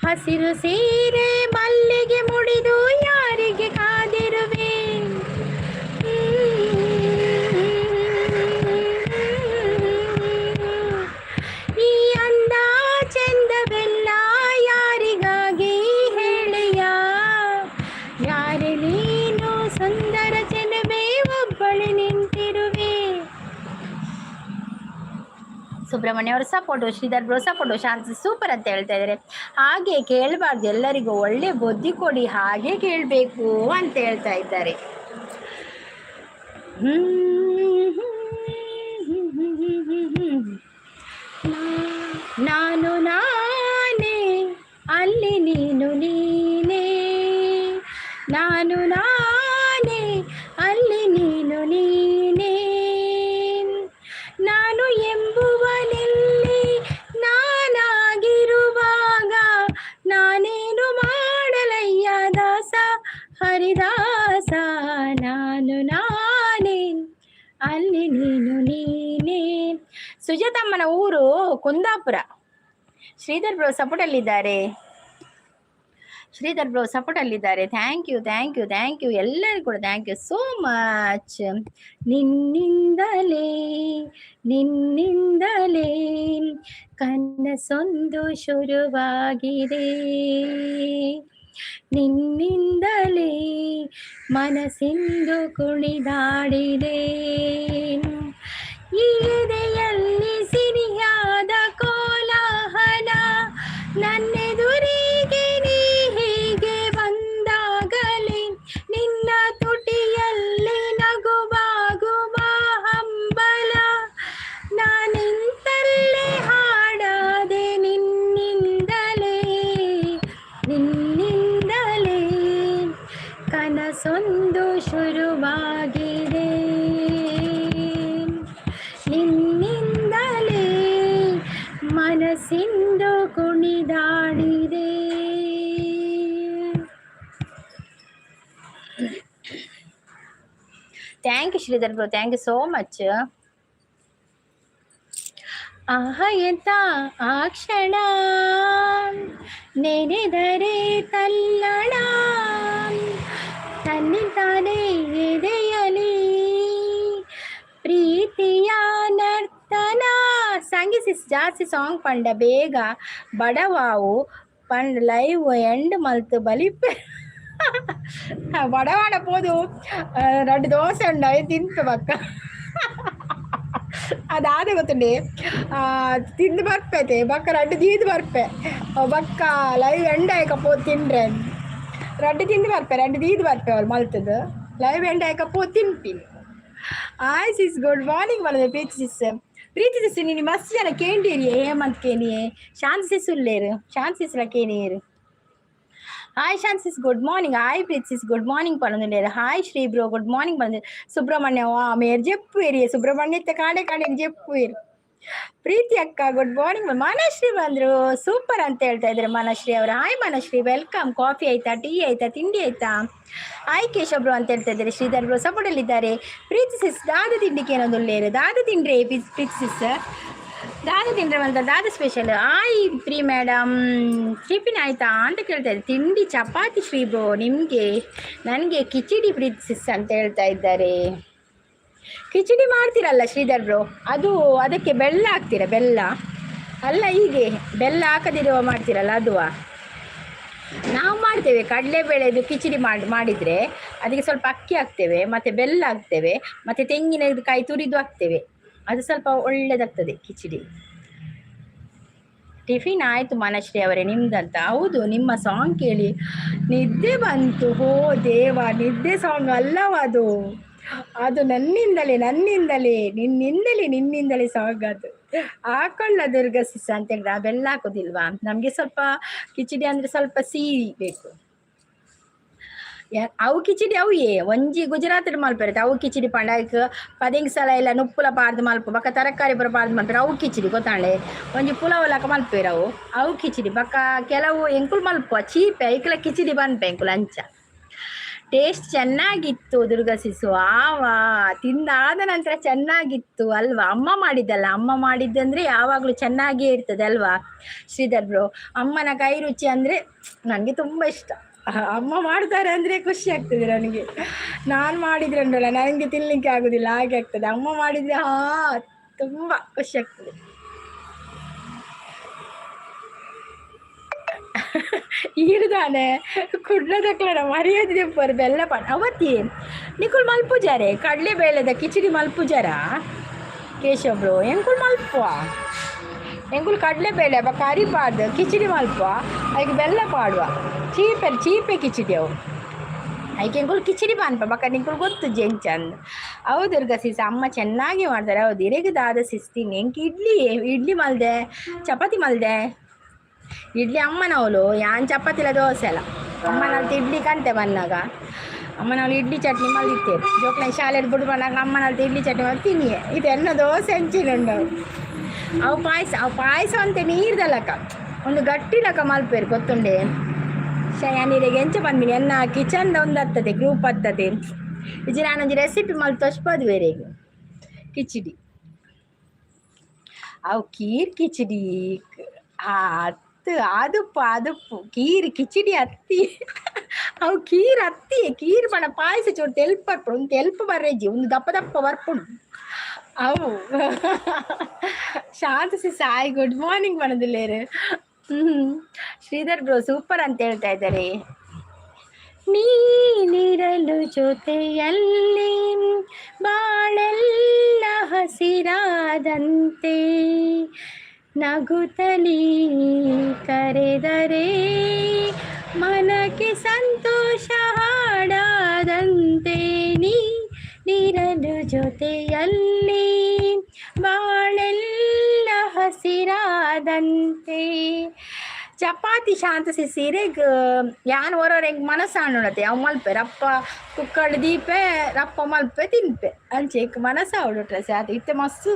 ಹಸಿರು ಸೀರೆ ಮಲ್ಲಿಗೆ ಮುಡಿದು ಯಾರಿಗೆ ಕಾದಿರುವೆ. ಈ ಅಂದ ಚಂದವೆಲ್ಲ ಯಾರಿಗಾಗಿ ಹೇಳಿಯ. ಯಾರೆ ನೀನು ಸುಂದರ ಚೆಲುವೆ, ಒಬ್ಬಳೆ ನಿಂತಿರುವೆ. ಸುಬ್ರಹ್ಮಣ್ಯ ಅವರು ಸಪೋರ್ಟು, ಶ್ರೀಧರ್ ಬ್ರೋ ಸಪೋರ್ಟು, ಶಾಂತಿ ಸೂಪರ್ ಅಂತ ಹೇಳ್ತಾ ಇದ್ದಾರೆ. ಹಾಗೆ ಕೇಳಬಾರ್ದು, ಎಲ್ಲರಿಗೂ ಒಳ್ಳೆ ಬುದ್ಧಿ ಕೊಡಿ, ಹಾಗೆ ಕೇಳಬೇಕು ಅಂತ ಹೇಳ್ತಾ ಇದ್ದಾರೆ. ನಾನು ನಾನೇ ಅಲ್ಲಿ ನೀನು ನೀನೇ, ನಾನು ನಾನೇ ಅಲ್ಲಿ ನೀನು ನೀನೇ. ನಾನು ಎಂಬುವನೆಲ್ಲಿ ನಾನಾಗಿರುವಾಗ ನಾನೇನು ಮಾಡಲಯ್ಯ ದಾಸ ಹರಿದಾಸ. ನಾನು ನಾನೇ ಅಲ್ಲಿ ನೀನು ನೀನೇ. ಸುಜಾತಮ್ಮನ ಊರು ಕುಂದಾಪುರ. ಶ್ರೀಧರ್ ಬ್ರೋ ಸಪೋರ್ಟಲ್ಲಿದ್ದಾರೆ. ಶ್ರೀಧರ್ ಬ್ರೋ ಸಪೋರ್ಟಲ್ಲಿದ್ದಾರೆ. Thank you thank you thank you ಎಲ್ಲರಿಗೂ ಕೂಡ ಥ್ಯಾಂಕ್ ಯು ಸೋ ಮಚ್. ನಿನ್ನಿಂದಲೇ ನಿನ್ನಿಂದಲೇ ಕನಸೊಂದು ಶುರುವಾಗಿದೆ. ನಿನ್ನಿಂದಲೇ ಮನಸ್ಸಿಂದು ಕುಣಿದಾಡಿದೆ. ಈ ಎದೆಯಲ್ಲಿ ಸಿರಿಯಾದ ಕೋಲಾಹಲ ಕನಸೊಂದು ಶುರುವಾಗಿದೆ, ನಿನ್ನಿಂದಲೇ ಮನಸ್ಸಿಂದು ಕುಣಿದಾಡಿದೆ. Thank you Sridhar bro, thank you so much. ಆಹ ಎಂತ ಆ ಕ್ಷಣ ನೆನೆದರೆ ತಲ್ಲಣ, ತನ್ನಿಂತಾನೇ ಎದೆಯಲಿ ಪ್ರೀತಿಯ ನರ್ತನ. ಸಂಗೀಸಿಸ್ ಜಾಸ್ತಿ ಸಾಂಗ್ ಪಂಡ ಬೇಗ ಬಡವಾವು ಪಂಡ್ ಲೈವ್ ಎಂಡ್ ಮಲ್ತು ಬಲಿಪೆ ಬಡವಾಡ ಪೋದು 2 ದೋಸೆ ಉಂಡ ತಿಂತು ಬಕ್ಕ ಅದಾದ ಗೊತ್ತುಂಡಿ ತಿಂದು ಬರ್ಪೈತೆ ಬಕ್ಕ 2 ದೀದು ಬರ್ಪೆ ಬಕ್ಕ ಲೈವ್ ಎಂಡ್ ಆಯ್ಕಪ್ಪೋ ತಿನ್ರೆ 2 ತಿಂದು ಬರ್ಪೆ 2 ದೀದು ಬರ್ಪೆ ಅವ್ರು ಮಲ್ತದ್ದು ಲೈವ್ ಎಂಡ್ ಆಯ್ಕಪ್ಪೋ ತಿನ್ಪಿನಿ. ಆಯ್ ಸಿಸ್ ಗುಡ್ ಮಾರ್ನಿಂಗ್ ಬರೋದು ಪ್ರೀತಿ ಸಿಸ್ ನೀನು ಮಸ್ತ್ ಜನ ಕೇಂಡೀರಿ ಹೇಮಂತ್ ಕೇನಿಯೇ ಶಾಂತಿ ಸಿಸ್ ಉಲ್ಲೇರು ಶಾಂತಿ ಸಿಸ್ಲ ಕೇನಿಯರು. Hi ಶಾಂತಿಸ್ good morning, hi ಪ್ರೀತಿಸ್ good morning ಪಡೋದು. Hi Shri bro good morning ಬಂದು. ಸುಬ್ರಹ್ಮಣ್ಯ ಮೇರ್ ಜೆಪ್ಪು ಏರಿ ಸುಬ್ರಹ್ಮಣ್ಯ ಕಾಡೆ ಜೆಪ್ಪು ಏರಿ. ಪ್ರೀತಿ ಅಕ್ಕ ಗುಡ್ ಮಾರ್ನಿಂಗ್. ಮನಶ್ರೀ ಬಂದ್ರು ಸೂಪರ್ ಅಂತ ಹೇಳ್ತಾ ಇದ್ದಾರೆ ಮನಶ್ರೀ ಅವರು. Hi Manashree welcome. ಕಾಫಿ ಆಯ್ತಾ, ಟೀ ಆಯ್ತಾ, ತಿಂಡಿ ಆಯ್ತಾ? ಹಾಯ್ ಕೇಶವ್ ಬ್ರೋ ಅಂತ ಹೇಳ್ತಾ ಇದ್ದಾರೆ. ಶ್ರೀಧರ್ ಬ್ರೋ ಸಪೋರ್ಟಲ್ಲಿದ್ದಾರೆ. ಪ್ರೀತಿ ಸಿಸ್ ದಾದ ತಿಂಡಿಗೆ ಏನೊಂದು ಒಳ್ಳೆಯರು ದಾದ ತಿಂಡ್ರೆ ಪ್ರೀತಿ ಸಿಸ್ ದಾದ ತಿಂಡ್ರೆ ದಾದ ಸ್ಪೆಷಲ್. ಆಯ್ ಪ್ರೀ ಮೇಡಮ್ ಟಿಫಿನ್ ಆಯ್ತಾ ಅಂತ ಕೇಳ್ತಾ ಇದ್ದಾರೆ. ತಿಂಡಿ ಚಪಾತಿ ಶ್ರೀ ಬ್ರೋ ನಿಮಗೆ, ನನಗೆ ಕಿಚಡಿ ಪ್ರೀತಿ ಸಿಸ್ ಅಂತ ಹೇಳ್ತಾ ಇದ್ದಾರೆ. ಕಿಚಡಿ ಮಾಡ್ತೀರಲ್ಲ ಶ್ರೀಧರ್ ಬ್ರೋ, ಅದಕ್ಕೆ ಬೆಲ್ಲ ಹಾಕ್ತೀರ? ಬೆಲ್ಲ ಅಲ್ಲ, ಹೀಗೆ ಬೆಲ್ಲ ಹಾಕದಿರುವ ಮಾಡ್ತೀರಲ್ಲ ಅದುವಾ? ನಾವು ಮಾಡ್ತೇವೆ ಕಡಲೆಬೇಳೆದು ಕಿಚಡಿ ಮಾಡಿದರೆ ಅದಕ್ಕೆ ಸ್ವಲ್ಪ ಅಕ್ಕಿ ಹಾಕ್ತೇವೆ, ಮತ್ತು ಬೆಲ್ಲ ಹಾಕ್ತೇವೆ, ಮತ್ತು ತೆಂಗಿನಕಾಯಿ ತುರಿದು ಹಾಕ್ತೇವೆ. ಅದು ಸ್ವಲ್ಪ ಒಳ್ಳೆಯದಾಗ್ತದೆ ಕಿಚಡಿ. ಟಿಫಿನ್ ಆಯಿತು ಮನಶ್ರೀ ಅವರೇ, ನಿಮ್ದಂತ? ಹೌದು, ನಿಮ್ಮ ಸಾಂಗ್ ಕೇಳಿ ನಿದ್ದೆ ಬಂತು. ಹೋ ದೇವ, ನಿದ್ದೆ ಸಾಂಗ್ ಅಲ್ಲವ ಅದು ನಿನ್ನಿಂದಲೇ ಸಾಂಗ್ ಅದು. ಹಾಕೊಳ್ಳ ದುರ್ಗಾ ಸಿಸ್ ಅಂತ ಹೇಳಿದ್ರೆ ಆ ಬೆಲ್ಲ ಹಾಕೋದಿಲ್ವಾ? ನಮಗೆ ಸ್ವಲ್ಪ ಕಿಚಡಿ ಅಂದರೆ ಸ್ವಲ್ಪ ಸಿಹಿ ಬೇಕು. ಅವು ಕಿಚಡಿ ಅವು ಒಂಜಿ ಗುಜರಾತ್ ಮಲ್ಪೆರತ್ತೆ ಅವು ಕಿಚಡಿ ಪಂಡ ಪದಿಂಗ್ ಸಲ ಎಲ್ಲ ನುಪ್ಪುಲ ಪಾರ್ದು ಮಲ್ಪ ಬಕ್ಕ ತರಕಾರಿ ಪುರ ಪಾರ್ದು ಮಲ್ಪೇರು ಅವು ಕಿಚಡಿ ಗೊತ್ತಾಳೆ. ಒಂಜಿ ಪುಲಾವಲಕ ಮಲ್ಪೇರು ಅವು ಕಿಚಡಿ. ಬಕ್ಕ ಕೆಲವು ಎಂಕುಲು ಮಲ್ಪುವ ಚೀಪೆ ಐಕಲ ಕಿಚಡಿ ಬನ್ಪೆ ಎಂಕುಲು ಅಂಚ. ಟೇಸ್ಟ್ ಚೆನ್ನಾಗಿತ್ತು ದುರ್ಗಾ ಸಿಸು. ಆವಾ ತಿಂದಾದ ನಂತರ ಚೆನ್ನಾಗಿತ್ತು ಅಲ್ವಾ? ಅಮ್ಮ ಮಾಡಿದ್ದಲ್ಲ, ಅಮ್ಮ ಮಾಡಿದ್ದಂದರೆ ಯಾವಾಗಲೂ ಚೆನ್ನಾಗಿಯೇ ಇರ್ತದೆ ಅಲ್ವಾ ಶ್ರೀಧರ್ ಬ್ರೋ? ಅಮ್ಮನ ಕೈ ರುಚಿ ಅಂದರೆ ನನಗೆ ತುಂಬ ಇಷ್ಟ. ಅಮ್ಮ ಮಾಡ್ತಾರೆ ಅಂದರೆ ಖುಷಿ ಆಗ್ತದೆ ನನಗೆ. ನಾನು ಮಾಡಿದ್ರೆ ಉಂಟಲ್ಲ ನನಗೆ ತಿನ್ನಲಿಕ್ಕೆ ಆಗೋದಿಲ್ಲ, ಹಾಗೆ ಆಗ್ತದೆ. ಅಮ್ಮ ಮಾಡಿದರೆ ತುಂಬ ಖುಷಿ ಆಗ್ತದೆ. ಈಡ್ದಾನೆ ಕುಡ್ಲದಕ್ಲ ಮರ್ಯಾದೆ ಪರ್ ಬೆಲ್ಲ ಪಾಠ ಅವತ್ತಿ ನಿಕುಲ್ ಮಲ್ಪುಜಾರೆ ಕಡಲೆ ಬೇಳೆದ ಕಿಚಡಿ ಮಲ್ಪುಜಾರ ಕೇಶವ್ ಬ್ರೋ ಎಂಕುಲ್ ಮಲ್ಪುವ ಎಂಕುಲ್ ಕಡಲೆ ಬೇಳೆ ಬಕ್ಕ ಅರಿಪಾರ್ದು ಕಿಚಡಿ ಮಲ್ಪುವ ಅದಕ್ಕೆ ಬೆಲ್ಲ ಪಾಡುವ ಚೀಪೆ ಕಿಚಡಿ ಅವು ಅದಕ್ಕೆ ಎಂಕುಲ್ ಕಿಚಡಿ ಪಾನ್ಪ ಬಕ್ಕ ನಿಂಕುಲ್ ಗೊತ್ತು ಜೆಂಚ ಅಂದು. ಹೌದು ದುರ್ಗಾ ಸಿಸ್ ಅಮ್ಮ ಚೆನ್ನಾಗಿ ಮಾಡ್ತಾರೆ. ಹೌದು ಇರೇಗದಾದ ಸಿಸ್ತೀನಿ ಎಂಕ್ ಇಡ್ಲಿ ಮಲ್ದೆ ಚಪಾತಿ ಮಲ್ದೆ. ಇಡ್ಲಿ ಅಮ್ಮನವಳು ಯಾನ್ ಚಪಾತಿಲ ದೋಸೆ ಅಲ್ಲ ಅಮ್ಮನಲ್ತು ಇಡ್ಲಿ ಕಂತೆ ಬಂದಾಗ ಅಮ್ಮನವಳು ಇಡ್ಲಿ ಚಟ್ನಿ ಮಲ್ದಿತ್ತೇವೆ ಜೋಕ್ಲ ಶಾಲೆಡ್ ಬಿಡು ಬಂದಾಗ ಅಮ್ಮನಲ್ತು ಇಡ್ಲಿ ಚಟ್ನಿ ಮಾಡಿ ತಿನ್ನಿ ಇದು ಎನ್ನ ದೋಸೆ ಹಂಚಿನುಂಡು ಅವು ಪಾಯಸ ಅಂತೆ ನೀರ್ದಲ್ಲಕ್ಕ ಒಂದು ಗಟ್ಟಿಲಕ್ಕ ಮಲ್ಪೇರು ಗೊತ್ತುಂಡೆ ನೀರಿಗೆ ಎಂಚ ಬಂದ್ಬಿನಿ ಎನ್ನ ಕಿಚನ್ದ ಒಂದು ಹತ್ತದೆ ಗ್ರೂಪ್ ಹತ್ತದೆ ಇದು ನಾನೊಂದು ರೆಸಿಪಿ ಮಲ್ ತೋರಿಸ್ಬೋದು ಬೇರೆಗೆ ಕಿಚಡಿ ಅವು ಕಿಚಡಿ ಅದು ಕೀರ್ ಕಿಚಡಿ ಅತ್ತಿ ಅವು ಕೀರ್ ಬಣ ಪಾಯಸ ಚೂರು ತೆಲ್ಪು ಒಂದು ತೆಲ್ಪು ಬರ್ರೇಜಿ ಒಂದು ದಪ್ಪ ಬರ್ಪುಂಡು ಅವು ಶಾಂತಿ ಸಾಯಿ ಗುಡ್ ಮಾರ್ನಿಂಗ್ ಮಾಡೋದಿಲ್ಲೇರು. ಶ್ರೀಧರ್ ಬ್ರೋ ಸೂಪರ್ ಅಂತ ಹೇಳ್ತಾ ಇದ್ದಾರೆ. ನೀನಿರಲು ಜೊತೆಯಲ್ಲಿ ಬಾಳೆಲ್ಲ ಹಸಿರಾದಂತೆ ನಗುತ್ತಲೀ ಕರೆದರೆ ಮನಕ್ಕೆ ಸಂತೋಷ ಹಾಡಾದಂತೆ ನೀರಲು ಜೊತೆಯಲ್ಲಿ ಬಾಳೆಲ್ಲ ಹಸಿರಾದಂತೆ ಚಪಾತಿ ಶಾಂತ ಸಿಸಿರೆಗ್ ಯಾನ್ ಹೊರಗೆ ಮನಸ್ಸಾಣತೆ ಅವ್ ಮಲ್ಪೆ ರಪ್ಪ ಕುಕ್ಕಡ್ ದೀಪೆ ರಪ್ಪ ಮಲ್ಪೆ ತಿನ್ಪೆ ಅಂಚೆ ಮನಸ್ಸು ಅವಡುಟ್ರೆ ಸಾತ್ ಇತ್ತೆ ಮಸ್ಸು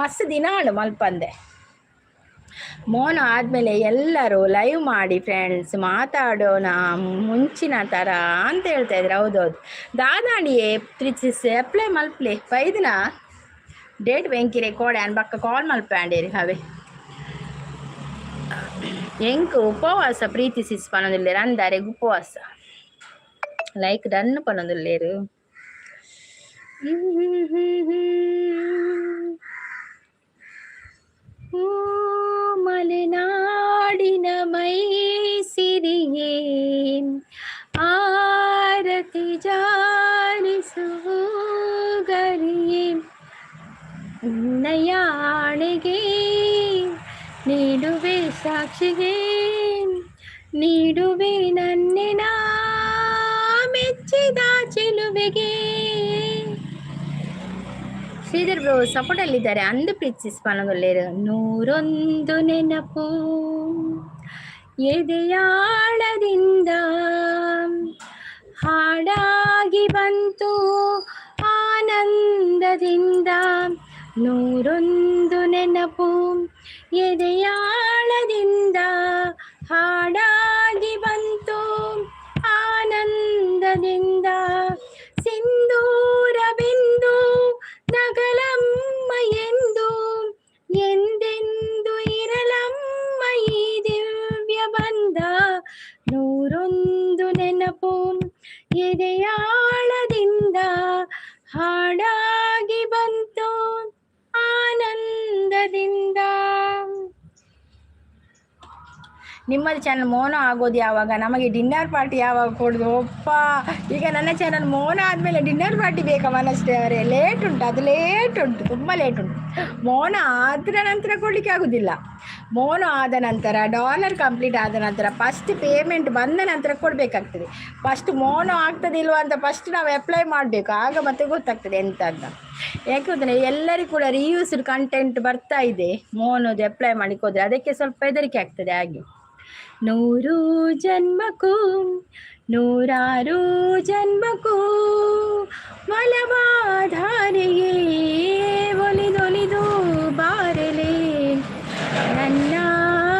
ಮಸ್ತ್ ದಿನಾಳು ಮಲ್ಪಂದೆ. ಮೋನ ಆದಮೇಲೆ ಎಲ್ಲರೂ ಲೈವ್ ಮಾಡಿ ಫ್ರೆಂಡ್ಸ್ ಮಾತಾಡೋಣ ಮುಂಚಿನ ಥರ ಅಂತ ಹೇಳ್ತಾ ಇದ್ರು. ಹೌದೌದು ದಾದಾಣಿಯೇ ಪ್ರಿಚಿಸ್ ಅಪ್ಲೈ ಮಲ್ಪ್ಲೆ ಪೈದಿನ ಡೇಟ್ ಬೆಂಕಿರೆ ಕೋಡೆ ಅನ್ ಬಕ್ಕ ಕಾಲ್ ಮಲ್ಪಂಡೇರಿ ಅವೇ ಎಂಕ್ ಉಪವಾಸ ಪ್ರೀತಿಸಿಸ್ ಪನೊಂದುಲ್ಲೇರು ಅಂದಾರೆಗ್ ಉಪವಾಸ ಲೈಕ್ ಡನ್ ಪನೊಂದುಲ್ಲೇರು. ಮಲೆನಾಡಿನ ಮೈಸಿರಿಯೇ ಆರತಿ ಜಾರಿಸುಗರಿಯೇ ನಯಾಣೆಗೆ ನೀಡುವೆ ಸಾಕ್ಷಿಗೆ ನೀಡುವೆ ನನ್ನೆನ ಮೆಚ್ಚಿದ ಚೆಲುವೆಗೆ. ಶ್ರೀಧರ್ ಬ್ರೋ ಸಪೋರ್ಟ್ ಅಲ್ಲಿದ್ದಾರೆ ಅಂದು ಪ್ರೀತಿಸ್ ಪನಗೊಳ್ಳೇರು. 101 ನೆನಪು ಎದೆಯಾಳದಿಂದ ಹಾಡಾಗಿ ಬಂತು ಆನಂದದಿಂದ. 101 ನೆನಪು ಎದೆಯಾಳದಿಂದ ಹಾಡಾಗಿ ಬಂತು ಆನಂದದಿಂದ. ಸಿಂಧೂರ ಬಿಂದು ನಗಲಮ್ಮ ಎಂದು ಎಂದೆಂದು ಇರಲಮ್ಮ ಈ ದಿವ್ಯ ಬಂದ. 101 ನೆನಪು ಎದೆಯಾಳದಿಂದ ಹಾಡಾಗಿ ಬಂತು ಆನಂದದಿಂದ. ನಿಮ್ಮದು ಚಾನಲ್ ಮೋನ ಆಗೋದು ಯಾವಾಗ? ನಮಗೆ ಡಿನ್ನರ್ ಪಾರ್ಟಿ ಯಾವಾಗ ಕೊಡೋದು? ಒಪ್ಪ ಈಗ ನನ್ನ ಚಾನಲ್ ಮೋನ ಆದಮೇಲೆ ಡಿನ್ನರ್ ಪಾರ್ಟಿ ಬೇಕಾ ಮನಷ್ಟೇ ಅವರೇ? ಲೇಟ್ ಉಂಟು, ಅದು ಲೇಟ್ ಉಂಟು, ತುಂಬ ಲೇಟ್ ಉಂಟು. ಮೋನ ಆದ ನಂತರ ಕೊಡಲಿಕ್ಕೆ ಆಗೋದಿಲ್ಲ. ಮೋನ ಆದ ನಂತರ ಡಾಲರ್ ಕಂಪ್ಲೀಟ್ ಆದ ನಂತರ ಫಸ್ಟ್ ಪೇಮೆಂಟ್ ಬಂದ ನಂತರ ಕೊಡಬೇಕಾಗ್ತದೆ. ಫಸ್ಟ್ ಮೋನ ಆಗ್ತದಿಲ್ವ ಅಂತ ಫಸ್ಟ್ ನಾವು ಅಪ್ಲೈ ಮಾಡಬೇಕು, ಆಗ ಮತ್ತೆ ಗೊತ್ತಾಗ್ತದೆ ಎಂತ ಅಂತ. ಯಾಕೆ ಗೊತ್ತೇ ಎಲ್ಲರಿಗೂ ಕೂಡ ರಿಯೂಸ್ಡ್ ಕಂಟೆಂಟ್ ಬರ್ತಾ ಇದೆ. ಮೋನದು ಅಪ್ಲೈ ಮಾಡಿಕ್ಕೆ ಹೋದರೆ ಅದಕ್ಕೆ ಸ್ವಲ್ಪ ಹೆದರಿಕೆ ಆಗ್ತದೆ. ಹಾಗೆ 100 ಜನ್ಮಕ್ಕೂ 100 ಜನ್ಮಕ್ಕೂ ಒಲವಾಧಾರೆಯೇ ಒಲಿದೊಲಿದು ಬಾರಲೆ ನನ್ನ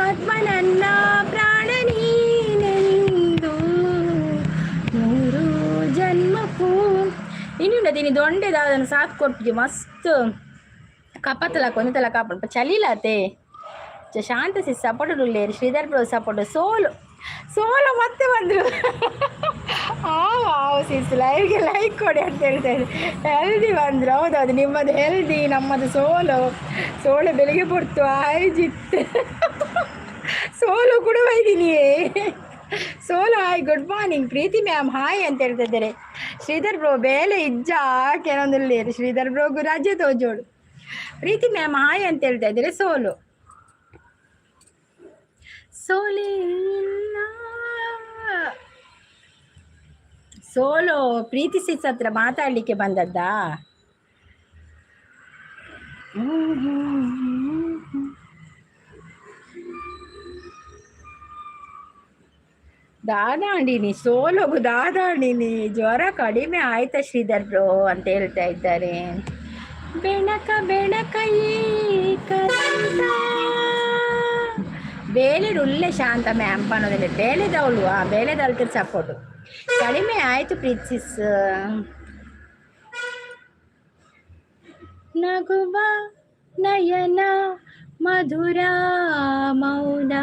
ಆತ್ಮ ನನ್ನ ಪ್ರಾಣ ನೀನೆಂದು 100 ಜನ್ಮಕ್ಕೂ. ಇನ್ನುಂಡ ದಿನಿ ದೊಂಡೆದಾದನ್ನು ಸಾಥ್ ಕೊಟ್ಟಿಗೆ ಮಸ್ತ್ ಕಪತಲ ಕೊಂದತಲ ಕಾಪಣ ಚಲಿಲಾತೆ ಶಾಂತ ಸಿಸ್ ಸಪೋರ್ಟ್ ಉಳ್ಳೇರು. ಶ್ರೀಧರ್ ಬ್ರೋ ಸಪೋರ್ಟ್ ಸೋಲು ಮತ್ತೆ ಬಂದರು. ಸಿಸ್ ಲೈವ್ಗೆ ಲೈಕ್ ಕೊಡಿ ಅಂತ ಹೇಳ್ತಾ ಇದ್ದೆ. ಹೆಲ್ದಿ ಬಂದರು. ಹೌದೌದು, ನಿಮ್ಮದು ಹೆಲ್ದಿ, ನಮ್ಮದು ಸೋಲು ಬೆಳಿಗ್ಗೆ ಬರ್ತು ಆಯ್ಜಿತ್ತು. ಸೋಲು ಕೂಡ ಬೈದಿನಿಯೇ. ಸೋಲು ಹಾಯ್, ಗುಡ್ ಮಾರ್ನಿಂಗ್ ಪ್ರೀತಿ ಮ್ಯಾಮ್ ಹಾಯ್ ಅಂತ ಹೇಳ್ತಾ ಇದ್ದಾರೆ. ಶ್ರೀಧರ್ ಬ್ರೋ ಬೇಲೆ ಇಜ್ಜ ಕೆಲವೊಂದುಳ್ಳೇರು. ಶ್ರೀಧರ್ ಬ್ರೋಗು ರಜೆ ತೋಜೋಡು. ಪ್ರೀತಿ ಮ್ಯಾಮ್ ಹಾಯ್ ಅಂತ ಹೇಳ್ತಾ ಇದ್ದಾರೆ. ಸೋಲು ಪ್ರೀತಿ ಸಿಸ್ ಹತ್ರ ಮಾತಾಡಲಿಕ್ಕೆ ಬಂದದ್ದಾ? ದಾದಾಂಡಿನಿ ಸೋಲೋಗು ದಾದಾಂಡಿನಿ ಜ್ವರ ಕಡಿಮೆ ಆಯ್ತಾ ಶ್ರೀಧರ್ ಬ್ರೋ ಅಂತ ಹೇಳ್ತಾ ಇದ್ದಾರೆ. ಬೆಣಕ ಬೇಲೆಡುಲ್ಲೆ ಶಾಂತ ಮ್ಯಾಮ್ ಅನ್ನೋದಿಲ್ಲ. ಬೇಲೆದವಳು ಬೇಲೆದವಳ್ತಿರ ಸಪೋರ್ಟು ಕಡಿಮೆ ಆಯಿತು ಪ್ರೀತಿಸ್. ನಗುವ ನಯನ ಮಧುರ ಮೌನ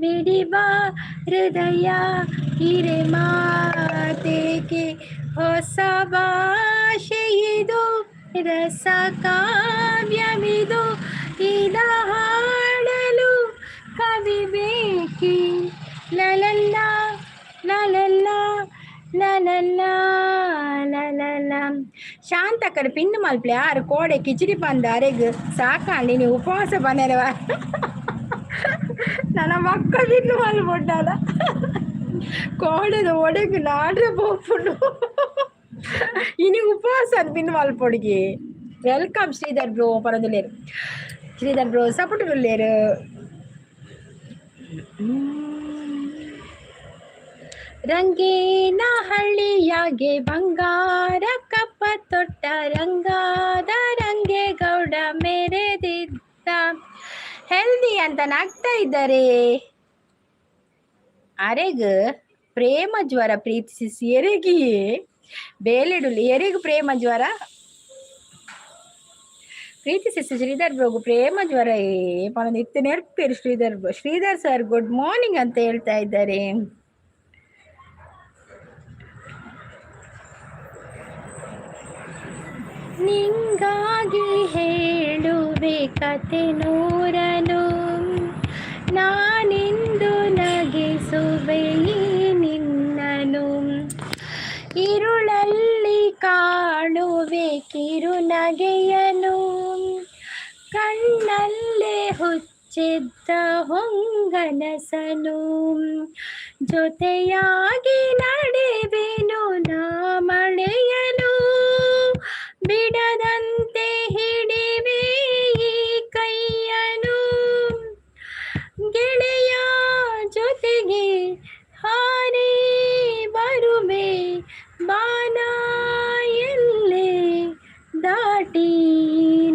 ಮಿಡಿವ ಹೃದಯ ಹಿರೆ ಮಾತೇಕೆ ಹೊಸ ಭಾಷೆಯಿದು ರಸ ಕಾವ್ಯಮಿದು ಇದ ಹಾಡಲು ಕವಿ ಬೇಕಿ ಲಲಲ್ಲ ಲಲಲ್ಲ ಲಲಲ್ಲ ಲಲಲ್ಲ. ಶಾಂತಕರ ಪಿನ್ನು ಮಲ್ಪಲೆ ಯಾರು ಕೋಡೆ ಕಿಚಡಿ ಪಂದ ಅರೆಗ್ ಸಾಕಾಂಡಿ ನೀವು ಉಪವಾಸ ಬನ್ನರವ ನನ್ನ ಮಕ್ಕಳು ಪಿನ್ನು ಮಲ್ಪೊಡ್ಡಲ್ಲ ಕೋಡೆದ ಒಡೆಗೆ ನಾಡ್ರೆ ಪೋಪುಂಡು ಇನಿ ಉಪವಾಸ ಪಿನ್ನು ಮಲ್ಪೊಡಿಗೆ. ವೆಲ್ಕಮ್ ಶ್ರೀಧರ್ ಬ್ರೋ ಪರದುಲ್ಲೇರು. ಶ್ರೀಧರ್ ಬ್ರೋ ಸಪೋರ್ಟ್ ಉಳ್ಳೇರು. ರಂಗೇನ ಹಳ್ಳಿಯಾಗೆ ಬಂಗಾರ ಕಪ್ಪ ತೊಟ್ಟ ರಂಗಾದ ರಂಗೇಗೌಡ ಮೆರೆದಿದ್ದ. ಹೆಲ್ದಿ ಅಂತ ನಗ್ತಾ ಇದ್ದಾರೆ. ಅರೆಗ್ ಪ್ರೇಮ ಜ್ವರ ಪ್ರೀತಿಸಿ ಎರೆಗಿಯೇ ಬೇಲೆಡುಲಿ ಎರೆಗ್ ಪ್ರೇಮ ಜ್ವರ ಪ್ರೀತಿಸಿ ಶ್ರೀಧರ್ ಬ್ರೋಗು ಪ್ರೇಮ ಜ್ವರ ಪಣದ ಇತ್ತು ನೆರ್ಪೇರು ಶ್ರೀಧರ್ ಸರ್ ಗುಡ್ ಮಾರ್ನಿಂಗ್ ಅಂತ ಹೇಳ್ತಾ ಇದ್ದಾರೆ. ನಿಂಗಾಗಿ ಹೇಳುವೆ ಕತೆ ನೂರನು ನಾನಿಂದು ನಗಿಸುವೆ ನಿನ್ನನು. ഇരുളಲ್ಲಿ ಕಾಣುವೆ ಕಿರುನಗೆಯನು ಕಣ್ಣಲ್ಲೇ ಹುಚ್ಚಿದ್ದ ಹೊಂಗನಸನು. ಜೊತೆಯಾಗಿ ನಡೆವೆನು ನಾ ಮಳೆಯನು ಬಿಡದಂತೆ ಹಿಡಿವೆ ಈ ಕೈಯನು. ಗೆಳೆಯ ಜೊತೆಗೆ ಹಾರಿ ಬರುವೆ ಬಾನ ಎಲ್ಲೇ ದಾಟಿ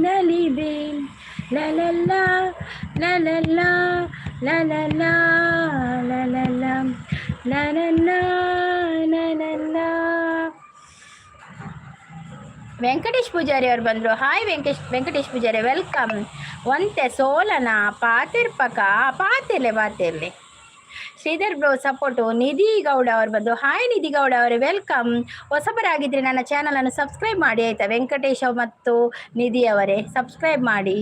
ನಲಿವೆ ಲಲಲ್ಲ ಲಲಲ್ಲ ಲಲಲ್ಲ ಲಲಲ್ಲ ಲಲಲ್ಲ ಲಲಲ್ಲ. ವೆಂಕಟೇಶ್ ಪೂಜಾರಿ ಅವರು ಬಂದರು. Hi Venkatesh Poojary welcome. ಒಂತೆ ಸೋಲನ ಪಾತಿರ್ಲೆ ಶ್ರೀಧರ್ ಬ್ರೋ ಸಪೋರ್ಟು. ನಿಧಿ ಗೌಡ ಅವರು ಬಂದು ಹಾಯ್ ನಿಧಿ ಗೌಡ ಅವರು ವೆಲ್ಕಮ್. ಹೊಸಬರಾಗಿದ್ದರೆ ನನ್ನ ಚಾನಲನ್ನು ಸಬ್ಸ್ಕ್ರೈಬ್ ಮಾಡಿ ಆಯಿತಾ. ವೆಂಕಟೇಶ್ ಮತ್ತು ನಿಧಿ ಅವರೇ ಸಬ್ಸ್ಕ್ರೈಬ್ ಮಾಡಿ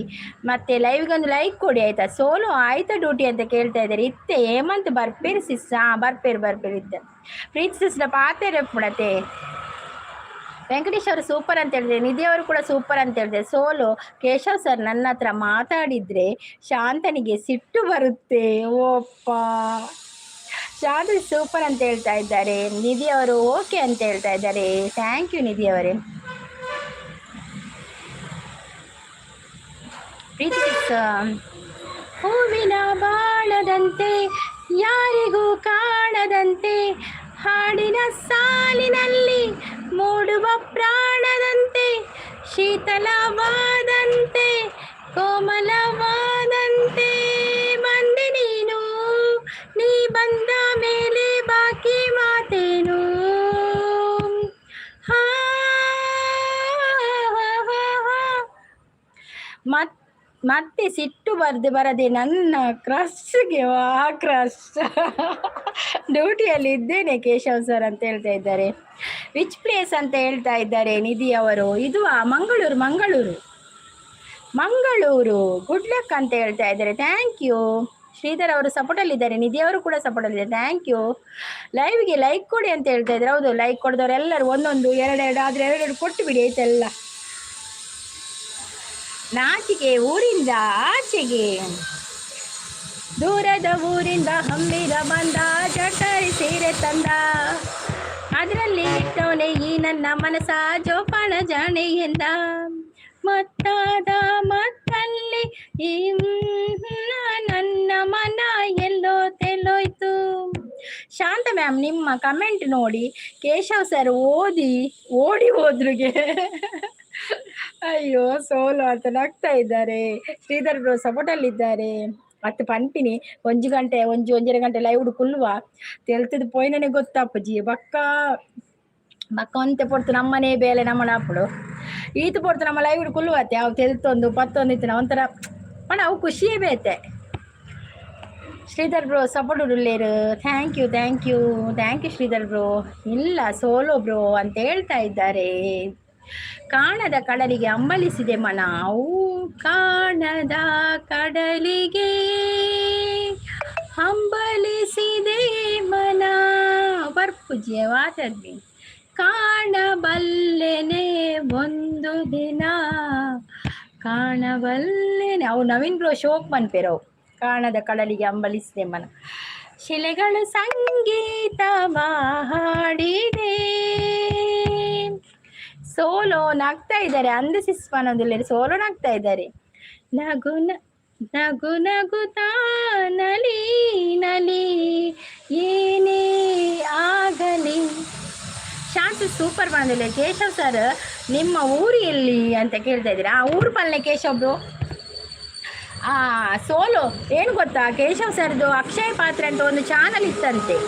ಮತ್ತು ಲೈವ್ಗೊಂದು ಲೈಕ್ ಕೊಡಿ ಆಯಿತಾ. ಸೋಲು ಆಯ್ತಾ ಡ್ಯೂಟಿ ಅಂತ ಕೇಳ್ತಾ ಇದ್ದಾರೆ. ಇತ್ತೆ ಹೇಮಂತ್ ಬರ್ಪೇರು ಸಿಸ್ ಬರ್ಪೇರು ಇದ್ದೆ ಪ್ರೀತಿ ಸಿಸ್ನ ಪಾತೆರೆ ಪುಣತೆ. ವೆಂಕಟೇಶ್ ಅವರು ಸೂಪರ್ ಅಂತ ಹೇಳಿದೆ. ನಿಧಿ ಅವರು ಕೂಡ ಸೂಪರ್ ಅಂತ ಹೇಳಿದೆ. ಸೋಲು ಕೇಶವ್ ಸರ್ ನನ್ನ ಹತ್ರ ಮಾತಾಡಿದರೆ ಶಾಂತನಿಗೆ ಸಿಟ್ಟು ಬರುತ್ತೆ. ಓಪ್ಪ ಶಾಂತ ಸೂಪರ್ ಅಂತ ಹೇಳ್ತಾ ಇದ್ದಾರೆ. ನಿಧಿ ಅವರು ಓಕೆ ಅಂತ ಹೇಳ್ತಾ ಇದ್ದಾರೆ. ಥ್ಯಾಂಕ್ ಯು ನಿಧಿ ಅವರೇ. ಪ್ರೀತಿ ಹೂವಿನ ಬಾಣದಂತೆ ಯಾರಿಗೂ ಕಾಣದಂತೆ ಹಾಡಿನ ಸಾಲಿನಲ್ಲಿ ಮೂಡುವ ಪ್ರಾಣದಂತೆ ಶೀತಲವಾದಂತೆ ಕೋಮಲವಾದಂತೆ ಬಂದೆ ನೀನು ನೀ ಬಂದ ಮೇಲೆ ಬಾಕಿ ಮಾತೇನು. ಮತ್ತೆ ಸಿಟ್ಟು ಬರದೆ ನನ್ನ ಕ್ರಶ್ಗೆ ಕ್ರಶ್ ಡ್ಯೂಟಿಯಲ್ಲಿ ಇದ್ದೇನೆ ಕೇಶವ್ ಸರ್ ಅಂತ ಹೇಳ್ತಾ ಇದ್ದಾರೆ. ವಿಚ್ ಪ್ಲೇಸ್ ಅಂತ ಹೇಳ್ತಾ ಇದ್ದಾರೆ ನಿಧಿ ಅವರು. ಇದು ಮಂಗಳೂರು ಗುಡ್ ಲಕ್ ಅಂತ ಹೇಳ್ತಾ ಇದ್ದಾರೆ. Thank you. ಶ್ರೀಧರ್ ಅವರು ಸಪೋರ್ಟಲ್ಲಿದ್ದಾರೆ. ನಿಧಿ ಅವರು ಕೂಡ ಸಪೋರ್ಟಲ್ಲಿದ್ದಾರೆ. Thank you. ಲೈವ್ಗೆ ಲೈಕ್ ಕೊಡಿ ಅಂತ ಹೇಳ್ತಾ ಇದ್ದಾರೆ. ಹೌದು, ಲೈಕ್ ಕೊಡಿದವರು ಎಲ್ಲರೂ ಒಂದೊಂದು ಎರಡೆರಡು ಆದರೆ ಎರಡೆರಡು ಕೊಟ್ಟು ಬಿಡಿ ಆಯ್ತೆಲ್ಲ. ನಾಚಿಕೆ ಊರಿಂದ ಆಚೆಗೆ ದೂರದ ಊರಿಂದ ಹಮ್ಮಿರ ಬಂದ ಜಟರಿ ಸೀರೆ ತಂದ ಅದರಲ್ಲಿ ಇಟ್ಟವನೇ ಈ ನನ್ನ ಮನಸ ಜೋಪಾನ ಜಾಣೆಯಿಂದ ಮತ್ತಾದ ಮತ್ತಲ್ಲಿ ಈ ನನ್ನ ಮನ ಎಲ್ಲೋ ತೆಲ್ಲೋಯ್ತು. ಶಾಂತ ಮ್ಯಾಮ್ ನಿಮ್ಮ ಕಮೆಂಟ್ ನೋಡಿ ಕೇಶವ್ ಸರ್ ಓಡಿ ಹೋದ್ರಿಗೆ ಅಯ್ಯೋ ಸೋಲು ಅಂತ ನಗ್ತಾ ಇದ್ದಾರೆ. ಶ್ರೀಧರ್ ಬ್ರೋ ಸಪೋರ್ಟಲ್ಲಿದ್ದಾರೆ. ಮತ್ತು ಪಂಪಿನಿ ಒಂಜರ ಗಂಟೆ ಲೈವ್ ಕುಲ್ಲುವ ತೆಲ್ತದ ಪೋಯ್ನೇ ಗೊತ್ತಪ್ಪಜಿ ಬಕ್ಕ ಅಂತೆ ಪೊಡ್ತು ನಮ್ಮನೇ ಬೇಲೆ ನಮ್ಮನ ಅಪ್ಪಳು ಈತು ಪೊಡ್ತು ನಮ್ಮ ಲೈವ್ ಕುಲ್ಲುವತ್ತೆ ಅವು ತೆಲ್ತೊಂದು ಪತ್ತೊಂದು ಇತ್ತು ಒಂಥರ ಪಣ ಅವು ಖುಷಿಯೇ ಬೇತೆ. ಶ್ರೀಧರ್ ಬ್ರೋ ಸಪೋರ್ಟ್ ಉಳ್ಳೇರು. Thank you Sridhar bro. ಇಲ್ಲ ಸೋಲೋ ಬ್ರೋ ಅಂತ ಹೇಳ್ತಾ ಇದ್ದಾರೆ. ಕಾಣದ ಕಡಲಿಗೆ ಅಂಬಲಿಸಿದೆ ಮನ ಕಾಣದ ಕಡಲಿಗೆ ಹಂಬಲಿಸಿದೆ ಮನ ಬರ್ಪುಜಿಯ ವಾತರ್ಬಿ ಕಾಣಬಲ್ಲೆನೆ ಒಂದು ದಿನ ಕಾಣಬಲ್ಲೆನೆ ಅವು ನವೀನ್ ಬ್ರೋ ಶೋಕ್ ಮನ್ಪೇರವು ಕಾಣದ ಕಡಲಿಗೆ ಅಂಬಲಿಸಿದೆ ಮನ ಶಿಲೆಗಳು ಸಂಗೀತವ ಹಾಡಿದೆ. ಸೋಲೋ ನಗ್ತಾ ಇದ್ದಾರೆ. ಅಂದ ಸಿಸ್ಪಾನೊಂದಿಲ್ಲ ಸೋಲೋ ನಗ್ತಾ ಇದ್ದಾರೆ. ನಗುನ ನಗು ನಗುತ್ತಾ ನಲಿ ನಲಿ ಏನೇ ಆಗಲಿ. ಶಾಂತಿ ಸೂಪರ್ ಬಂದಿಲ್ಲ. ಕೇಶವ್ ಸರ್ ನಿಮ್ಮ ಊರು ಎಲ್ಲಿ ಅಂತ ಕೇಳ್ತಾ ಇದ್ದೀರಾ? ಆ ಊರು ಪಲ್ಲೆ ಕೇಶವ್ ಬ್ರೋ. ಸೋಲು ಏನು ಗೊತ್ತಾ, ಕೇಶವ್ ಸರ್ದು ಅಕ್ಷಯ ಪಾತ್ರೆ ಅಂತ ಒಂದು ಚಾನಲ್ ಇತ್ತಂತೆ.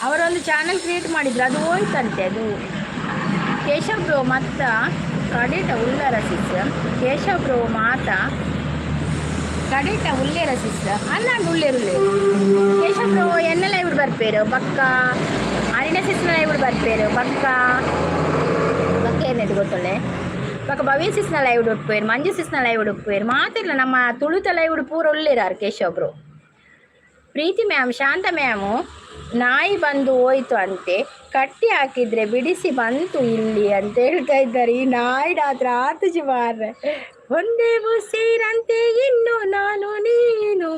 ಅವರೊಂದು ಚಾನಲ್ ಕ್ರಿಯೇಟ್ ಮಾಡಿದ್ರು, ಅದು ಹೋಯ್ತಂತೆ. ಅದು ಕೇಶವ್ ಬ್ರೋ ಮತ್ತ ಕಡಿಟ ಉಳ್ಳರ ಸಿಸ್ ಕೇಶವ್ ಬ್ರೋ ಮಾತ ಕಡಿಟ ಉಳ್ಳೇರ ಸಿಸ್ ಅಲ್ಲಾಂಡು ಉಳ್ಳೇರುಳ್ಳೆ ಕೇಶವ್ ಬ್ರೋ ಎನ್ನೆಲ್ಲ ಇವ್ರು ಬರ್ಪೇರು ಬಕ್ಕ ಅರಿಣ ಸಿಸ್ನೆಲ್ಲ ಇವ್ರು ಬರ್ಪೇರು ಬಕ್ಕ ಬಕ್ಕ ಏನಿದೆ ಗೊತ್ತೊಳ್ಳೆ ಬಕ್ಕ ಭವ್ಯ ಸಿಸ್ನೆಲ್ಲ ಇವ್ರು ಉಟ್ಪೇರು, ಮಂಜು ಸಿಸ್ನೆಲ್ಲ ಇವ್ರು ಉಟ್ಪೇರು. ಮಾತಿಲ್ಲ ನಮ್ಮ ತುಳುತೆಲ್ಲ ಇವ್ರು ಪೂರ ಉಳ್ಳೇರಾರು ಕೇಶವ್ ಬ್ರೋ. ಪ್ರೀತಿ ಮ್ಯಾಮ್, ಶಾಂತ ಮ್ಯಾಮು ನಾಯಿ ಬಂದು ಹೋಯ್ತು ಅಂತೆ, ಕಟ್ಟಿ ಹಾಕಿದ್ರೆ ಬಿಡಿಸಿ ಬಂತು ಇಲ್ಲಿ ಅಂತ ಹೇಳ್ತಾ ಇದ್ದಾರೆ. ಈ ನಾಯಿ ರಾತ್ರ ಆತಜಿ ಮಾರ್ರೆ. ಒಂದೇ ಉಸಿರಂತೆ ಇನ್ನು ನಾನು ನೀನು,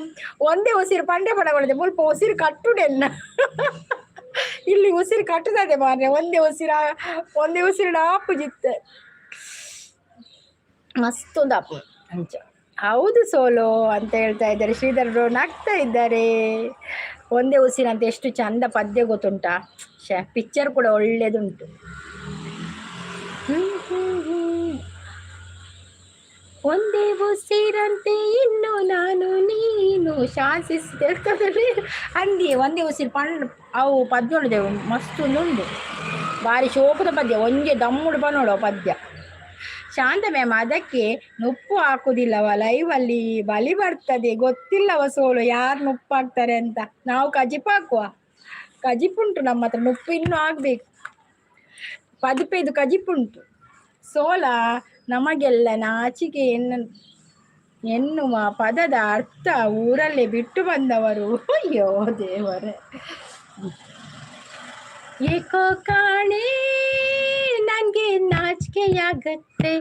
ಒಂದೇ ಉಸಿರು ಪಂಡೆ ಪಡಗೊಳ್ಳದೆ ಮುಲ್ಪ ಉಸಿರು ಕಟ್ಟುಡೆನ್ನ ಇಲ್ಲಿ ಉಸಿರು ಕಟ್ಟುತ್ತದೆ ಮಾರ್ರೆ. ಒಂದೇ ಉಸಿರು ಆಪು ಜಿತ್ತೆ ಮಸ್ತೊಂದು ಆಪು ಅಂಚ. ಹೌದು ಸೋಲು ಅಂತ ಹೇಳ್ತಾ ಇದ್ದಾರೆ. ಶ್ರೀಧರ್ ಬ್ರೋ ನಗ್ತಾ ಇದ್ದಾರೆ. ಒಂದೇ ಉಸಿರಂತೆ ಎಷ್ಟು ಚಂದ ಪದ್ಯ ಗೊತ್ತುಂಟಾ? ಪಿಕ್ಚರ್ ಕೂಡ ಒಳ್ಳೇದುಂಟು. ಒಂದೇ ಉಸಿರಂತೆ ಇನ್ನು ನಾನು ನೀನು ಶಾನ್ಸಿಸ್ ತಿಳ್ಕೊಂಡ್ರೆ ಅಂದಿ ಒಂದೇ ಉಸಿರು ಅವು ಪದ್ಯ ಉಳಿದೆವು ಮಸ್ತ್ ಉಂಡು. ಭಾರಿ ಶೋಕದ ಪದ್ಯ, ಒಂದೇ ದಮ್ಮುಡು ಬಂದೋಡು ಪದ್ಯ. ಶಾಂತ ಮ್ಯಾಮ್ ಅದಕ್ಕೆ ನುಪ್ಪು ಹಾಕುದಿಲ್ಲವ ಲೈವಲ್ಲಿ ಬಲಿ ಬರ್ತದೆ, ಗೊತ್ತಿಲ್ಲವ ಸೋಲು ಯಾರು ನುಪ್ಪು ಹಾಕ್ತಾರೆ ಅಂತ. ನಾವು ಕಜಿಪ್ ಹಾಕುವ, ಕಜಿಪುಂಟು ನಮ್ಮ ಹತ್ರ, ನುಪ್ಪು ಇನ್ನೂ ಆಗ್ಬೇಕು. ಪದುಪೆದು ಕಜಿಪುಂಟು. ಸೋಲ ನಮಗೆಲ್ಲ ನಾಚಿಕೆ ಎನ್ನುವ ಪದದ ಅರ್ಥ ಊರಲ್ಲೇ ಬಿಟ್ಟು ಬಂದವರು. ಅಯ್ಯೋ ದೇವರೇ, ಏಕೋ ಕಾಣೆ ನನಗೆ ನಾಚಿಕೆಯಾಗತ್ತೆ.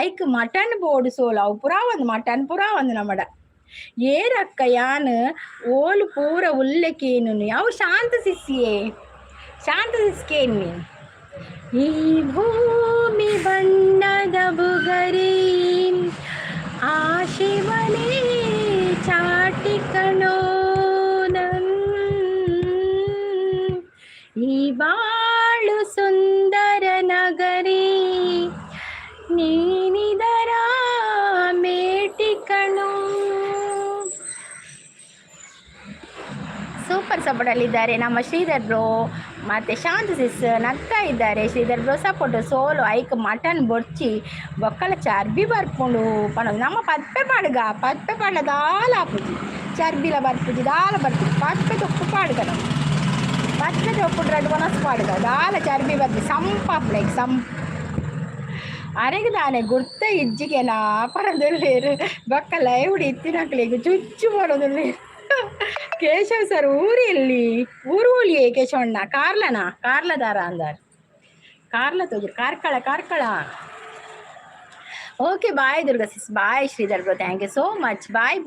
ಐಕ್ ಮಟನ್ ಬೋರ್ಡು ಸೋಲ ಅವು ಪುರಾ ಒಂದು ಮಟನ್ ಪುರಾ ಒಂದು ನಮ್ಮಡ ಏರಕ್ಕ ಯಾನ್ ಓಲು ಪೂರ ಉಲ್ಲೆಕೇನು ಅವು ಶಾಂತ ಸಿಸ್ಕೇನಿ. ಈ ಭೂಮಿ ಬಣ್ಣದ ಬುಗರಿ ಆ ಶಿವನೇ ಚಾಟಿ ಕಣೋ, ಈ ಬಾಳು ಸುಂದರ ನಗರಿ ನೀನಿದರ ಮೇಟಿ ಕಣೋ. ಸೂಪರ್ ಸಪೋರ್ಟಲ್ಲಿದ್ದಾರೆ ನಮ್ಮ ಶ್ರೀಧರ್ ಬ್ರೋ ಮತ್ತು ಶಾಂತ ಸಿಸ್ ನಗ್ತಾ ಇದ್ದಾರೆ. Sridhar bro support. ಸೋಲು ಐಕ್ ಮಟನ್ ಬೊಡ್ಚಿ ಬೊಕ್ಕಲ ಚರ್ಬಿ ಬರ್ಕೊಂಡು ಪಣದು ನಮ್ಮ ಪತ್ಪೆ ಪಾಡ ದಾಲ ಹಾಪುಜಿ ಚರ್ಬಿಲ ಬರ್ಪುಜಿ ದಾಲ ಬರ್ಪುಜಿ ಪತ್ಪೆ ತೊಪ್ಪು ಪಾಡ್ಗ ನಾವು ಪತ್ಪೆ ತೊಪ್ಪು ರಡ್ಡು ಮನಸ್ಸು ಪಾಡ್ಗ ದಾಲ ಚರ್ಬಿ ಬರ್ಪಿ ಸಂಪಾಪ್ಲೈಕ್ ಅರೆಗದಾನೆ ಗುರ್ತ ಇಜ್ಜಿಗೆ ನಾ ಪಣದಲ್ಲೇರು ಬೊಕ್ಕ ಲೈವ್ಡಿ ಇತ್ತಿನಕ್ಲಿಗೆ ಚುಚ್ಚು ಮಾಡೋದಿಲ್ಲ. ಕೇಶವ್ ಸರ್ ಊರು ಎಲ್ಲಿ? ಊರು ಒಲಿಯೇ ಕೇಶವಣ್ಣ? ಕಾರ್ಲದಾರ ಅಂದಾರೆ ಕಾರ್ಲ ತೋಜರು Karkala. Okay bye Durga sis, bye Sridhar bro, thank you so much. Bye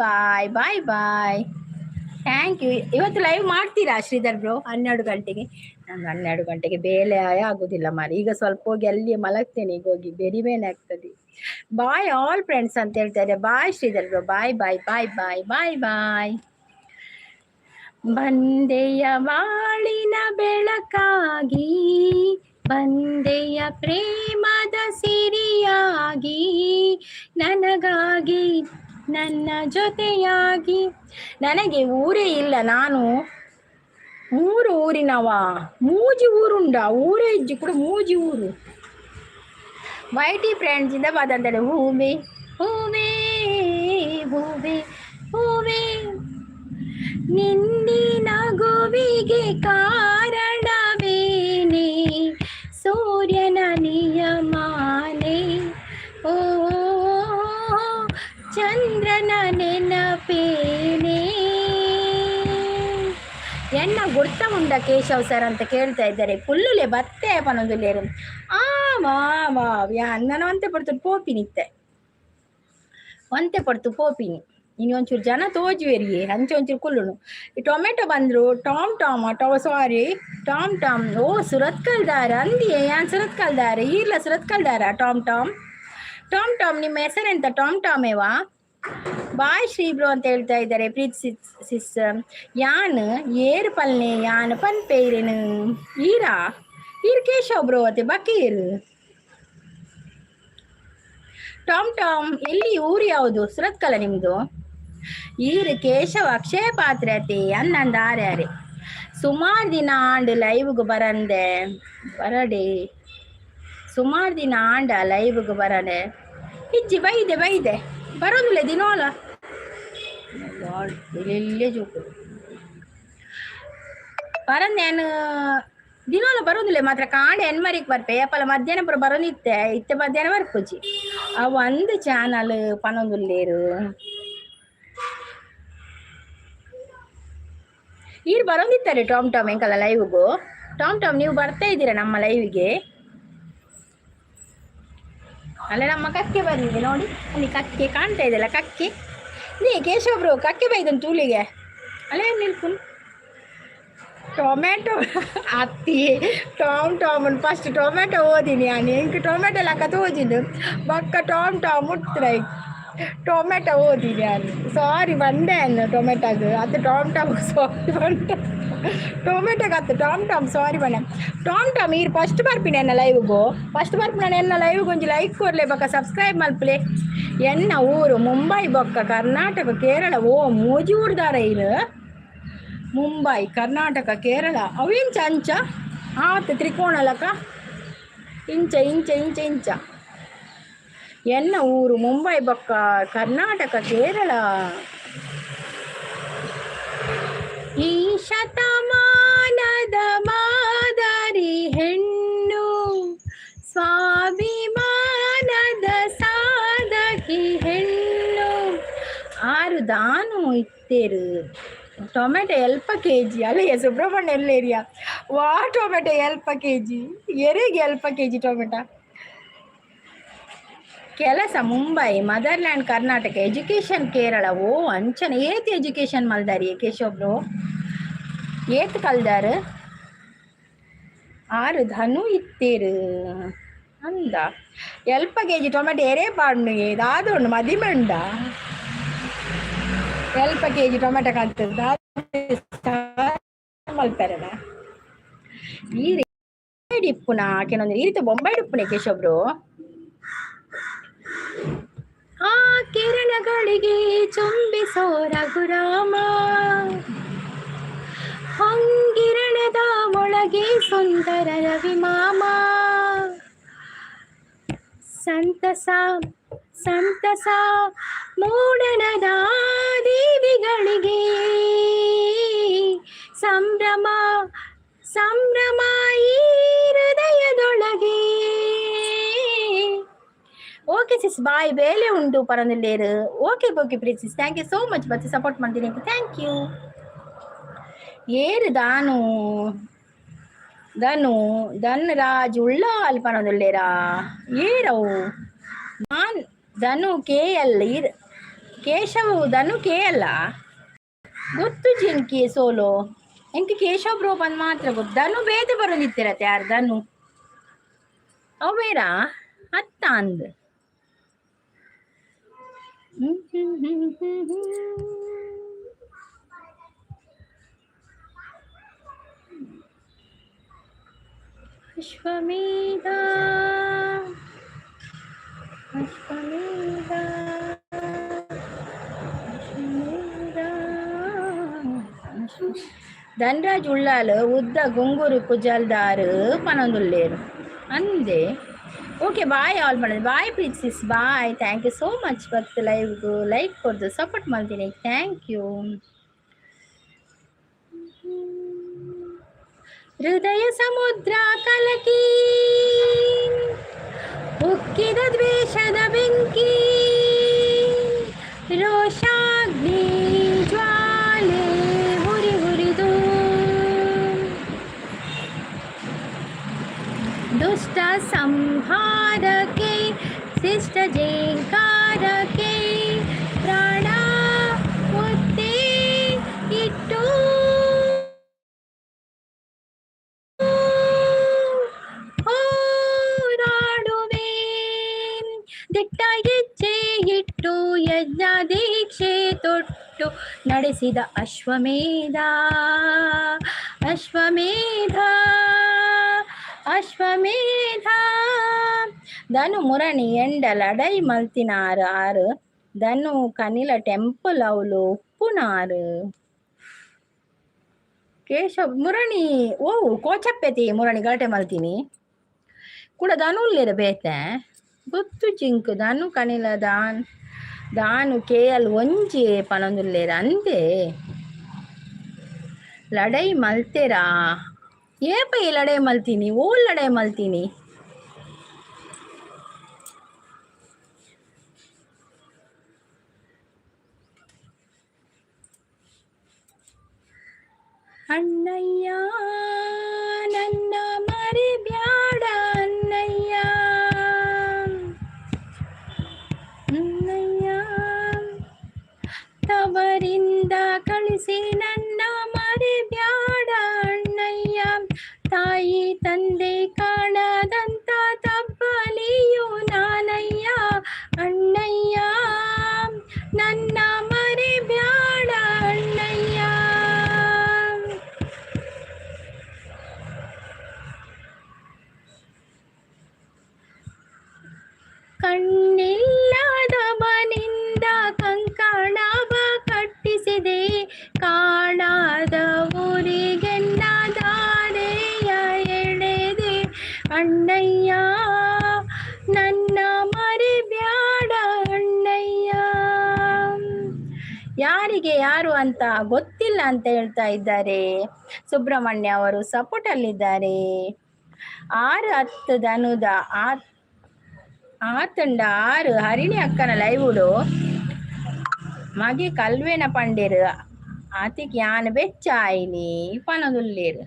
thank you. ಇವತ್ತು ಲೈವ್ ಮಾಡ್ತೀರಾ ಶ್ರೀಧರ್ ಬ್ರೋ? 12 ಗಂಟೆಗೆ. ನಂಗೆ 12 ಗಂಟೆಗೆ ಬೇಲೆ ಆಗೋದಿಲ್ಲ ಮಾರಿ. ಈಗ ಸ್ವಲ್ಪ ಹೋಗಿ ಅಲ್ಲಿ ಮಲಗ್ತೇನೆ, ಈಗ ಹೋಗಿ ಬೆರಿಬೇನೆ ಆಗ್ತದೆ. ಬಾಯ್ ಆಲ್ ಫ್ರೆಂಡ್ಸ್ ಅಂತ ಹೇಳ್ತಾರೆ. ಬಾಯ್ ಶ್ರೀಧರ್ ಬ್ರೋ, ಬಾಯ್. ಬಂದೆಯ ಬಾಳಿನ ಬೆಳಕಾಗಿ, ಬಂದೆಯ ಪ್ರೇಮದ ಸಿರಿಯಾಗಿ, ನನಗಾಗಿ ನನ್ನ ಜೊತೆಯಾಗಿ. ನನಗೆ ಊರೇ ಇಲ್ಲ, ನಾನು ಊರಿನವ. ಮೂಜಿ ಊರುಂಡ ಊರೇ ಇಜ್ಜಿ ಕೂಡ ಮೂಜಿ ಊರು. ವೈಟಿ ಫ್ರೆಂಡ್ಸ್ ಇಂದ ಬಂದಂತೇಳಿ ಹೂವೆ ನಿನ್ನಿನ ಗೋವಿಗೆ ಕಾರಣವೇನೆ, ಸೂರ್ಯನ ನಿಯಮಾನೆ, ಓ ಚಂದ್ರನ ನೆನಪೇನೆ. ಎನ್ನ ಗುರ್ತ ಉಂಡ ಕೇಶವ್ ಸರ್ ಅಂತ ಕೇಳ್ತಾ ಇದ್ದಾರೆ. ಫುಲ್ಲುಲೆ ಬತ್ತೆ ಪನೊಂದುಲ್ಲೇರು ನಾನು ಒಂತೆ ಪಡ್ತು ಪೋಪಿನಿ ಇನ್ನು ಒಂಚೂರು ಜನ ತೋಜುವೆರಿ ಅಂಚೆ ಒಂಚೂರು ಕುಲ್ಲುನು. ಈ ಟೊಮೆಟೊ ಬಂದರು ಟಾಮ್ ಓ ಸುರತ್ ಕಲ್ದಾರ ಅಂದಿಯೇ ಯಾನ್ ಸುರತ್ ಕಲ್ದಾರ ಈರ್ಲ ಸುರತ್ ಕಲ್ದಾರ ಟಾಮ್ ಟಾಮ್ ಟಾಮ್, ನಿಮ್ಮ ಹೆಸರೆಂತ? ಟಾಮ್ ಟಾಮೇವಾ? ಬಾಯ್ ಶ್ರೀ ಬ್ರೋ ಅಂತ ಹೇಳ್ತಾ ಇದ್ದಾರೆ ಪ್ರೀತ್ ಸಿಸ್. ಯಾನ್ ಏರು ಪಲ್ನೆ ಯಾನ್ ಪನ್ಪೇರೇನು ಈರಾ ಈರ್ ಕೇಶವ್ ಬ್ರೋ ಅತ್ತೆ ಬಕೀರ್. ಟಾಮ್ ಟಾಮ್ ಎಲ್ಲಿ, ಊರು ಯಾವುದು? ಸುರತ್ಕಲ ನಿಮ್ದು? ಈರು ಕೇಶವ ಅಕ್ಷಯ ಪಾತ್ರೆ ಅತಿ ಅನ್ನಂದ ಆರ್ಯಾರೆ ಸುಮಾರು ದಿನ ಆಂಡ್ ಲೈವ್ಗೆ ಬರಂದೆ ಬರಡೆ. ಸುಮಾರು ದಿನ ಆಂಡ ಲೈವ್ಗೆ ಬರಡೆ ಇಜ್ಜಿ ಬೈದೆ ಬರೋದಿಲ್ಲ ದಿನೋಲ ಇಲ್ಲೇ ಜೋಕು ಬರಂದ ನಾನು ದಿನೋಲ ಬರೋದಿಲ್ಲ ಮಾತ್ರ ಕಾಂಡ ಎನ್ಮರಿಕ್ ಬರ್ಪೆ ಏಪಲ ಮಧ್ಯಾಹ್ನ ಪುರ ಬರೋನಿತ್ತೆ ಇತ್ತೆ ಮಧ್ಯಾಹ್ನ ಬರ್ಪುಜಿ ಆ ಒಂದು ಚಾನಲ್ ಪನೊಂದುಲ್ಲೇರು ಈರು ಬರೋದಿತ್ತಾರೆ ಟಾಮ್ ಟಾಮ್ ಎಂಕಲ್ಲ ಲೈವ್ಗೂ. ಟಾಮ್ ಟಾಮ್ ನೀವು ಬರ್ತಾ ಇದ್ದೀರಾ ನಮ್ಮ ಲೈವ್ಗೆ? ಅಲ್ಲ ನಮ್ಮ ಕಕ್ಕೆ ಬಂದಿದೆ ನೋಡಿ, ಅಲ್ಲಿ ಕಕ್ಕೆ ಕಾಣ್ತಾ ಇದೆಯಲ್ಲ ಕಕ್ಕೆ. ನೀ ಕೇಶವಬ್ರು ಕಕ್ಕೆ ಬೈದನ್ ತೂಲಿಗೆ ಅಲ್ಲೇ ನಿಲ್ಕೊಂಡು ಟೊಮ್ಯಾಟೊ ಅತ್ತಿ ಟಾಮ್ ಟಾಮನ್ ಫಸ್ಟ್ ಟೊಮ್ಯಾಟೊ ಓದಿನಿ ನಾನು ಎಂಕ್ ಟೊಮ್ಯಾಟೊ ಲೆಕ್ಕ ಓದಿದ್ದು ಬಕ್ಕ ಟಾಮ್ ಟಾಮ್ ಮುಟ್ತ್ರೈ ಟೊಮ್ಯಾಟೊ ಓದಿನಿ ನಾನು. ಸಾರಿ ಬಂದೆ ಅನ್ನು ಟೊಮೆಟೊಗೆ ಅದು ಟಾಮ್ ಟಾಮ್ ಸಾರಿ ಬಂದೆ ಟೊಮೆಟೊಗೆ ಅತ್ತು ಟಾಮ್ ಟಾಮ್ ಸಾರಿ ಬಣ್ಣ. ಟಾಮ್ ಟಾಮ್ ಈರು ಫಸ್ಟ್ ಬರ್ಪಿನಿ ಎನ್ನ ಲೈವ್ಗೂ. ಫಸ್ಟ್ ಬರ್ಪಿನ ಎನ್ನ ಲೈವ್ಗೆ ಒಂಜಿ ಲೈಕ್ ಕೊರ್ಲೆ ಬೊಕ್ಕ ಸಬ್ಸ್ಕ್ರೈಬ್ ಮಲ್ಪಲೆ. ಎನ್ನ ಊರು ಮುಂಬೈ ಬೊಕ್ಕ ಕರ್ನಾಟಕ ಕೇರಳ ಓ ಮೂಜಿ ಊರ್ದಾರ ಇರು. ಮುಂಬೈ ಕರ್ನಾಟಕ ಕೇರಳ ಅವಿಂಚ ಅಂಚ ಆತು ತ್ರಿಕೋಣ ಲಕ ಇಂಚ ಇಂಚ ಇಂಚ ಇಂಚ. ಎನ್ನ ಊರು ಮುಂಬೈ ಬೊಕ್ಕ ಕರ್ನಾಟಕ ಕೇರಳ. ಈ ಶತಮಾನದ ಮಾದರಿ ಹೆಣ್ಣು ಸ್ವಾಭಿಮಾನದ ಸಾಧಕಿ ಹೆಣ್ಣು. ಆರು ದಾನು ಇತ್ತೇರು ಟೊಮೆಟೊ ಎಲ್ಪ ಕೆ ಜಿ ಅಲ್ಲಯ್ಯ ಸುಬ್ರಹ್ಮಣ್ಯ ಎಲ್ಲೇರಿಯಾ ವಾ ಟೊಮೆಟೊ ಎಲ್ಪ ಕೆ ಜಿ ಎರೆಗೆ ಎಲ್ಪ ಕೆ ಜಿ ಟೊಮೆಟೊ. ಕೆಲಸ ಮುಂಬೈ ಮದರ್ಲ್ಯಾಂಡ್ ಕರ್ನಾಟಕ ಎಜುಕೇಶನ್ ಕೇರಳ ಓ ಅಂಚನೆ ಏತ್ ಎಜುಕೇಶನ್ ಮಲ್ದಾರಿ ಕೇಶವ್ರು ಏತ್ ಕಲ್ದಾರ್ ಆರು ಧನು ಇತ್ತೇರು ಅಂದ ಎಲ್ಪ ಕೆ ಜಿ ಟೊಮೆಟೊ ಎರೆ ಪಾಡ್ನು ಏದಾದು ಮದಿಮೆ ಉಂಡ ಎಲ್ಪ ಕೆ ಜಿ ಟೊಮೆಟೊ ಕಲ್ತದ ಮಲ್ತಾರಣ ಈ ಡಿಪ್ಪುನ ಕೆಲವೊಂದು ಈ ರೀತಿ ಬೊಂಬೈ ಡಿಪ್ಪುನೆ ಕೇಶವ್ರು. ಆ ಕಿರಣಗಳಿಗೆ ಚುಂಬಿಸೋ ರಘುರಾಮ ಹೊಂಗಿರಣದ ಒಳಗೆ ಸುಂದರ ರವಿಮಾಮ. ಸಂತಸ ಸಂತಸ ಮೂಡಣದ ದೇವಿಗಳಿಗೆ ಸಂಭ್ರಮ ಸಂಭ್ರಮ ಈ ಹೃದಯದೊಳಗೆ. ಓಕೆ ಸಿಸ್ ಬಾಯ್ ಬೇಲೆ ಉಂಟು ಪರಂದಿಲ್ಲೇರು. Okay okay please sis thank you so much ಬಚ್ಚಿ ಸಪೋರ್ಟ್ ಮಾಡ್ತೀನಿ ಥ್ಯಾಂಕ್ ಯು. ಏರು ದಾನು ಧನು ಧನ್ರಾಜ್ ಉಳ್ಳಾಲ್ ಪನೊಂದುಲ್ಲೇರಾ ಏರವು ನಾನ್ Dhanu K L Keshav Dhanu K ಅಲ್ಲ ಗೊತ್ತು ಜಿಂಕಿ ಸೋಲೋ ಎಂಕ ಕೇಶವ್ ಬ್ರೋ ಬಂದು ಮಾತ್ರ ಗೊತ್ತು. ಧನು ಬೇತೆ ಬರೋದಿತ್ತಿರತ್ತೆ ಯಾರು ಧನು ಅವೇರಾ ಅತ್ತ ಅಂದ್ ಅಶ್ವಮೇಧ ಅಶ್ವಮೇಧ ಧನ್ರಾಜ್ ಉಳ್ಳಾಲ್ ಉದ್ದ ಗುಂಗೂರು ಕುಜಲ್ದಾರ್ ಪನೊಂದುಲ್ಲೇರು ಅಂದೆ. ಓಕೆ ಬಾಯ್ ಆಲ್ ಮಾಡೋದು bye please sis bye thank you so much ಬತ್ತು ಲೈವ್ಗೂ ಲೈಕ್ ಕೊಡ್ದು ಸಪೋರ್ಟ್ ಮಾಡ್ತೀನಿ ಥ್ಯಾಂಕ್ ಯು. ಹೃದಯ ಸಮುದ್ರ ಕಲಕಿ ಉಕ್ಕಿದ ದ್ವೇಷದ ಬೆಂಕಿ ರೋಷಾಗ್ನಿ ಜ್ವಾಲೆ ಹುರಿ ಹುರಿದು ದುಷ್ಟ ಸಂಹಾರಕ್ಕೆ ಶಿಷ್ಟ ಜೇಂಕಾರಕ್ಕೆ ಪ್ರಾಣ ಒತ್ತೆ ಇಟ್ಟು ದಿಟ್ಟ ಹೆಜ್ಜೆ ಇಟ್ಟು ಯಜ್ಞ ದೀಕ್ಷೆ ತೊಟ್ಟು ನಡೆಸಿದ ಅಶ್ವಮೇಧ ಅಶ್ವಮೇಧ ಅಶ್ವಮೇಧ ಧನು ಮುರಣಿ ಎಂಡಲಡೈ ಮಲ್ತಿನಾರು ಆರು ಧನು ಕನಿಲ ಟೆಂಪಲ್ ಅವಳು ಉಪ್ಪುನಾರು ಕೇಶವ್ ಮುರಣಿ ಓ ಕೋಚಪ್ಪೆತಿ ಮುರಣಿ ಗಲಾಟೆ ಮಲ್ತೀನಿ ಕೂಡ ಧನುಲ್ಲೇರ ಬೇತೆ ಗೊತ್ತು ಜಿಂಕ್ ಧನು ಕನಿಲ ದಾನು ಕೇಯಲ್ ಒಂಜಿ ಪನೊಂದುಲ್ಲೇರ ಅಂದೆ ಲಡೈ ಮಲ್ತೆರಾ ಏಪ ಈ ಲಡೈ ಮಲ್ತೀನಿ ಓಲ್ ಲಡೈ ಮಲ್ತೀನಿ ಅಣ್ಣಯ್ಯ ನನ್ನ ಮರಿಬ್ಯಾಡ ಅಣ್ಣಯ್ಯ ಅಣ್ಣಯ್ಯ ತವರಿಂದ ಕಳಿಸಿ ನನ್ನ ಮರಿಬ್ಯಾಡ ಅಣ್ಣಯ್ಯ ತಾಯಿ ತಂದೆ ಕಾಣದಂತ ತಬ್ಬಲಿಯು ನಾನಯ್ಯ ಅಣ್ಣಯ್ಯ ನನ್ನ ಮರಿಬ್ಯಾಡ ಅಣ್ಣಯ್ಯ ಕಣ್ಣಿಲ್ಲದವನಿಂದ ಕಂಕಣವ ಕಟ್ಟಿಸಿದೆ ಕಾಣಾದ ಊರಿಗೆನ್ನ ದಾರೆಯ ಎಳೆದೆ ಅಣ್ಣಯ್ಯ ನನ್ನ ಮರಿಬ್ಯಾಡ ಅಣ್ಣಯ್ಯ ಯಾರಿಗೆ ಯಾರು ಅಂತ ಗೊತ್ತಿಲ್ಲ ಅಂತ ಹೇಳ್ತಾ ಇದ್ದಾರೆ ಸುಬ್ರಹ್ಮಣ್ಯ ಅವರು ಸಪೋರ್ಟ್ ಅಲ್ಲಿದ್ದಾರೆ 6-10 ಧನುದ ಆತಂಡ 6 ಹರಿಣಿ ಅಕ್ಕನ ಲೈವುಡು ಮಗೆ ಕಲ್ವೇನ ಪಂಡೇರು ಆತಿಗೆ ಯಾನ್ ಬೆಚ್ಚಾಯಿನಿ ಪನದುಲ್ಲೇರು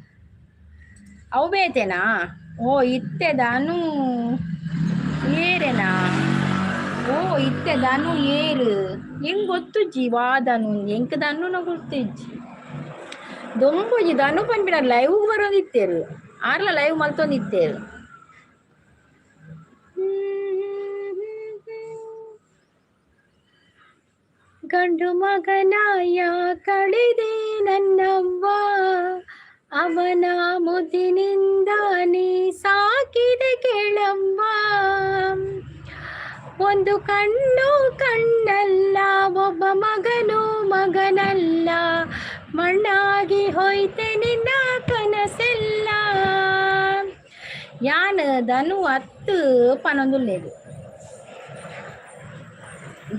ಅವು ಬೇತೆನಾ ಓ ಇತ್ತೆ ಧನು ಏರೆನಾ ಓ ಇತ್ತೆ ಧನು ಏರು ಹೆಂಗ್ ಗೊತ್ತುಜ್ಜಿ ವಾದನು ಎಂಕ್ ಧನುನ ಗೊತ್ತಿಜ್ಜಿ ದೊಂಬುಜಿ ಧನು ಪನ್ಪಿನ ಲೈವ್ ಬರೋದಿತ್ತೇರು ಆರ್ಲ ಲೈವ್ ಮಲ್ತೊಂದಿತ್ತೇರು ಗಂಡು ಮಗನಾಯ ಕಳೆದೆ ನನ್ನವ್ವ ಅವನ ಮುದ್ದಿನಿಂದ ನೀ ಸಾಕಿದೆ ಕೇಳವ್ವ ಒಂದು ಕಣ್ಣು ಕಣ್ಣಲ್ಲ ಒಬ್ಬ ಮಗನು ಮಗನಲ್ಲ ಮಣ್ಣಾಗಿ ಹೋಯ್ತೆ ನಿನ್ನ ಕನಸೆಲ್ಲ ಯಾನ್ ಧನು 10 ಪನೊಂದುಲ್ಲೇದು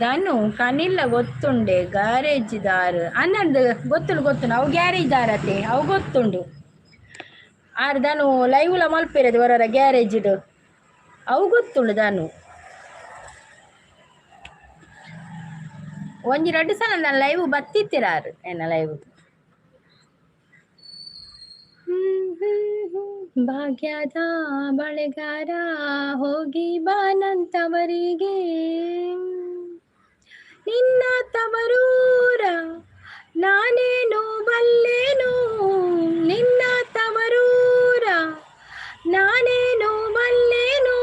ಧನು ಕನಿಲ್ಲ ಗೊತ್ತುಂಡೆ ಗ್ಯಾರೇಜ್ ದಾರ್ ಅನ್ನಂದು ಗೊತ್ತುಂಡು ಅವು ಗ್ಯಾರೇಜ್ ದಾರತೆ ಅವು ಗೊತ್ತುಂಡು ಆರು ಧನು ಲೈವ್ಲ ಮಲ್ಪೆರದು ಹೊರರ ಗ್ಯಾರೇಜ್ಡು ಅವು ಗೊತ್ತುಂಡು ಧನು ಒಂಜಿ 2 ಸಲ ನನ್ನ ಲೈವ್ ಬತ್ತಿತ್ತಿರಾರು ಎನ್ನ ಲೈವ್ ಭಾಗ್ಯದ ಬಳೆಗಾರ ಹೋಗಿ ಬಾನಂತವರಿಗೆ ನಿನ್ನ ತವರೂರ ನಾನೇನು ಬಲ್ಲೇನು ನಿನ್ನ ತವರೂರ ನಾನೇನು ಬಲ್ಲೇನು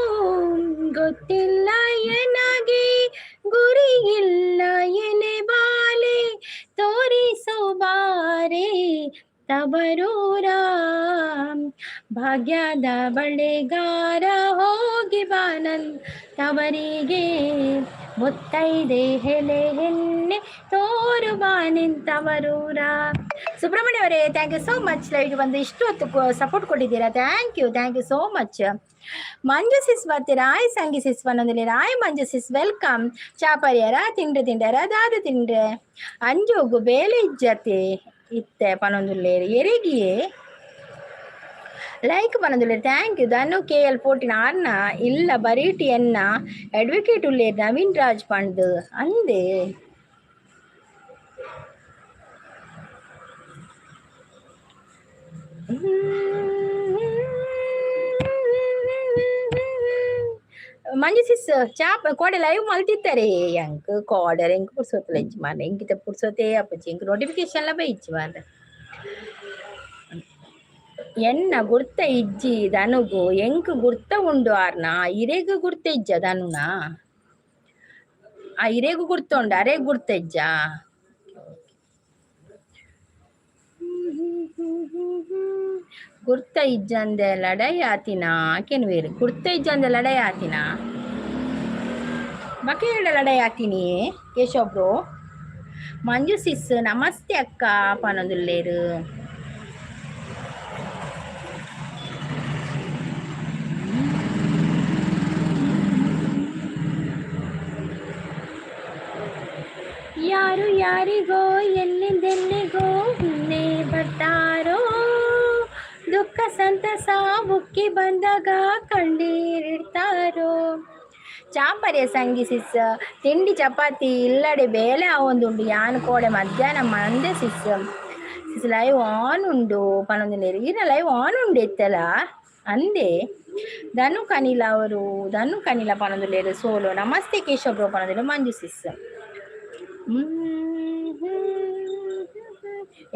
ಗೊತ್ತಿಲ್ಲ ಎನಗೆ ಗುರಿಯಿಲ್ಲ ಎನೆ ಬಾಲೆ ತೋರಿಸೋ ಬಾರೆ ತವರೂರ ಭಾಗ್ಯದ ಬಳೆಗಾರ ಹೋಗಿ ಬಾನಂತವರಿಗೆ ಮುತ್ತೈದೆ ಹೆಲೆ ಹೆಣ್ಣೆ ತೋರು ಬಾನಿಂತವರೂರ ಸುಬ್ರಹ್ಮಣ್ಯ ಅವರೇ thank you so much live ಬಂದು ಇಷ್ಟು ಹೊತ್ತು ಸಪೋರ್ಟ್ ಕೊಟ್ಟಿದ್ದೀರಾ thank you so much Manju sis ಬರ್ತೀರಾ ಆಯ್ ಸಂಗಿ ಸಿಸ್ ಬಂದೊಂದಿಲ್ಲ ಆಯ್ ಮಂಜು ಸಿಸ್ ವೆಲ್ಕಮ್ ಚಾಪರ್ಯರ ತಿಂಡ್ರ ದಾದ ತಿಂಡ್ರೆ ಅಂಜೋಗು ಬೇಲೆ ಇಜ್ಜತೆ ಇತ್ತೆ ಪನೊಂದುಲ್ಲೇರು ಎರೆಗಿಯೇ ಲೈಕ್ ಪನೊಂದುಲ್ಲೇರು ಥ್ಯಾಂಕ್ ಯು ಧನು KL 14 ಆರ್ನ ಇಲ್ಲ ಬರೀಟಿ ಎನ್ನ ಅಡ್ವೊಕೇಟ್ ಉಲ್ಲೇರು ನವೀನ್ ರಾಜ್ ಪಂಡ್ ಅಂದೆ ಮಂಜು ಸಿಸ್ ಚಾಪ್ ಕೋಡೆ ಲೈವ್ ಮಲ್ತಿತ್ತಾರೆ ಎಂಕ್ ಕೋಡರ್ ಎಂಕ್ ಪುರ್ಸೋತಲ ಇಜ್ಜಿ ಮಾರ್ರೆ ಎಂಕಿತ ಪುರ್ಸೋತೆ ಅಪ್ಪಚ್ಚಿ ಎಂಕ್ ನೋಟಿಫಿಕೇಶನ್ ಲ ಬೈಜ್ಜಿ ಮಾರ್ರೆ ಎನ್ನ ಗುರ್ತ ಇಜ್ಜಿ ಧನುಗು ಎಂಕ್ ಗುರ್ತ ಉಂಡು ಆರ್ನ ಇರೆಗ್ ಗುರ್ತ ಇಜ್ಜ ಧನುನ ಇರೇಗು ಗುರ್ತುಂಡ ಅರೇಗ್ ಗುರ್ತಜ್ಜ ಗುರ್ತ ಇಜ್ಜಂದೆ ಲಡೈ ಆತಿನ ಕೆನ್ವೇರು ಗುರ್ತ ಇಜ್ಜಂದೆ ಲಡೈ ಆತಿನ ಬಕೇಳ ಲಡೈ ಆತೀನಿ ಕೇಶವ್ ಬ್ರೋ ಮಂಜು ಸಿಸ್ ನಮಸ್ತೆ ಅಕ್ಕ ಪನದುಲ್ಲೇರು ಯಾರು ಯಾರಿಗೋ ಎಲ್ಲಿಂದೆಲ್ಲಿಗೋ ಇನ್ನೇ ಬರ್ತಾರೋ ದುಃಖ ಸಂತಸ ಬುಕ್ಕಿ ಬಂದಾಗ ಕಂಡೀರಿಡ್ತಾರೋ ಚಾಪರ್ಯ ಸಂಗಿ ಸಿಸ್ ತಿಂಡಿ ಚಪಾತಿ ಇಲ್ಲಡೆ ಬೇಲೆ ಅವೊಂದುಂಡು ಯಾನು ಕೋಡೆ ಮಧ್ಯಾಹ್ನ ಮಂದೆ ಸಿಸ್ ಸಿಸ್ ಲೈವ್ ಆನ್ ಉಂಡು ಪನೊಂದಿನೇರು ಈನ ಲೈವ್ ಆನ್ ಉಂಡು ಎತ್ತಲ ಅಂದೆ ಧನು ಕನಿಲ ಅವರು ಧನು ಕನಿಲ ಪನೊಂದುಲೇರು ಸೋಲು ನಮಸ್ತೆ ಕೇಶವ್ ಬ್ರೋ ಪನೊಂದಿಲು ಮಂಜು ಸಿಸ್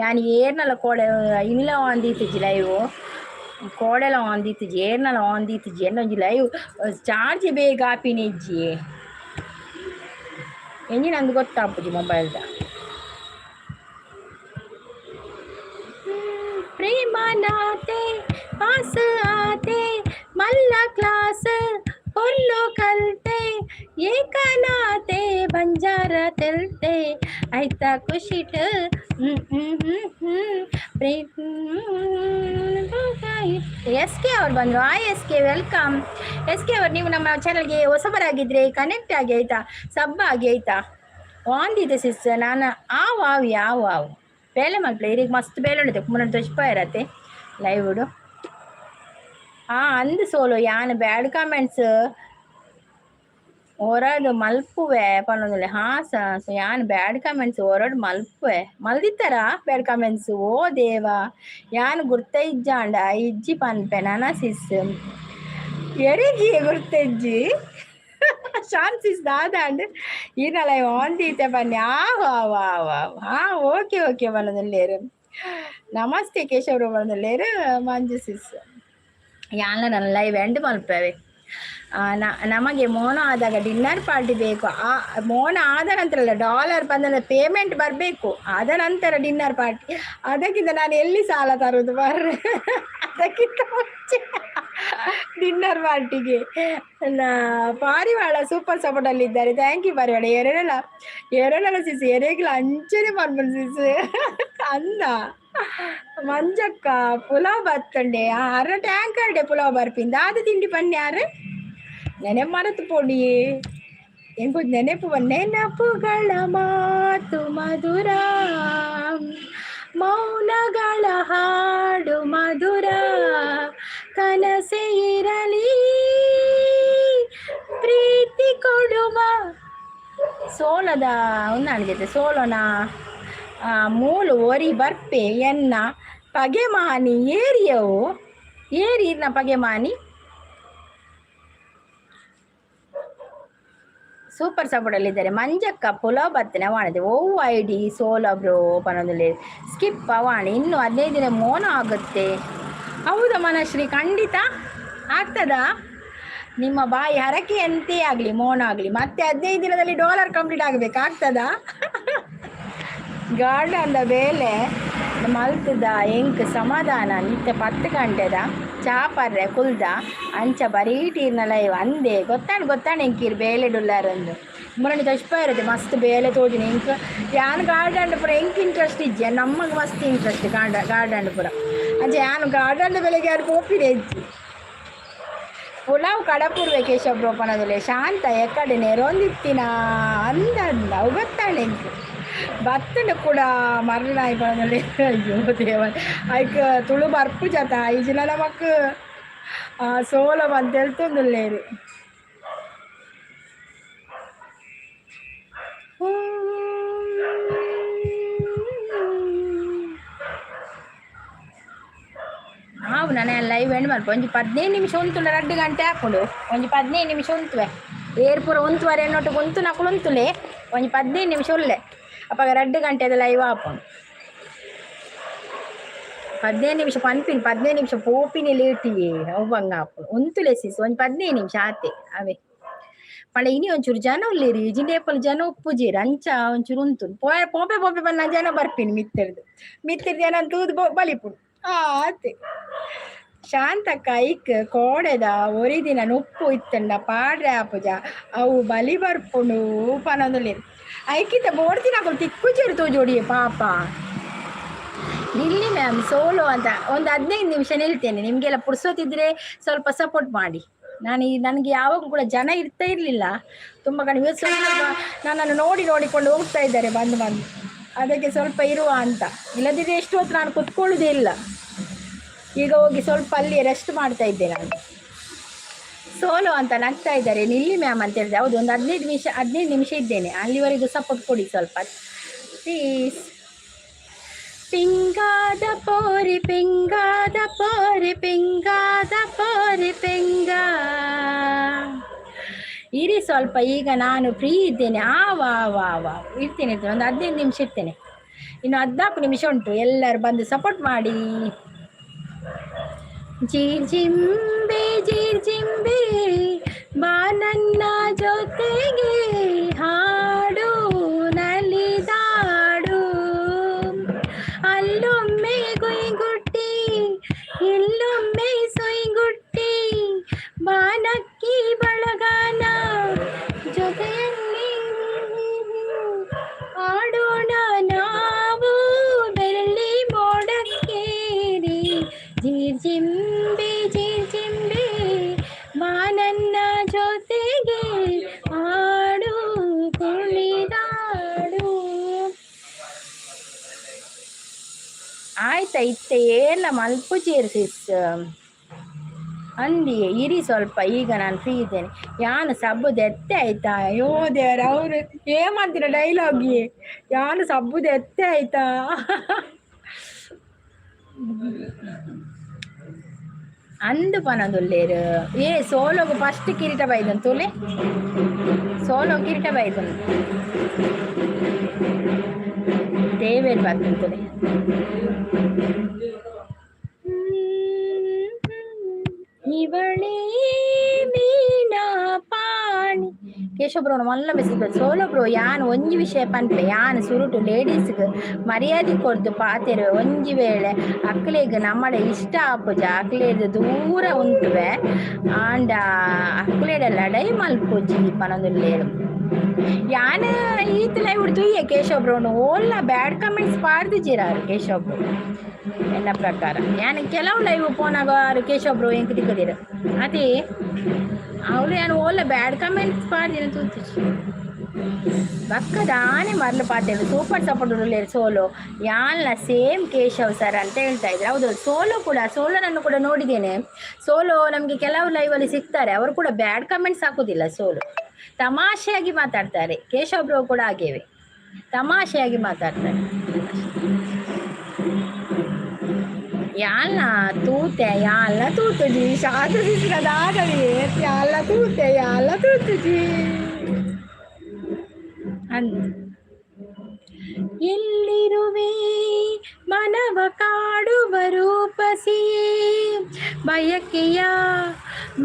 ಯಾನ್ ಏರ್ನಲ ಕೋಡೆ ಇನ್ಲ ಆಂದಿತ್ತಿಜಿ ಲೈವ್ ಕೋಡೆಲ ಆಂದಿತ್ತಿಜಿ ಏರ್ನಲ ಆಂದಿತ್ತಿಜಿ ಎನ್ನೊಂಜಿ ಲೈವ್ ಚಾರ್ಜ್ ಬೇಗ ಆಪಿನಿಜ್ಜಿ ಎಂಜಿ ನಂದು ಗೊತ್ತಾಪುಜಿ ಮೊಬೈಲ್ದ ಪ್ರೇಮ ನಾತೆ ಪಾಸ್ ಆತೆ ಮಲ್ಲ ಕ್ಲಾಸ್ ಹೊಲ್ಲು ಕಲ್ತೆ ಏಕನಾತೆ ಬಂಜಾರ ತೆಲ್ತೆ ಆಯ್ತಾ ಖುಷಿಟ್ ಎಸ್ ಕೆ ಅವ್ರು ಬಂದರು S K welcome S K ಅವ್ರು ನೀವು ನಮ್ಮ ಚಾನಲ್ಗೆ ಹೊಸಬರಾಗಿದ್ದರೆ ಕನೆಕ್ಟ್ ಆಗಿ ಆಯಿತಾ ಸಬ್ ಆಗಿ ಆಯಿತಾ ವಾಂದಿದೆ ಸಿಸ್ ನಾನು ಆವು ಬೇಲೆ ಮಲ್ಪಲೆ ಇರಿಗೆ ಮಸ್ತ್ ಬೇಲೆ ಉಂಡತೆ ಕುಮ್ಮನ ತುಷ್ಪ ಇರತ್ತೆ ಲೈವ್ಡು ಅಂದು ಸೋಲು ಯಾನ್ ಬ್ಯಾಡ್ ಕಾಮೆಂಟ್ಸ್ ಹೊರಡು ಮಲ್ಪುವೆ ಪನ್ನೊಂದುಲೆ ಸೊ ಯಾನ್ ಬ್ಯಾಡ್ ಕಾಮೆಂಟ್ಸ್ ಹೊರಡು ಮಲ್ಪುವೆ ಮಲ್ದಿತ್ತಾರ ಬ್ಯಾಡ್ ಕಾಮೆಂಟ್ಸ್ ಓ ದೇವ ಯಾನ್ ಗುರ್ತ ಇಜ್ಜಾಂಡ ಇಜ್ಜಿ ಪನ್ಪೆ ನನ ಸಿಸ್ ಎರಿಗಿ ಗುರ್ತ ಇಜ್ಜಿ ಶಾನ್ ಸಿಸ್ ದಾದಾಂಡ್ ಈನಲ ಆಂದೀತೆ ಬನ್ನಿ ಓಕೆ ಪನ್ನೊಂದುಲ್ಲೇರು ನಮಸ್ತೆ ಕೇಶವ್ರು ಪನ್ನೊಂದುಲ್ಲೇರು ಮಂಜು ಸಿಸ್ ಯಾನ್ಲ ನನ್ನ ಲೈವ್ ಎಂಡ್ ಮಲ್ಪೇವೆ ನಮಗೆ ಮೋನ ಆದಾಗ ಡಿನ್ನರ್ ಪಾರ್ಟಿ ಬೇಕು ಮೋನ ಆದ ನಂತರ ಅಲ್ಲ ಡಾಲರ್ ಬಂದ ಪೇಮೆಂಟ್ ಬರಬೇಕು ಅದ ನಂತರ ಡಿನ್ನರ್ ಪಾರ್ಟಿ ಅದಕ್ಕಿಂತ ನಾನು ಎಲ್ಲಿ ಸಾಲ ತರೋದು ಬರ್ರೆ ಅದಕ್ಕಿಂತ ಮುಂಚೆ ಡಿನ್ನರ್ ಪಾರ್ಟಿಗೆ ಪಾರಿವಾಳ ಸೂಪರ್ ಸಪೋರ್ಟಲ್ಲಿ ಇದ್ದಾರೆ ಥ್ಯಾಂಕ್ ಯು ಪಾರಿವಾಳ ಎರಡಲ ಸಿಸ್ ಎರೆಗಿಲ್ಲ ಅಂಚನೆ ಬರ್ಬೋದು ಸಿಸ್ ಅಂದ ಮಂಜಕ್ಕ ಪುಲಾವ್ ಬತ್ತಂಡೆ ಅರ ಟ್ಯಾಂಕರ್ಡೆ ಪುಲಾವ್ ಬರ್ಪಿಂದ ಅದು ತಿಂಡಿ ಪನ್ನೆ ಯಾರು ನೆನೆ ಮರೆತು ಪೊಡಿ ಎಂಬ ನೆನಪುಗಳ ಮಾತು ಮಧುರ ಮೌನಗಳ ಹಾಡು ಮಧುರ ಕನಸೆ ಇರಲಿ ಪ್ರೀತಿ ಕೊಡುವ ಸೋಲದ ಒಂದಾಣಿದೆ ಸೋಲೋನ ಮೂಲು ಒರಿ ಬರ್ಪೆ ಎನ್ನ ಪಗೆಮಾನಿ ಏರಿಯವು ಏರಿರ್ನ ಪಗೆಮಾನಿ ಸೂಪರ್ ಸಪೋರ್ಟಲ್ಲಿದ್ದಾರೆ ಮಂಜಕ್ಕ ಪುಲಾವ್ ಬತ್ತನೆ ವಾಣಿದೆ ID ಸೋಲ ಬ್ರೋ ಪನ್ನೊಂದುಲೆ ಸ್ಕಿಪ್ ವಾಣಿ ಇನ್ನು 15 ದಿನ ಮೋನ ಆಗುತ್ತೆ ಹೌದಾ ಮನಶ್ರೀ ಖಂಡಿತ ಆಗ್ತದಾ ನಿಮ್ಮ ಬಾಯಿ ಹರಕೆ ಎಂತೇ ಆಗಲಿ ಮೋನ ಆಗಲಿ ಮತ್ತೆ 15 ದಿನದಲ್ಲಿ ಡಾಲರ್ ಕಂಪ್ಲೀಟ್ ಆಗಬೇಕಾಗ್ತದಾ ಗಾರ್ಡನ್ದ ಬೇಲೆ ಮಲ್ತದ ಎಂಕ್ ಸಮಾಧಾನ ನಿತ್ಯ 10 ಗಂಟೆದ ಚಾಪರ್ರೆ ಕುಲ್ದ ಅಂಚ ಬರೀಟೀರ್ನ ಲೈವ್ ಅಂದೆ ಗೊತ್ತಾಣ ಎಂಕೀರ್ ಬೇಲೆ ಡುಲ್ಲಾರಂದು ಮುರಣಿ ತಷ್ಪ ಇರುತ್ತೆ ಮಸ್ತ್ ಬೇಲೆ ತೋಜಿನ ಎಂಕ್ ಯಾನ್ ಗಾರ್ಡನ್ ಪುರ ಎಂಕ್ ಇಂಟ್ರೆಸ್ಟ್ ಇಜ್ಜೆ ನಮಗೆ ಮಸ್ತ್ ಇಂಟ್ರೆಸ್ಟ್ ಗಾರ್ಡನ್ ಪುರ ಅಂಚೆ ಯಾನು ಗಾರ್ಡನ್ ಬೆಲೆಗೆ ಯಾರು ಪೋಪಿದೆ ಇಜ್ಜಿ ಪುಲಾವ್ ಕಡಪುರ್ವೆ ಕೇಶವ್ ಬ್ರೋಪನದಲ್ಲೇ ಶಾಂತ ಎಕ್ಕಡೆ ನೆರೊಂದಿತ್ತಿನ ಅಂದ ಅವು ಗೊತ್ತಾಣ ಎಂಕ್ ಬತ್ತನ ಕೂಡ ಮರಳಾಯಿ ಪಡದಲ್ಲಿ ಅಯ್ಯೋ ದೇವ ಐಕ್ ತುಳು ಬರ್ಪು ಜತ ಈಜಿನ ನಮಕ್ ಸೋಲ ಬಂತ ಹೇಳ್ತೊಂದುಲ್ಲೇರು ನಾವು ನಾನು ಲೈವ್ ಎಂಡ್ ಮಲ್ಪ ಒಂಜಿ 15 ನಿಮಿಷ ಉಂತುಲೆ 2 ಗಂಟೆ ಹಾಕೊಂಡು ಒಂಜಿ 15 ನಿಮಿಷ ಉಂತುವೆ ಏರ್ಪುರ ಉಂತುವರೆ ಎನ್ನೊಟ್ಟಿಗೆ ಉಂತು ನಕಲು ಉಂತುಲೆ ಒಂಜಿ 15 ನಿಮಿಷ ಉಲ್ಲೆ ಅಪ್ಪಾಗ 2 ಗಂಟೆದ ಲೈವ್ ಆಪುಂಡು 15 ನಿಮಿಷ ಪನ್ಪಿನ್ 15 ನಿಮಿಷ ಪೋಪಿನಿ ಲೇಟಿಗೆ ಅವು ಬಂಗ ಆಪುಂಡು ಉಂತುಲೆ ಸಿಸ್ ಒಂಜಿ 15 ನಿಮಿಷ ಆತೆ ಅವೇ ಮಳೆ ಇನಿ ಒಂಚೂರು ಜನ ಉಳ್ಳೇರಿ ಜಿಂಡೇಪಲ್ ಜನ ಉಪ್ಪುಜೀರಿ ಅಂಚ ಒಂಚೂರು ಉಂತು ಪೋಪೆ ಪೋಪೆ ಬನ್ನ ಜನ ಬರ್ಪೀನಿ ಮಿತ್ತಿರ್ದು ಜನ ತೂದು ಬಲಿಪುಡು ಆತೆ ಶಾಂತಕ್ಕ ಐಕ್ ಕೋಡೆದ ಒರಿದಿನ ನುಪ್ಪು ಇತ್ತಂಡ ಪಾಡ್ರೆ ಆಪುಜ ಅವು ಬಲಿ ಬರ್ಪುಂಡು ಪನೊಂದುಲ್ಲೇರು ಐಕಿತ ಬೋಡ್ತಿನಾಕಲು ತಿಕ್ಕುಜೇರು ತೋಜೋಡಿಯೇ ಪಾಪ. ನಿಲ್ಲಿ ಮ್ಯಾಮ್ ಸೋಲೋ ಅಂತ ಒಂದು 15 ನಿಮಿಷ ನಿಲ್ತೇನೆ, ನಿಮಗೆಲ್ಲ ಪುರ್ಸೋತಿದ್ರೆ ಸ್ವಲ್ಪ ಸಪೋರ್ಟ್ ಮಾಡಿ. ನನಗೆ ಯಾವಾಗ ಕೂಡ ಜನ ಇರ್ತಾ ಇರಲಿಲ್ಲ, ತುಂಬ ಕಡಿಮೆ. ಸ್ವಲ್ಪ ನನ್ನನ್ನು ನೋಡಿಕೊಂಡು ಹೋಗ್ತಾ ಇದ್ದಾರೆ ಬಂದು ಅದಕ್ಕೆ ಸ್ವಲ್ಪ ಇರುವ ಅಂತ. ಇಲ್ಲದಿದ್ರೆ ಎಷ್ಟು ಹೊತ್ತು ನಾನು ಕುತ್ಕೊಳ್ಳೋದೇ ಇಲ್ಲ. ಈಗ ಹೋಗಿ ಸ್ವಲ್ಪ ಅಲ್ಲಿ ರೆಸ್ಟ್ ಮಾಡ್ತಾ ಇದ್ದೆ ನಾನು. ಸೋಲೋ ಅಂತ ನಗ್ತಾ ಇದ್ದಾರೆ ನಿಲ್ಲಿ ಮ್ಯಾಮ್ ಅಂತ ಹೇಳಿದೆ. ಹೌದು, ಒಂದು 15 ನಿಮಿಷ ಇದ್ದೇನೆ, ಅಲ್ಲಿವರೆಗೂ ಸಪೋರ್ಟ್ ಕೊಡಿ ಸ್ವಲ್ಪ ಪ್ಲೀಸ್. ಪಿಂಗಾದ ಪೋರಿ ಪಿಂಗಾದ ಪೋರಿ ಪಿಂಗಾದ ಪೋರಿ ಪಿಂಗ ಇರಿ ಸ್ವಲ್ಪ, ಈಗ ನಾನು ಫ್ರೀ ಇದ್ದೇನೆ. ವಾ ಇರ್ತೇನೆ, ಒಂದು 15 ನಿಮಿಷ ಇರ್ತೇನೆ. ಇನ್ನು 14 ನಿಮಿಷ ಉಂಟು. ಎಲ್ಲರೂ ಬಂದು ಸಪೋರ್ಟ್ ಮಾಡಿ. ಜೀರ್ಜಿಂಬೆ ಬಾ ನನ್ನ ಜೊತೆಗೆ ಹಾಡು ನಲಿದಾಡು, ಅಲ್ಲೊಮ್ಮೆ ಗುಯ್ಗುಟ್ಟಿ ಇಲ್ಲೊಮ್ಮೆ ಸೊಯ್ಗುಟ್ಟಿ, ಬಾನಕ್ಕಿ ಬಳಗಾನ ಜೊತೆಯಲ್ಲಿ ಆಡೋಣ ನಾವು ಬೆಳ್ಳಿ ಮೋಡಕ್ಕೇರಿ. ಜೀರ್ಜಿಂಬೆ ಬಾ ನನ್ನ ಜೊತೆಗೆ ಹಾಡು ಕುಣಿದಾಡು. ಆಯ್ತಾ ಇತ್ತೆ ಎಲ್ಲ ಮಲ್ಪುಜೇರು ಸಿಸ್ ಅಂದಿಯೇ ಇರಿ ಸ್ವಲ್ಪ, ಈಗ ನಾನು ಫ್ರೀ ಇದ್ದೇನೆ. ಯಾನು ಸಬ್ಬುದು ಎತ್ತೆ ಆಯ್ತಾ? ಅಯ್ಯೋ ದೇವರ, ಅವರು ಏಮಾಡ್ತೀರ ಡೈಲಾಗಿ. ಯಾನು ಸಬ್ಬುದು ಎತ್ತೆ ಆಯ್ತಾ? ಅಂದು ಪನದುಲ್ಲೇರು ಸೋಲೋಗು ಫಸ್ಟ್ ಕಿರೀಟ ಬೈದನ್ ತೋಲೆ, ಸೋಲೋ ಕಿರೀಟ ಬೈದನ್ ದೇವೇರ್ ಬರ್ತನ್ ತೋಲೆ. ಇವಳೇ ಮೀನಾ ಪಾಣಿ ಕೇಶವ ಬ್ರೋನ ಮಲ್ಲ ಮೆಸೇಜ್ ಬಂತು. ಸೋಲೋ ಬ್ರೋ ಯಾನ್ ಒಂಜಿ ವಿಷಯ ಪನ್ಪೆ, ಯಾನ್ ಸುರುಟು ಲೇಡೀಸ್ಗೆ ಮರ್ಯಾದೆ ಕೊಡ್ದು ಪಾತೆರು. ಒಂಜಿ ವೇಳೆ ಅಕ್ಲೆಗ್ ನಮ್ಮಡೆ ಇಷ್ಟ ಆಪುಜ ಅಕ್ಲೇದು ದೂರ ಉಂಟುವೆ ಆಂಡ ಅಕ್ಲೇಡೆಲ್ಲ ಡೈ ಮಲ್ಪುಜಿ ಪನೊಂದುಲ್ಲೇರು. ಯಾನ ಈತ್ ಲೈವ್ ಉಡ್ತುಯ್ಯ ಕೇಶವ ಬ್ರೋನು ಓಲ್ಲ ಬ್ಯಾಡ್ ಕಮೆಂಟ್ಸ್ ಪಾಡ್ದಿಜಿರಾರು ಕೇಶವ ಬ್ರೋ. ಎನ್ನ ಪ್ರಕಾರ ಯಾನ್ ಕೆಲವು ಲೈವ್ ಪೋನಾಗ ಕೇಶವ ಬ್ರೋ ಎಂಕ್ ತಿಕ್ಕದಿರು ಅದೇ ಅವಳು ಯಾನು ಓಲ್ಲ ಬ್ಯಾಡ್ ಕಮೆಂಟ್ಸ್ ಪಾಡ್ದಿನ ತೂತಿಜಿ ಬಕ್ಕದಾನೆ ಮರ್ಲು ಪಾತೇಳು. ಸೂಪರ್ ಸಪೋರ್ಟ್ ಉಳ್ಳೇರು ಸೋಲೋ ಯಾನ್ಲ ಸೇಮ್ ಕೇಶವ್ ಸರ್ ಅಂತ ಹೇಳ್ತಾ ಇದ್ರು. ಹೌದು, ಸೋಲೋನನ್ನು ಕೂಡ ನೋಡಿದ್ದೇನೆ. ಸೋಲೋ ನಮಗೆ ಕೆಲವು ಲೈವಲ್ಲಿ ಸಿಗ್ತಾರೆ, ಅವರು ಕೂಡ ಬ್ಯಾಡ್ ಕಮೆಂಟ್ಸ್ ಹಾಕೋದಿಲ್ಲ. ಸೋಲೋ ತಮಾಷೆಯಾಗಿ ಮಾತಾಡ್ತಾರೆ. ಕೇಶವ್ ಬ್ರೋ ಕೂಡ ಹಾಗೇವೆ, ತಮಾಷೆಯಾಗಿ ಮಾತಾಡ್ತಾರೆ. ಯಾಲ್ನ ತೂತುಜಿ ಶಾದು ಸಿಸ್ರದಾಗಲಿ ಯಾಲ್ಲ ತೂತುಜಿ ಅಂತ. ಎಲ್ಲಿರುವೆ ಮನವ ಕಾಡುವ ರೂಪಸಿಯೇ, ಬಯಕೆಯ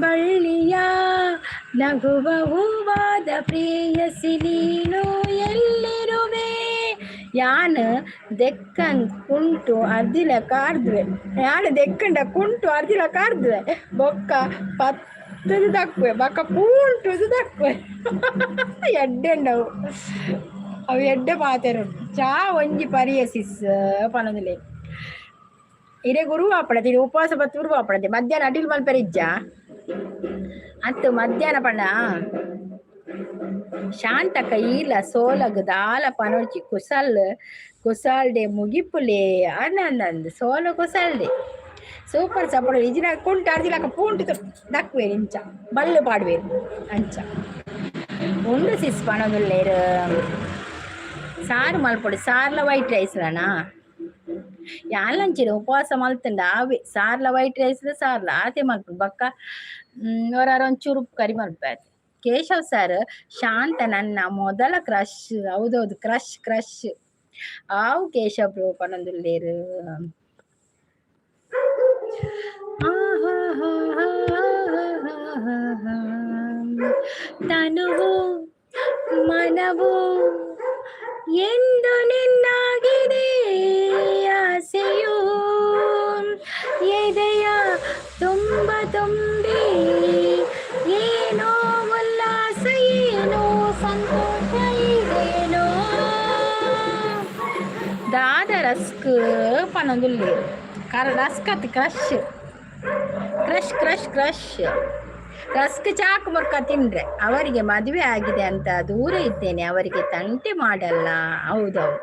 ಬಳ್ಳಿಯ ನಗುವ ಹೂವಾದ ಪ್ರೇಯಸಿ ನೀನು. ಎಲ್ಲಿರುವೆ ಯಾನ್ ದೆಕ್ಕನ್ ಕುಂಟು ಅರ್ದಿಲ ಕಾರ್ದ್ವೆ, ಯಾನ್ ದೆಕ್ಕಂಡ ಕುಂಟು ಅರ್ದಿಲ ಕಾರ್ದ್ವೆ ಬೊಕ್ಕ ಪತ್ತದು ದಕ್ವೆ ಬೊಕ್ಕ ಪೂಂಟುದು ದಕ್ವೆ. ಎಡ್ಡೆಂಡವು ಅವು ಎಡ್ಡೆ ಪಾತೆರು ಚಾ ಒಂಜಿ ಪರಿಯಸಿಸ್ ಪನೊಂದುಲೆ ಇರೇ ಗುರು ಆಪಡತೆ ಇದು ಉಪವಾಸ ಬತ್ತು ಗುರು ಆಪಡತೆ. ಮಧ್ಯಾಹ್ನ ಅಡಿಲ್ ಮಲ್ಪೆರಿಜ್ಜ ಅತ್ತು ಮಧ್ಯಾಹ್ನ ಪಂಡ ಶಾಂತಕ ಈಲ ಸೋಲಗ್ ದಾಲ ಪನೊಡ್ಚಿ ಕುಸಲ್ಡೆ ಮುಗಿಪುಲೆ ಅನಂದ್ ಸೋಲ ಕುಸಲ್ಡೆ ಸೂಪರ್ ಸಪೋರ್ಟ್ ಇಜಿನ ಕುಂಟು ಅರ್ಜಿಲಾಕ ಪೂಂಟು ದಕ್ವೇರು ಇಂಚ ಬಲ್ಲು ಪಾಡ್ವೇರು ಅಂಚ ಉಂಡು ಸಿಸ್ ಪಣದುಲ್ಲೇರು. ಸಾರು ಮಲ್ಪೊಡು ಸಾರ್ಲ ವೈಟ್ ರೈಸ್ಲನಾ ಯಾನ್ಲಂಚಿನ ಉಪವಾಸ ಮಲ್ತಂಡ ಆವೆ ಸಾರ್ಲ ವೈಟ್ ರೈಸ್ ಸಾರ್ಲ ಆತೆ ಮಲ್ಪುಡು ಬಕ್ಕ ಒಂಚೂರು ಕರಿ ಮಲ್ಪಾರೆ. ಕೇಶವ್ ಸರ್ ಶಾಂತ ನನ್ನ ಮೊದಲ ಕ್ರಶ್. ಹೌದೌದು, ಕ್ರಶ್ ಆವು ಕೇಶವ್ ಬ್ರೋ ಪನೊಂದುಲ್ಲೇರು. ತನುವು ಮನವು ಎಂದು ನಿನ್ನಾಗಿದೆ ಆಸೆಯು ಎದೆಯ ತುಂಬ ತುಂಬಿ ಏನೋ ಉಲ್ಲಾಸ ಏನೋ ಸಂತೋಷ ಇದೇನೋ ದಾದ ರಸ್ಕ್ ಪನೊಂದುಲ್ಲೆ ರಸ್ಕ್ ಅತ್ crush crush crush crush rusk ಚಾಕು ಮುರ್ಕ ತಿಂದ್ರೆ ಅವರಿಗೆ ಮದುವೆ ಆಗಿದೆ ಅಂತ ದೂರ ಇದ್ದೇನೆ, ಅವರಿಗೆ ತಂಟೆ ಮಾಡಲ್ಲ. ಹೌದೌದು.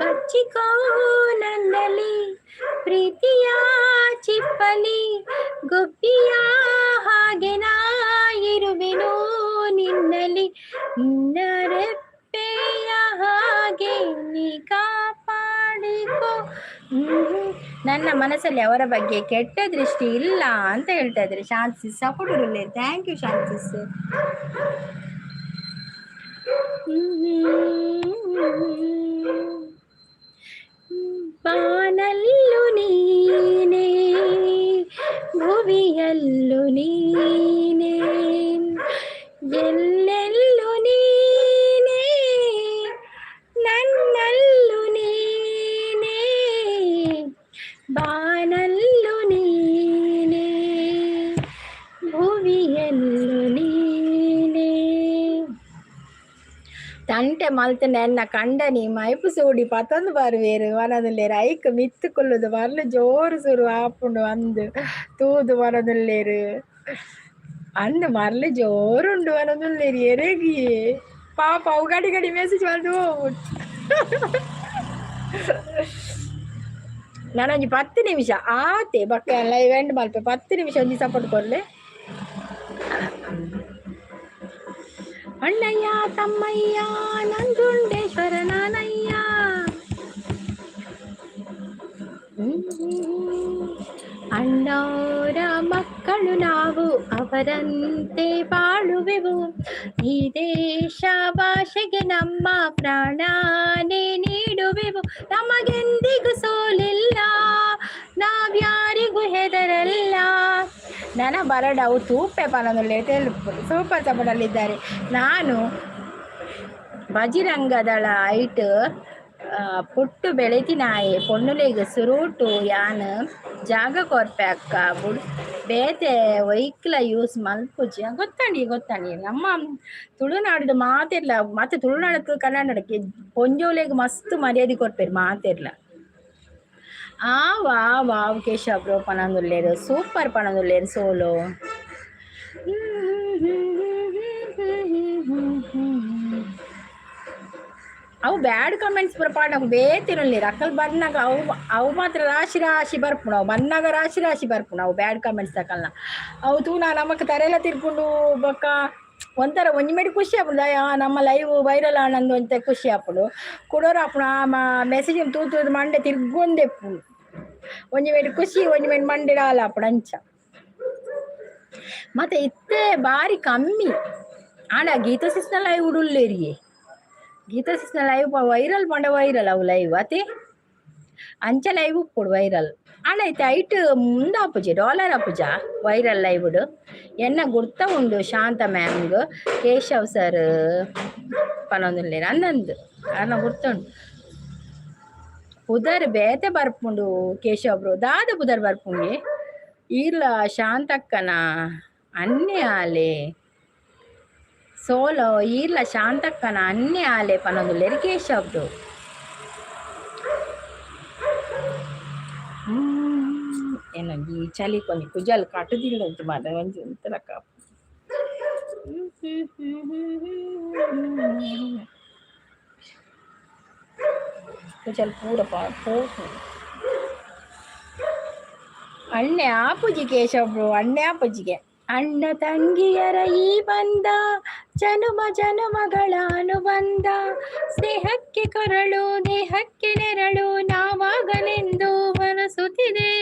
ಬಚ್ಚಿಕೋ ನನ್ನಲ್ಲಿ ಪ್ರೀತಿಯ ಚಿಪ್ಪಲಿ ಗುಬ್ಬಿಯ ಹಾಗೆ ನಾ ಇರುವೆನು ನಿನ್ನಲ್ಲಿ ನರೆಪ್ಪೆಯ ಹಾಗೆ ನೀ ಕಾಪಾಡಿಕೋ. ನನ್ನ ಮನಸ್ಸಲ್ಲಿ ಅವರ ಬಗ್ಗೆ ಕೆಟ್ಟ ದೃಷ್ಟಿ ಇಲ್ಲ ಅಂತ ಹೇಳ್ತಾ ಇದ್ದಾರೆ. ಶಾಂತಿ ಸಪೋರ್ಟ್. ಥ್ಯಾಂಕ್ ಯು ಶಾಂತಿ. ಬಾನಲ್ಲು ನೀನೇ ಭುವಿಯಲ್ಲು ನೀನೇ ಎಲ್ಲೆಲ್ಲು ನೀನೇ ನನ್ನಲ್ಲು ನೀನೇ ಬಾನಲ್ಲು ನೀನೇ ಭುವಿಯಲ್ಲು ನೀನೇ ತಂಟೆ ಮಲ್ತನೆ ಎನ್ನ ಕಂಡ ನೀ ಮೈಪು ಸೂಡಿ ಪತೊಂದು ಬರುವೇರು ವನದುಲ್ಲೇರು ಐಕ್ ಮಿತ್ತುಕೊಳ್ಳುದು ಬರ್ಲು ಜೋರು ಸುರು ಆಪುಂಡು ಅಂದು ತೂದು ವನದುಲ್ಲೇರು ಅಂದು ಮರ್ಲು ಜೋರುಂಡು ವನದುಲ್ಲೇರು ಎರೆಗಿಯೇ ಪಾಪ ಅವು ಗಡಿ ಗಡಿ ಮೆಸೇಜ್ ಬಂದು ನಾನೊಂಜಿ 10 ನಿಮಿಷ ಆತೆ ಬಕ್ಕ ಲೈವ್ ಎಂಡ್ ಮಲ್ಪೆ 10 ನಿಮಿಷ ಒಂಜಿ ಸಪೋರ್ಟ್ ಕೊರ್ಲೆ. ಅಣ್ಣಯ್ಯ ತಮ್ಮಯ್ಯ ನಂಜುಂಡೇಶ್ವರ ನಾನಯ್ಯ ಅಣ್ಣವರ ಮಕ್ಕಳು ನಾವು ಅವರಂತೆ ಬಾಳುವೆವು ಈ ದೇಶ ಭಾಷೆಗೆ ನಮ್ಮ ಪ್ರಾಣನೇ ನೀಡುವೆವು ನಮಗೆಂದಿಗೂ ಸೋಲಿಲ್ಲ ನಾವ್ಯಾರಿಗೂ ಹೆದರಲ್ಲ. ನನ್ನ ಬರಡವು ತೂಪೆ ಪನದಲ್ಲಿ ಸೂಪರ್ ಸಪೋರ್ಟಲ್ಲಿದ್ದಾರೆ. ನಾನು ಬಜಿರಂಗದಳ ಐಟ್ ಪುಟ್ಟು ಬೆಳೆತಿನಾಯೆ ಪೊಣ್ಣುಲೆಗ್ ಸುರೂಟು ಯಾನ್ ಜಾಗ ಕೊರ್ಪೆ ಅಕ್ಕ ಬುಡ್ ಬೇತೆ ಒಯ್ಕ್ಲ ಯೂಸ್ ಮಲ್ಪುಜಿ ಗೊತ್ತಾಣಿ ನಮ್ಮ ತುಳುನಾಡಿದ ಮಾತಿರ್ಲ ಮತ್ತೆ ತುಳುನಾಡಕ್ಕೆ ಕನ್ನಡಕ್ಕೆ ಪೊಂಜೋಲೆಗ್ ಮಸ್ತ್ ಮರ್ಯಾದೆ ಕೊರ್ಪೇರು ಮಾತಿರ್ಲ. ವಾವ್ ಕೇಶವ್ ಬ್ರೋ ಪನಂದುಲ್ಲೇರು ಸೂಪರ್ ಪನಂದುಲ್ಲೇರು ಸೋಲೋ. ಅವು ಬ್ಯಾಡ್ ಕಮೆಂಟ್ಸ್ ಬರಪಾಡ ಬೇತಿರಲಿ ಅಕ್ಕಲ್ ಬಂದಾಗ ಅವು ಮಾತ್ರ ರಾಶಿ ರಾಶಿ ಬರ್ಪುಣ ಅವು ಬಂದಾಗ ರಾಶಿ ರಾಶಿ ಬರ್ಪುಣ ಅವು ಬ್ಯಾಡ್ ಕಮೆಂಟ್ಸ್ ತಕಲ್ನ ಅವು ತೂನ ನಮಕ್ ತರೆಲ್ಲ ತಿರ್ಕೊಂಡು ಬೊಕ್ಕ ಒಂಥರ ಒಂಜಿ ಮೇಡಿ ಖುಷಿ ಆಪುಂಡು ನಮ್ಮ ಲೈವ್ ವೈರಲ್ ಆನಂದು ಅಂತ ಖುಷಿ ಆಪುಂಡು ಕೊಡೋರು ಆಪುಣ ಮೆಸೇಜ್ ತೂತು ಮಂಡೆ ತಿರ್ಗೊಂದೆಪ್ಪುಂಡು ಒಂಜಿ ಮೇಡಿ ಖುಷಿ ಒಂಜಿ ಮೇಡಿ ಮಂಡೆ ಡಾಲ್ ಆಪುಂಡು ಅಂಚ. ಮತ್ತೆ ಇತ್ತೆ ಬಾರಿ ಕಮ್ಮಿ ಆಡ ಗೀತಾ ಸಿಸ್ನ ಲೈವ್ ಉಡುಲ್ಲೇರಿಯೇ ಗೀತಾ ಸಿಸ್ನ ಲೈವ್ ವೈರಲ್ ಪಂಡ ವೈರಲ್ ಅವು ಲೈವ್ ಅತೆ ಅಂಚ ಲೈವ್ ಉಪ್ಪುಡು ವೈರಲ್ ಆಡೈತೆ ಐಟ್ ಮುಂದಾಪುಜಿ ಡಾಲರ್ ಅಪ್ಪುಜ ವೈರಲ್ ಲೈವ್ಡು ಎನ್ನ ಗುರ್ತ ಉಂಡು ಶಾಂತ ಮ್ಯಾಮ್ಗ್ ಕೇಶವ್ ಸರ್ ಪನೊಂದುಲ್ಲೇರು ಅನ್ನಂದು ಅನ್ನ ಗುರ್ತುಂಡು. ಪುದರ್ ಬೇತೆ ಬರ್ಪುಂಡು ಕೇಶವ್ ಬ್ರೋ ದಾದ ಪುದರ್ ಬರ್ಪುಂಡಿ ಈರ್ಲ ಶಾಂತಕ್ಕನ ಅನ್ನೆ ಆಲೆ ಸೋಲೋ ಈರ್ಲ ಶಾಂತಕ್ಕನ ಅನ್ನೆ ಆಲೆ ಪನೊಂದುಲ್ಲೇರು ಕೇಶವ್ ಬ್ರೋ. ಏನೋ ಈ ಚಳಿ ಕೊಂಚ ಕುಜಲ್ ಕಟ್ಟುದಿಲ್ಲ ಅಂತ ಮಾಡ ಒಂಚ ಒಂಥರ ಕಾಪು ಕುಜಲ್ ಪೂರ ಪೋಸು ಅಣ್ಣೆ ಆಪುಜಿ ಕೇಶವ್ ಬ್ರೋ ಅಣ್ಣೆ ಆಪುಜಿಗೆ ಅಣ್ಣ ತಂಗಿಯರ ಈ ಬಂದ ಜನುಮ ಜನುಮಗಳ ಅನುಬಂಧ ಸ್ನೇಹಕ್ಕೆ ಕೊರಳು ದೇಹಕ್ಕೆ ನೆರಳು ನಾವಾಗಲೆಂದು ಮನಸುತ್ತಿದೆ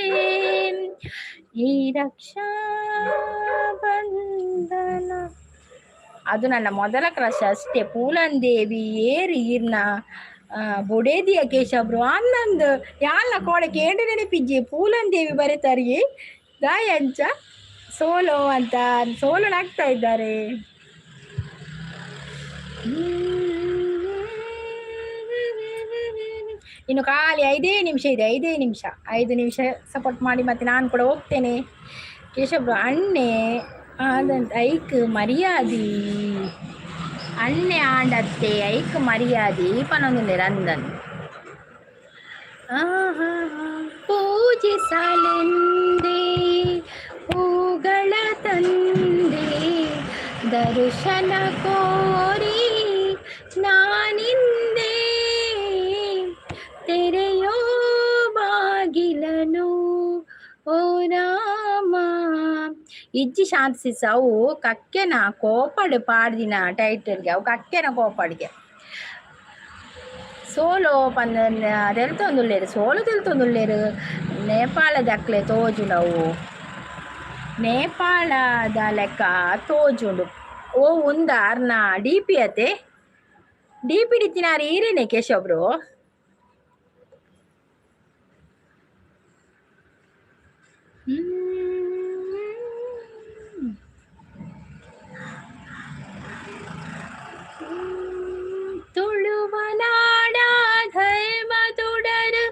ಈ ರಕ್ಷಾ ಬಂಧನ ಅದು ನನ್ನ ಮೊದಲ ಕ್ರಶ್ ಅಷ್ಟೇ. ಪೂಲಂದೇವಿ ಏರಿ ಈರ್ನ ಬೊಡೇದಿಯ ಕೇಶಬ್ರು ಅನ್ನಂದು ಯಾಲ ಕೋಡೆ ಕೇಂದ್ರ ನೆನಪಿಜ್ಜಿ ಪೂಲಂದೇವಿ ಬರೀತಾರಿ ದಾಯ ಅಂಚ ಸೋಲೋ ಅಂತ ಸೋಲೋ ನಾಗ್ತಾ ಇದ್ದಾರೆ. ಇನ್ನು ಖಾಲಿ 5 ನಿಮಿಷ ಇದೆ, 5 ನಿಮಿಷ ಸಪೋರ್ಟ್ ಮಾಡಿ ಮತ್ತೆ ನಾನು ಕೂಡ ಹೋಗ್ತೇನೆ. ಕೇಶಬ್ರು ಅಣ್ಣೆ ಅದಂತ ಐಕ್ ಮರ್ಯಾದಿ ಅಣ್ಣೆ ಆಂಡತ್ತೆ ಐಕ್ ಮರ್ಯಾದಿ ಪನೊಂದುಂಡೆ ರಂದನ್ ಪೂಜಿಸಲೆಂದೇ ಹೂಗಳ ತಂದೆ ದರ್ಶನ ಕೋರಿ ನಾನಿಂದೆ ತೆರೆಯೋ ಬಾಗಿಲನು ಓ ರಾಮ. ಇಜ್ಜಿ ಶಾಂತಿಸ ಅವು ಕಕ್ಕೆನ ಕೋಪಡು ಪಾಡ್ದಿನ ಟೈಟಲ್ಗೆ ಅವು ಕಕ್ಕೆನ ಕೋಪಡ್ಗೆ ಸೋಲೋ ಪಂದ ತೆಲ್ತೊಂದುಲ್ಲೇರು ಸೋಲು ತೆಲ್ತೊಂದುಲ್ಲೇರು ನೇಪಾಳದ ಅಕ್ಲೆ ತೋಜುಂಡವು ನೇಪಾಳದ ಲೆಕ್ಕ ತೋಜುಂಡು ಓ ಉಂದ ಅರ್ನ ಡಿ ಪಿ ಅತೆ ಡಿ ಪಿ ಡಿತ್ತಿನಾರು ಈರೇನೆ ಕೇಶವ್ರು ತುಳುವನಾಡ ಧೈವ ತುಡರು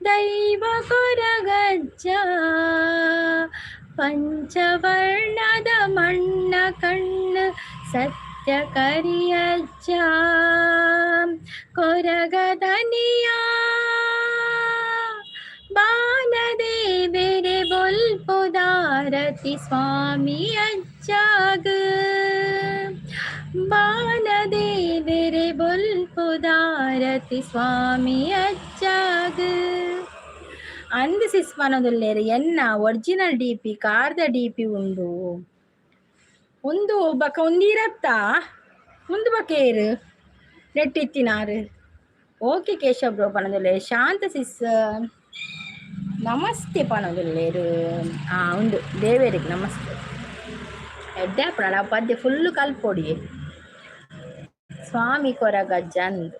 ದೈವ ಕೊರಗಜ್ಜ ಪಂಚವರ್ಣದ ಮಣ್ಣ ಕಣ್ಣು ಸತ್ಯ ಕರಿಯಜ್ಜ ಕೊರಗದನಿಯ ಬಾನದೇ ಬೇರೆ ಬೊಲ್ಪುದಾರತಿ ಸ್ವಾಮಿ ಅಜ್ಜಾಗ ಬಾನದೇ ಬೇರೆ ಬೊಲ್ಪುದಾರತಿ ಸ್ವಾಮಿ ಅಜ್ಜಾಗ ಅಂದು ಸಿಸ್ಮನದುಲ್ಲೇರು ಎನ್ನ ಒರಿಜಿನಲ್ ಡಿ ಪಿ ಕಾರ್ದ ಡಿ ಪಿ ಉಂಡು ಒಂದು ಬಕ ಒಂದಿರತ್ತ ಒಂದು ಬಕೇರು ನೆಟ್ಟಿತ್ತಿನಾರು ಓಕೆ ಕೇಶವ್ರು ಪನದುಲ್ಲೆ ಶಾಂತ ಸಿಸ್ ನಮಸ್ತೆ ಪನದುಲ್ಲೇರು ಉಂಡು ದೇವೇರಿಗೆ ನಮಸ್ತೆ ಎಡ್ಡಾಪಣ ಪದ್ಯ ಫುಲ್ಲು ಕಲ್ಪೊಡಿ ಸ್ವಾಮಿ ಕೊರಗಜ್ಜಂದು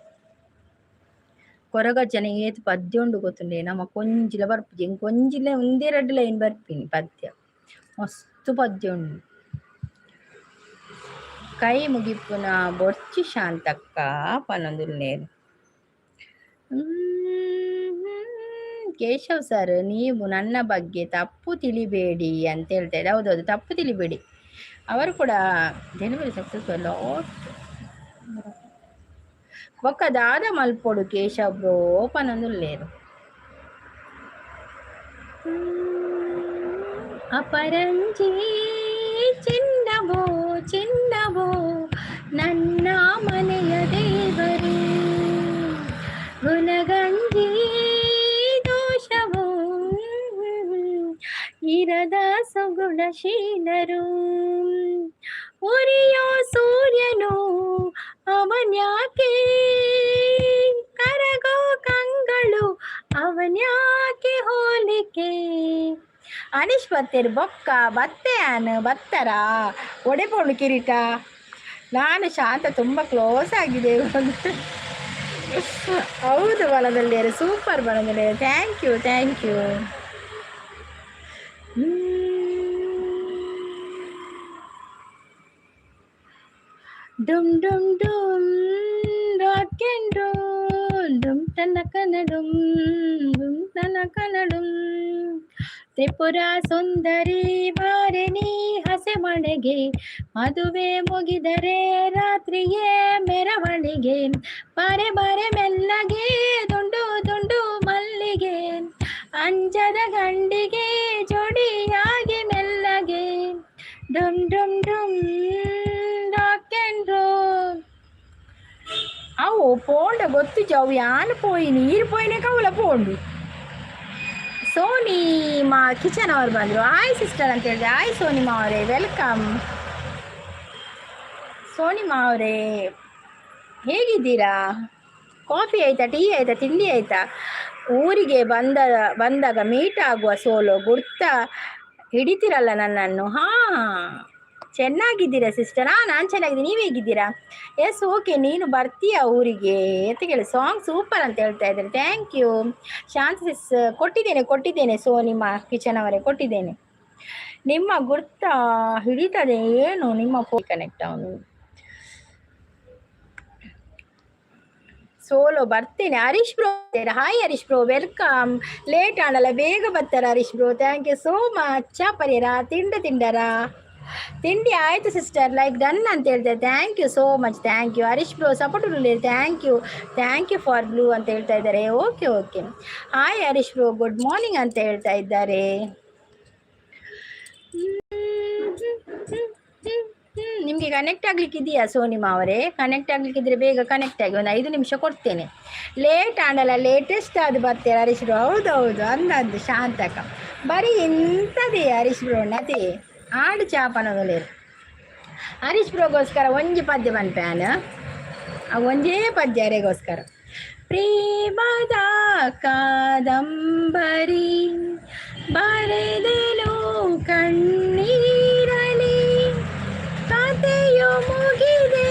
ಕೊರಗಜ್ಜನ ಏತು ಪದ್ಯ ಉಂಡು ಗೊತ್ತುಂಡೆ ನಮ್ಮ ಕೊಂಜಿಲ ಬರ್ಪುಜಿ ಕೊಂಜಿಲ ಒಂದೆರಡು ಲೈನ್ ಬರ್ಪಿನಿ ಪದ್ಯ ಮಸ್ತು ಪದ್ಯ ಉಂಡು. ಕೈ ಮುಗಿಪುನ ಬೊರ್ಚಿ ಶಾಂತಕ್ಕ ಪನೊಂದುಲ್ಲೇರು. ಕೇಶವ್ ಸರ್ ನೀವು ನನ್ನ ಬಗ್ಗೆ ತಪ್ಪು ತಿಳಿಬೇಡಿ ಅಂತ ಹೇಳ್ತಾ ಇದ್ದೆ. ಹೌದೌದು, ತಪ್ಪು ತಿಳಿಬೇಡಿ. ಅವರು ಕೂಡ ಡೆಲಿವರಿ ಸಕ್ಸಸ್ಫುಲ್ ಒಕ್ಕ ದಾದ ಮಲ್ಪೊಡು ಕೇಶವ್ರು ಪನೊಂದುಲ್ಲೇರು. ಅಪರಂಜಿ ಚಿನ್ನವೋ ಚಿನ್ನವೋ ನನ್ನ ಮನೆಯ ದೇವರು ಗುಣಗಂಜಿ ದೋಷವೋ ಇರದ ಸುಗುಣಶೀಲರು ಉರಿಯೋ ಸೂರ್ಯನು ಅವನ್ಯಾಕೆ ಕರಗೋ ಕಂಗಳು ಅವನ್ಯಾಕೆ ಹೋಲಿಕೆ ಅನೀಶ್ ಬತ್ತೇರು ಬೊಕ್ಕ ಬತ್ತೆ ಆನು ಬತ್ತರ ಒಡೆಪೋಣು ಕಿರೀಟ. ನಾನು ಶಾಂತ ತುಂಬ ಕ್ಲೋಸ್ ಆಗಿದೆ ಹೌದು ಬಲದಲ್ಲೇರು ಸೂಪರ್ ಬಲದಲ್ಲಿ ಥ್ಯಾಂಕ್ ಯು ಥ್ಯಾಂಕ್ ಯು. ಡುಮ್ ಡುಮ್ ಡುಮ್ ರಾಕ್ ಅಂಡ್ ರೋಲ್ ಡುಮ್ ತನ ಕನ್ನಡುಂ ಡುಮ್ ತನ ಕನ್ನಡುಂ ತ್ರಿಪುರ ಸುಂದರಿ ಬಾರೆನಿ ಹಸೆ ಮನೆಗೆ ಮದುವೆ ಮುಗಿದರೆ ರಾತ್ರಿಯೇ ಮೆರವಣಿಗೆ ಬಾರೆ ಬಾರೆ ಮೆಲ್ಲಗೆ ದುಂಡು ದುಂಡು ಮಲ್ಲಿಗೆ ಅಂಜದ ಗಂಡಿಗೆ ಜೋಡಿಯಾಗಿ ಮೆಲ್ಲಗೆ ಡುಮ್ ಡುಮ್ ಡುಮ್ ರಾಕ್ ಅಂಡ್ ರೋಲ್. ಅವು ಪೋಂಡ ಗೊತ್ತು ಅವು ಯಾನು ಪೋಯಿ ನೀರು ಪೋಯಿನೇ ಕವಲ ಪೋಂಡು. ಸೋನಿ ಮಾ ಕಿಚನ್ ಅವ್ರು ಬಂದರು. ಆಯ್ ಸಿಸ್ಟರ್ ಅಂತ ಹೇಳಿದೆ. ಆಯ್ ಸೋನಿಮಾ ಅವರೇ ವೆಲ್ಕಮ್. ಸೋನಿಮಾ ಅವರೇ ಹೇಗಿದ್ದೀರಾ? ಕಾಫಿ ಆಯಿತಾ, ಟೀ ಆಯಿತಾ, ತಿಂಡಿ ಆಯಿತಾ? ಊರಿಗೆ ಬಂದಾಗ ಮೀಟ್ ಆಗುವ ಸೋಲೋ ಗುರ್ತ ಹಿಡಿತಿರಲ್ಲ ನನ್ನನ್ನು. ಹಾಂ ಚೆನ್ನಾಗಿದ್ದೀರಾ ಸಿಸ್ಟರ್? ನಾನು ಚೆನ್ನಾಗಿದ್ದೀನಿ, ನೀವು ಹೇಗಿದ್ದೀರಾ? ಎಸ್ ಓಕೆ, ನೀನು ಬರ್ತೀಯಾ ಊರಿಗೆ ಅಂತ ಕೇಳಿ ಸಾಂಗ್ ಸೂಪರ್ ಅಂತ ಹೇಳ್ತಾ ಇದ್ದಾರೆ. ಥ್ಯಾಂಕ್ ಯು ಶಾಂತ ಸಿಸ್. ಕೊಟ್ಟಿದ್ದೇನೆ ನಿಮ್ಮ ಕಿಚನ್ ಅವರೇ ಕೊಟ್ಟಿದ್ದೇನೆ. ನಿಮ್ಮ ಗುರ್ತ ಹಿಡಿತದೆ ಏನು ನಿಮ್ಮ ಫೋನ್ ಕನೆಕ್ಟ್ ಅವನು ಸೋಲೋ ಬರ್ತೇನೆ. Harish bro, hi Harish bro, welcome. Late ಆಡಲ್ಲ, ಬೇಗ ಬರ್ತಾರೆ Harish bro. Thank you so much. ಚಾ ಪರಿಯರ ತಿಂಡರಾ? ತಿಂಡಿ ಆಯಿತು ಸಿಸ್ಟರ್, ಲೈಕ್ ಡನ್ ಅಂತ ಹೇಳ್ತಾರೆ. Thank you so much, thank you Harish bro. Support thank you for blue ಅಂತ ಹೇಳ್ತಾ ಇದ್ದಾರೆ. Okay hi Harish bro, good morning ಅಂತ ಹೇಳ್ತಾ ಇದ್ದಾರೆ. ನಿಮಗೆ ಕನೆಕ್ಟ್ ಆಗ್ಲಿಕ್ಕೆ ಇದೆಯಾ ಸೋನಿಮಾ ಅವರೇ? ಕನೆಕ್ಟ್ ಆಗ್ಲಿಕ್ಕಿದ್ರೆ ಬೇಗ ಕನೆಕ್ಟ್ ಆಗಿ, ಒಂದು 5 ನಿಮಿಷ ಕೊಡ್ತೇನೆ. ಲೇಟ್ ಆಡಲ್ಲ, ಲೇಟೆಸ್ಟ್ ಅದು ಬರ್ತೀರ ಹರೀಶ್ ಬ್ರೋ. ಹೌದೌದು ಅಂದದ್ದು ಶಾಂತಕ ಬರೀ ಇಂಥದೇ ಹರೀಶ್ ಬ್ರೋ ನದೇ ಆಡು ಚಾಪನದಲೇರು. ಹರೀಶ್ ಬ್ರೋಗೋಸ್ಕರ ಒಂಜಿ ಪದ್ಯ ಬಂದ್ಪ್ಯಾನ, ಒಂಜೇ ಪದ್ಯ ಅರೆಗೋಸ್ಕರ. ಪ್ರೇಮದ ಕಾದಂಬರಿ ಬರೆದೆನು ಕಣ್ಣೀರಲಿ, ಕಥೆಯು ಮುಗಿದೆ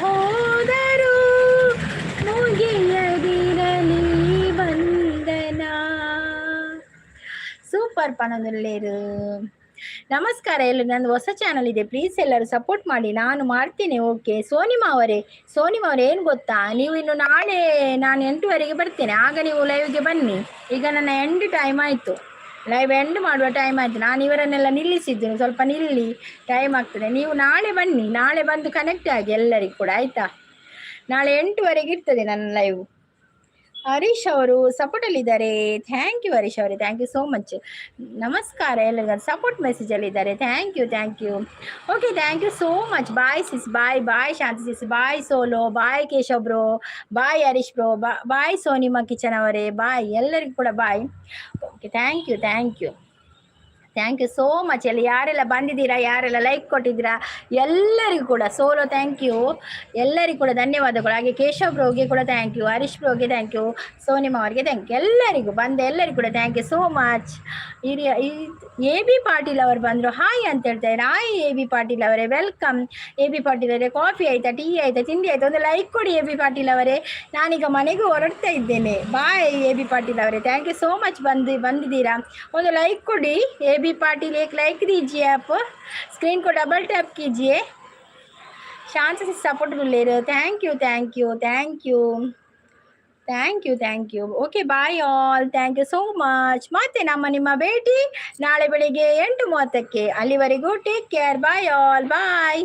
ಹೋದರು ಮುಗಿಯದಿರಲಿ ವಂದನ. ಸೂಪರ್ ಪನದಲ್ಲೇರು. ನಮಸ್ಕಾರ ಎಲ್ಲರೂ, ನಂದು ಹೊಸ ಚಾನಲ್ ಇದೆ, ಪ್ಲೀಸ್ ಎಲ್ಲರೂ ಸಪೋರ್ಟ್ ಮಾಡಿ, ನಾನು ಮಾಡ್ತೇನೆ. ಓಕೆ ಸೋನಿಮಾ ಅವರೇ ಏನು ಗೊತ್ತಾ, ನೀವು ಇನ್ನು ನಾಳೆ ನಾನು 8 ಬರ್ತೇನೆ, ಆಗ ನೀವು ಲೈವ್ಗೆ ಬನ್ನಿ. ಈಗ ನನ್ನ ಎಂಡ್ ಟೈಮ್ ಆಯಿತು, ಲೈವ್ ಎಂಡ್ ಮಾಡುವ ಟೈಮ್ ಆಯಿತು. ನಾನು ಇವರನ್ನೆಲ್ಲ ನಿಲ್ಲಿಸಿದ್ದೀನಿ, ಸ್ವಲ್ಪ ನಿಲ್ಲಿ, ಟೈಮ್ ಆಗ್ತದೆ. ನೀವು ನಾಳೆ ಬನ್ನಿ, ನಾಳೆ ಬಂದು ಕನೆಕ್ಟ್ ಆಗಿ ಎಲ್ಲರಿಗೂ ಕೂಡ, ಆಯಿತಾ? ನಾಳೆ 8 ಇರ್ತದೆ ನನ್ನ ಲೈವ್. ಹರೀಶ್ ಅವರು ಸಪೋರ್ಟಲ್ಲಿದ್ದಾರೆ. ಥ್ಯಾಂಕ್ ಯು ಹರೀಶ್ ಅವರೇ, ಥ್ಯಾಂಕ್ ಯು ಸೋ ಮಚ್. ನಮಸ್ಕಾರ ಎಲ್ಲರಿಗೂ ಸಪೋರ್ಟ್ ಮೆಸೇಜಲ್ಲಿದ್ದಾರೆ. Thank you. Okay thank you so much. Bye sis, bye Shanti sis, bye solo, bye Keshav bro, bye Harish bro, bye Sonima kitchen ಅವರೇ, ಬಾಯ್ ಎಲ್ಲರಿಗೂ ಕೂಡ bye. Okay thank you so much. ಯಾರೆಲ್ಲ ಬಂದಿದ್ದೀರಾ, ಯಾರೆಲ್ಲ ಲೈಕ್ ಕೊಟ್ಟಿದ್ದೀರಾ ಎಲ್ಲರಿಗೂ ಕೂಡ ಸೋಲೋ ಥ್ಯಾಂಕ್ ಯು, ಎಲ್ಲರಿಗೂ ಕೂಡ ಧನ್ಯವಾದಗಳು. ಹಾಗೆ ಕೇಶವ್ ಬ್ರೋಗೆ ಕೂಡ ಥ್ಯಾಂಕ್ ಯು, ಹರೀಶ್ ಬ್ರೋಗೆ ಥ್ಯಾಂಕ್ ಯು, ಸೋನಿಮಾ ಅವರಿಗೆ ಥ್ಯಾಂಕ್ ಯು, ಎಲ್ಲರಿಗೂ ಎಲ್ಲರಿಗೂ ಕೂಡ thank you so much. A B Patil ಅವರು ಬಂದರು, ಹಾಯ್ ಅಂತ ಹೇಳ್ತಾರೆ. ಹಾಯ್ ಎ ಬಿ ಪಾಟೀಲ್ ಅವರೇ, ವೆಲ್ಕಮ್. ಎ ಬಿ ಪಾಟೀಲ್ ಅವರೇ, ಕಾಫಿ ಆಯಿತಾ, ಟೀ ಆಯಿತಾ, ತಿಂಡಿ ಆಯಿತಾ? ಒಂದು ಲೈಕ್ ಕೊಡಿ ಎ ಬಿ ಪಾಟೀಲ್ ಅವರೇ. ನಾನೀಗ ಮನೆಗೂ ಹೊರಡ್ತಾ ಇದ್ದೇನೆ. ಬಾಯ್ ಎ ಬಿ ಪಾಟೀಲ್ ಅವರೇ, ಥ್ಯಾಂಕ್ ಯು ಸೋ ಮಚ್ ಬಂದಿದ್ದೀರಾ. ಒಂದು ಲೈಕ್ ಕೊಡಿ ಎ बी पाटिल, एक लाइक दीजिए आप, स्क्रीन को डबल टैप कीजिए. शांत से सपोर्ट ले रहे हो. Thank you. Okay bye all, thank you so much. ಮತ್ತೆ ನಿಮ್ಮ ಭೇಟಿ ನಾಳೆ ಬೆಳಿಗ್ಗೆ 8:30ಕ್ಕೆ. ಅಲ್ಲಿವರೆಗೂ ಟೇಕ್ ಕೇರ್. ಬಾಯ್ ಆಲ್, ಬಾಯ್.